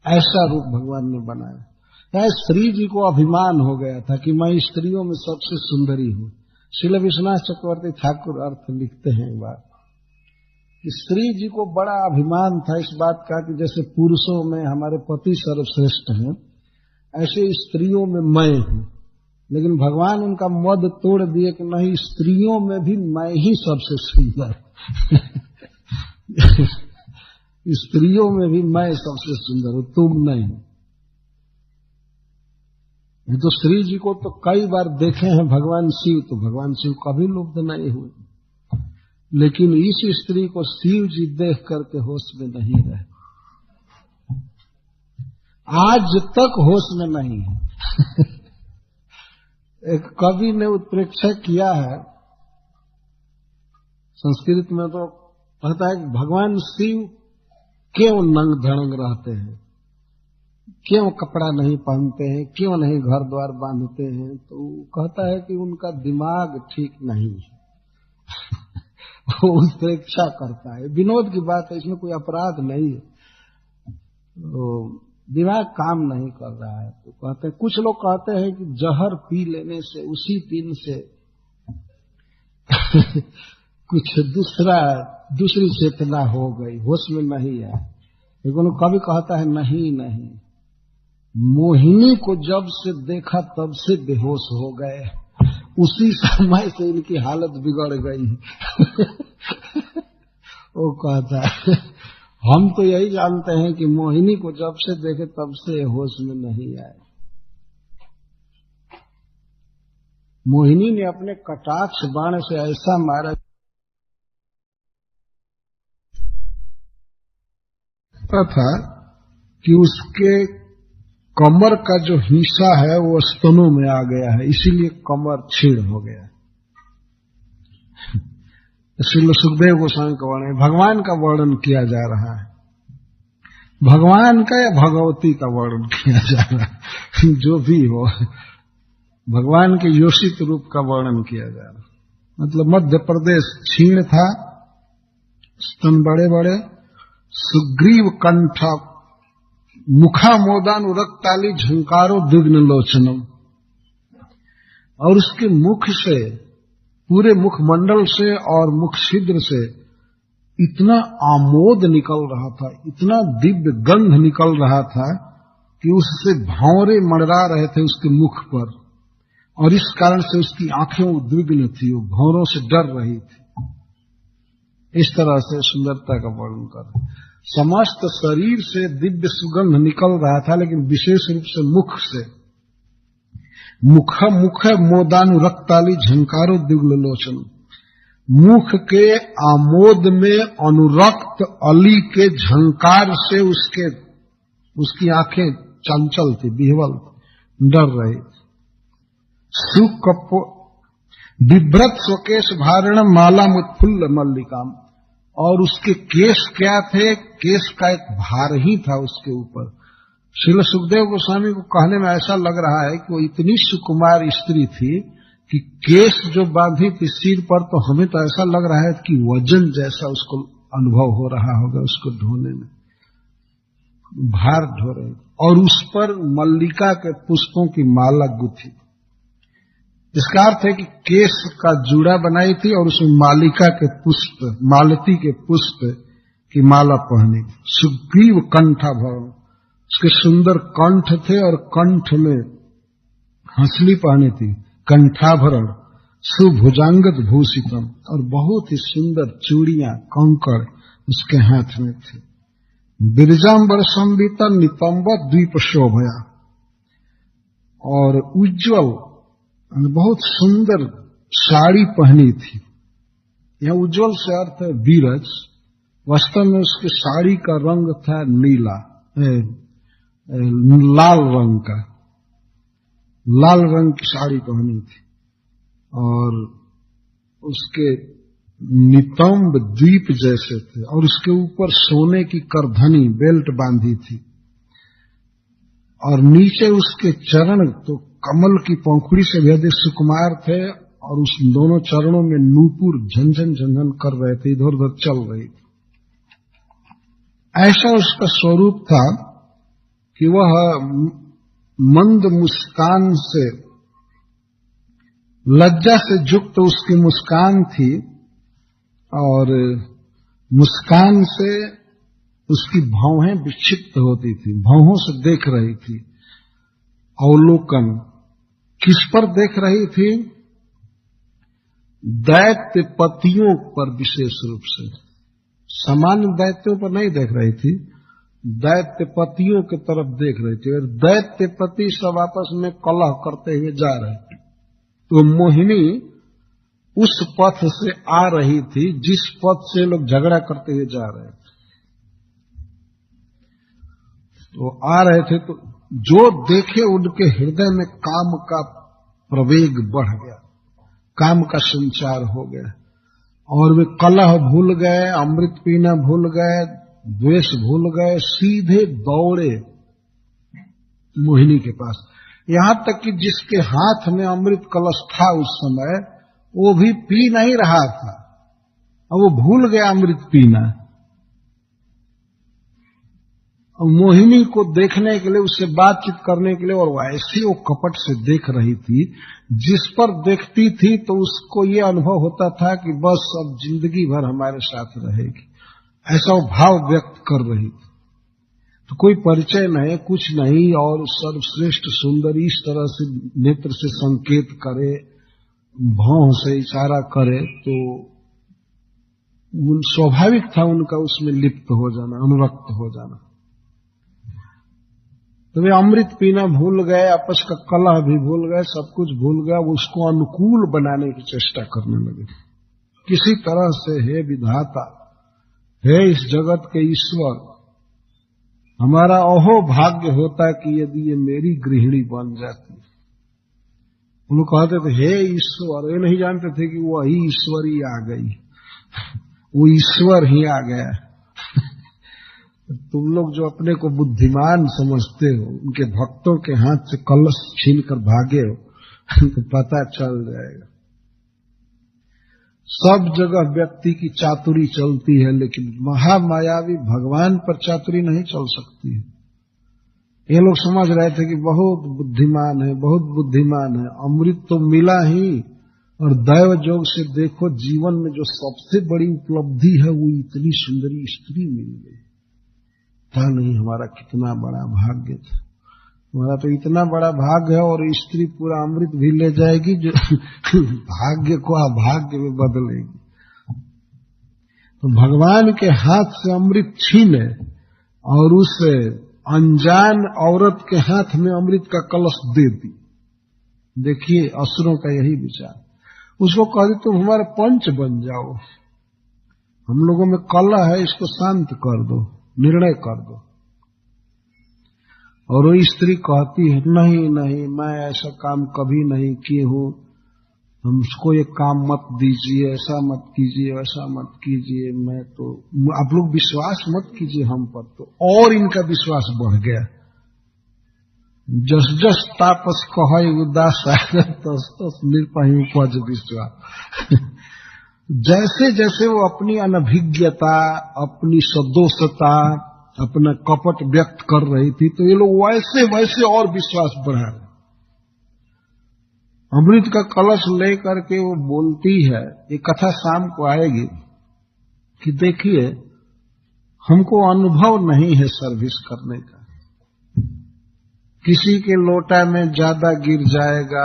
ऐसा रूप भगवान ने बनाया। या स्त्री जी को अभिमान हो गया था कि मैं स्त्रियों में सबसे सुंदरी हूं। श्रील विश्वनाथ चक्रवर्ती ठाकुर अर्थ लिखते हैं एक बार कि स्त्री जी को बड़ा अभिमान था इस बात का कि जैसे पुरुषों में हमारे पति सर्वश्रेष्ठ हैं, ऐसे स्त्रियों में मैं हूं। लेकिन भगवान उनका मद तोड़ दिए कि नहीं, स्त्रियों में भी मैं ही सबसे सुंदर स्त्रियों में भी मैं सबसे सुंदर हूं, तुम नहीं। ये तो श्री जी को तो कई बार देखे हैं भगवान शिव, तो भगवान शिव कभी लुब्ध नहीं हुए, लेकिन इस स्त्री को शिव जी देख करके होश में नहीं रहे, आज तक होश में नहीं है। एक कवि ने उत्प्रेक्षा किया है संस्कृत में, तो कहता है कि भगवान शिव क्यों नंग धड़ंग रहते हैं, क्यों कपड़ा नहीं पहनते हैं, क्यों नहीं घर द्वार बांधते हैं? तो कहता है कि उनका दिमाग ठीक नहीं है। वो उत्प्रेक्षा करता है, विनोद की बात है, इसमें कोई अपराध नहीं है। तो दिमाग काम नहीं कर रहा है। तो कहते हैं, कुछ लोग कहते हैं कि जहर पी लेने से उसी दिन से कुछ दूसरी चेतना हो गई, होश में नहीं है। लेकिन कभी कहता है नहीं नहीं, मोहिनी को जब से देखा तब से बेहोश हो गए, उसी समय से इनकी हालत बिगड़ गई। वो कहता है हम तो यही जानते हैं कि मोहिनी को जब से देखे तब से होश में नहीं आए। मोहिनी ने अपने कटाक्ष बाण से ऐसा मारा था कि उसके कमर का जो हिस्सा है वो स्तनों में आ गया है, इसीलिए कमर छीड़ हो गया। श्रील सुखदेव गोस्वामी का वर्णन, भगवान का वर्णन किया जा रहा है, भगवान का या भगवती का वर्णन किया जा रहा है, जो भी हो, भगवान के योषित रूप का वर्णन किया जा रहा है। मतलब मध्य प्रदेश क्षीण था, स्तन बड़े बड़े, सुग्रीव कंठ, मुखामोदानुरक्ताली झंकारो द्विग्न लोचनम, और उसके मुख से, पूरे मुखमंडल से और मुख छिद्र से इतना आमोद निकल रहा था, इतना दिव्य गंध निकल रहा था कि उससे भौरे मंडरा रहे थे उसके मुख पर, और इस कारण से उसकी आंखें उद्विग्न थी, वो भौरों से डर रही थी। इस तरह से सुंदरता का वर्णन कर, समस्त शरीर से दिव्य सुगंध निकल रहा था, लेकिन विशेष रूप से मुख से, मुख मोदानुरक्ताली झंकारो दिव्य लोचन, मुख के आमोद में अनुरक्त अली के झंकार से उसकी आंखें चंचल थी, विह्वल, डर रही। सुकपो विभ्रत स्वकेश भारण माला मुत्फुल्ल मल्लिकाम, और उसके केश क्या थे, केश का एक भार ही था उसके ऊपर। श्रील सुखदेव गोस्वामी को कहने में ऐसा लग रहा है कि वो इतनी सुकुमार स्त्री थी कि केश जो बांधी थी सिर पर, तो हमें तो ऐसा लग रहा है कि वजन जैसा उसको अनुभव हो रहा होगा उसको ढोने में, भार ढो रहे, और उस पर मल्लिका के पुष्पों की माला गुथी। इसका अर्थ है कि केश का जूड़ा बनाई थी और उसमें मालिका के पुष्प, मालती के पुष्प की माला पहनी थी। सुग्रीव कंठाभरण, उसके सुंदर कंठ थे और कंठ में हंसली पहनी थी। कंठाभरण सुभुजांगत भूषितम, और बहुत ही सुंदर चूड़ियां, कंकड़ उसके हाथ में थे। बिरजांबर संविता नितंब द्वीप शोभया, और उज्ज्वल बहुत सुंदर साड़ी पहनी थी। यह उज्ज्वल से अर्थ है बीरज, वास्तव में उसकी साड़ी का रंग था नीला, लाल रंग का, लाल रंग की साड़ी पहनी थी, और उसके नितंब द्वीप जैसे थे, और उसके ऊपर सोने की करधनी बेल्ट बांधी थी, और नीचे उसके चरण तो कमल की पंखुड़ी से भी अधिक सुकुमार थे, और उस दोनों चरणों में नूपुर झनझन झनझन कर रहे थे, इधर उधर चल रही थी। ऐसा उसका स्वरूप था कि वह मंद मुस्कान से, लज्जा से युक्त उसकी मुस्कान थी, और मुस्कान से उसकी भौहें विक्षिप्त होती थी, भौहों से देख रही थी। अवलोकन किस पर देख रही थी? दैत्य पतियों पर, विशेष रूप से सामान्य दैत्यों पर नहीं देख रही थी, दैत्य पतियों की तरफ देख रही थी। और दैत्य पति सब आपस में कलह करते हुए जा रहे थे, तो मोहिनी उस पथ से आ रही थी जिस पथ से लोग झगड़ा करते हुए जा रहे थे। तो आ रहे थे तो जो देखे उनके हृदय में काम का प्रवेग बढ़ गया, काम का संचार हो गया, और वे कलह भूल गए, अमृत पीना भूल गए, द्वेष भूल गए, सीधे दौड़े मोहिनी के पास। यहां तक कि जिसके हाथ में अमृत कलश था उस समय, वो भी पी नहीं रहा था, और वो भूल गया अमृत पीना। और मोहिनी को देखने के लिए, उससे बातचीत करने के लिए, और वैसे वो कपट से देख रही थी, जिस पर देखती थी तो उसको ये अनुभव होता था कि बस अब जिंदगी भर हमारे साथ रहेगी, ऐसा वो भाव व्यक्त कर रही थी। तो कोई परिचय नहीं, कुछ नहीं, और सर्वश्रेष्ठ सुंदरी इस तरह से नेत्र से संकेत करे, भौं से इशारा करे, तो स्वाभाविक था उनका उसमें लिप्त हो जाना, अनुरक्त हो जाना। तो वे अमृत पीना भूल गए, आपस का कलह भी भूल गए, सब कुछ भूल गया, वो उसको अनुकूल बनाने की चेष्टा करने लगे। किसी तरह से, हे विधाता, हे इस जगत के ईश्वर, हमारा अहो भाग्य होता कि यदि ये मेरी गृहिणी बन जाती। उन लोग कहते थे हे ईश्वर, ये नहीं जानते थे कि वही ईश्वर ही आ गई, वो ईश्वर ही आ गया। तुम लोग जो अपने को बुद्धिमान समझते हो, उनके भक्तों के हाथ से कलश छीन कर भागे हो, तो पता चल जाएगा। सब जगह व्यक्ति की चातुरी चलती है, लेकिन महामायावी भगवान पर चातुरी नहीं चल सकती है। ये लोग समझ रहे थे कि बहुत बुद्धिमान है, बहुत बुद्धिमान है, अमृत तो मिला ही, और दैव जोग से देखो जीवन में जो सबसे बड़ी उपलब्धि है वो इतनी सुंदरी स्त्री मिल गई। था नहीं हमारा कितना बड़ा भाग्य था, हमारा तो इतना बड़ा भाग्य है, और स्त्री पूरा अमृत भी ले जाएगी जो भाग्य को अभाग्य में बदलेगी। तो भगवान के हाथ से अमृत छीने और उस अनजान औरत के हाथ में अमृत का कलश दे दी। देखिए असुरों का यही विचार। उसको कह दी तुम हमारे पंच बन जाओ, हम लोगों में कलह है, इसको शांत कर दो, निर्णय कर दो। और वो स्त्री कहती है नहीं नहीं, मैं ऐसा काम कभी नहीं की हूं, हमको ये काम मत दीजिए, ऐसा मत कीजिए, वैसा मत कीजिए, मैं तो, आप लोग विश्वास मत कीजिए हम पर। तो और इनका विश्वास बढ़ गया। जस जस तापस कह उदास तस तस निर्पहि उपज विश्वास। जैसे जैसे वो अपनी अनभिज्ञता, अपनी सदोषता, अपना कपट व्यक्त कर रही थी, तो ये लोग वैसे वैसे और विश्वास बढ़ा रहे। अमृत का कलश लेकर के वो बोलती है, ये कथा शाम को आएगी, कि देखिए हमको अनुभव नहीं है सर्विस करने का, किसी के लोटा में ज्यादा गिर जाएगा,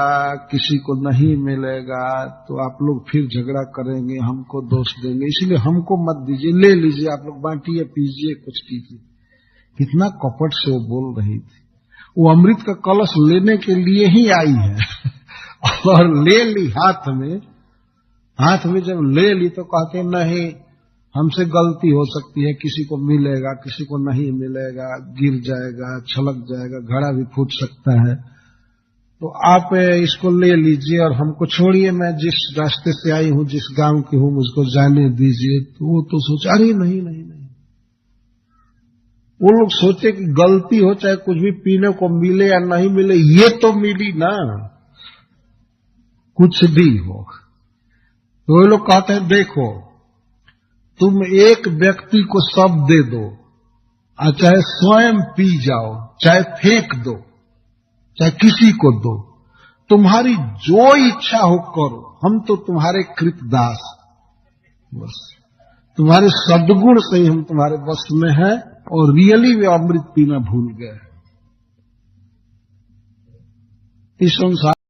किसी को नहीं मिलेगा, तो आप लोग फिर झगड़ा करेंगे, हमको दोष देंगे, इसलिए हमको मत दीजिए, ले लीजिए, आप लोग बांटिए, पीजिए, कुछ कीजिए। कितना कपट से वो बोल रही थी। वो अमृत का कलश लेने के लिए ही आई है और ले ली हाथ में जब ले ली तो कहते नहीं, हमसे गलती हो सकती है, किसी को मिलेगा, किसी को नहीं मिलेगा, गिर जाएगा, छलक जाएगा, घड़ा भी फूट सकता है, तो आप इसको ले लीजिए और हमको छोड़िए, मैं जिस रास्ते से आई हूं, जिस गांव की हूं, मुझको जाने दीजिए। तो वो तो सोचा अरे नहीं नहीं नहीं, वो लोग सोचे कि गलती हो चाहे कुछ भी पीने को मिले या नहीं मिले, ये तो मिली ना, कुछ भी हो। तो वे लोग कहते हैं देखो, तुम एक व्यक्ति को सब दे दो, और चाहे स्वयं पी जाओ, चाहे फेंक दो, चाहे किसी को दो, तुम्हारी जो इच्छा हो करो, हम तो तुम्हारे कृतदास। बस तुम्हारे सद्गुण से ही हम तुम्हारे बस में हैं, और रियली वे अमृत पीना भूल गए। इस संसार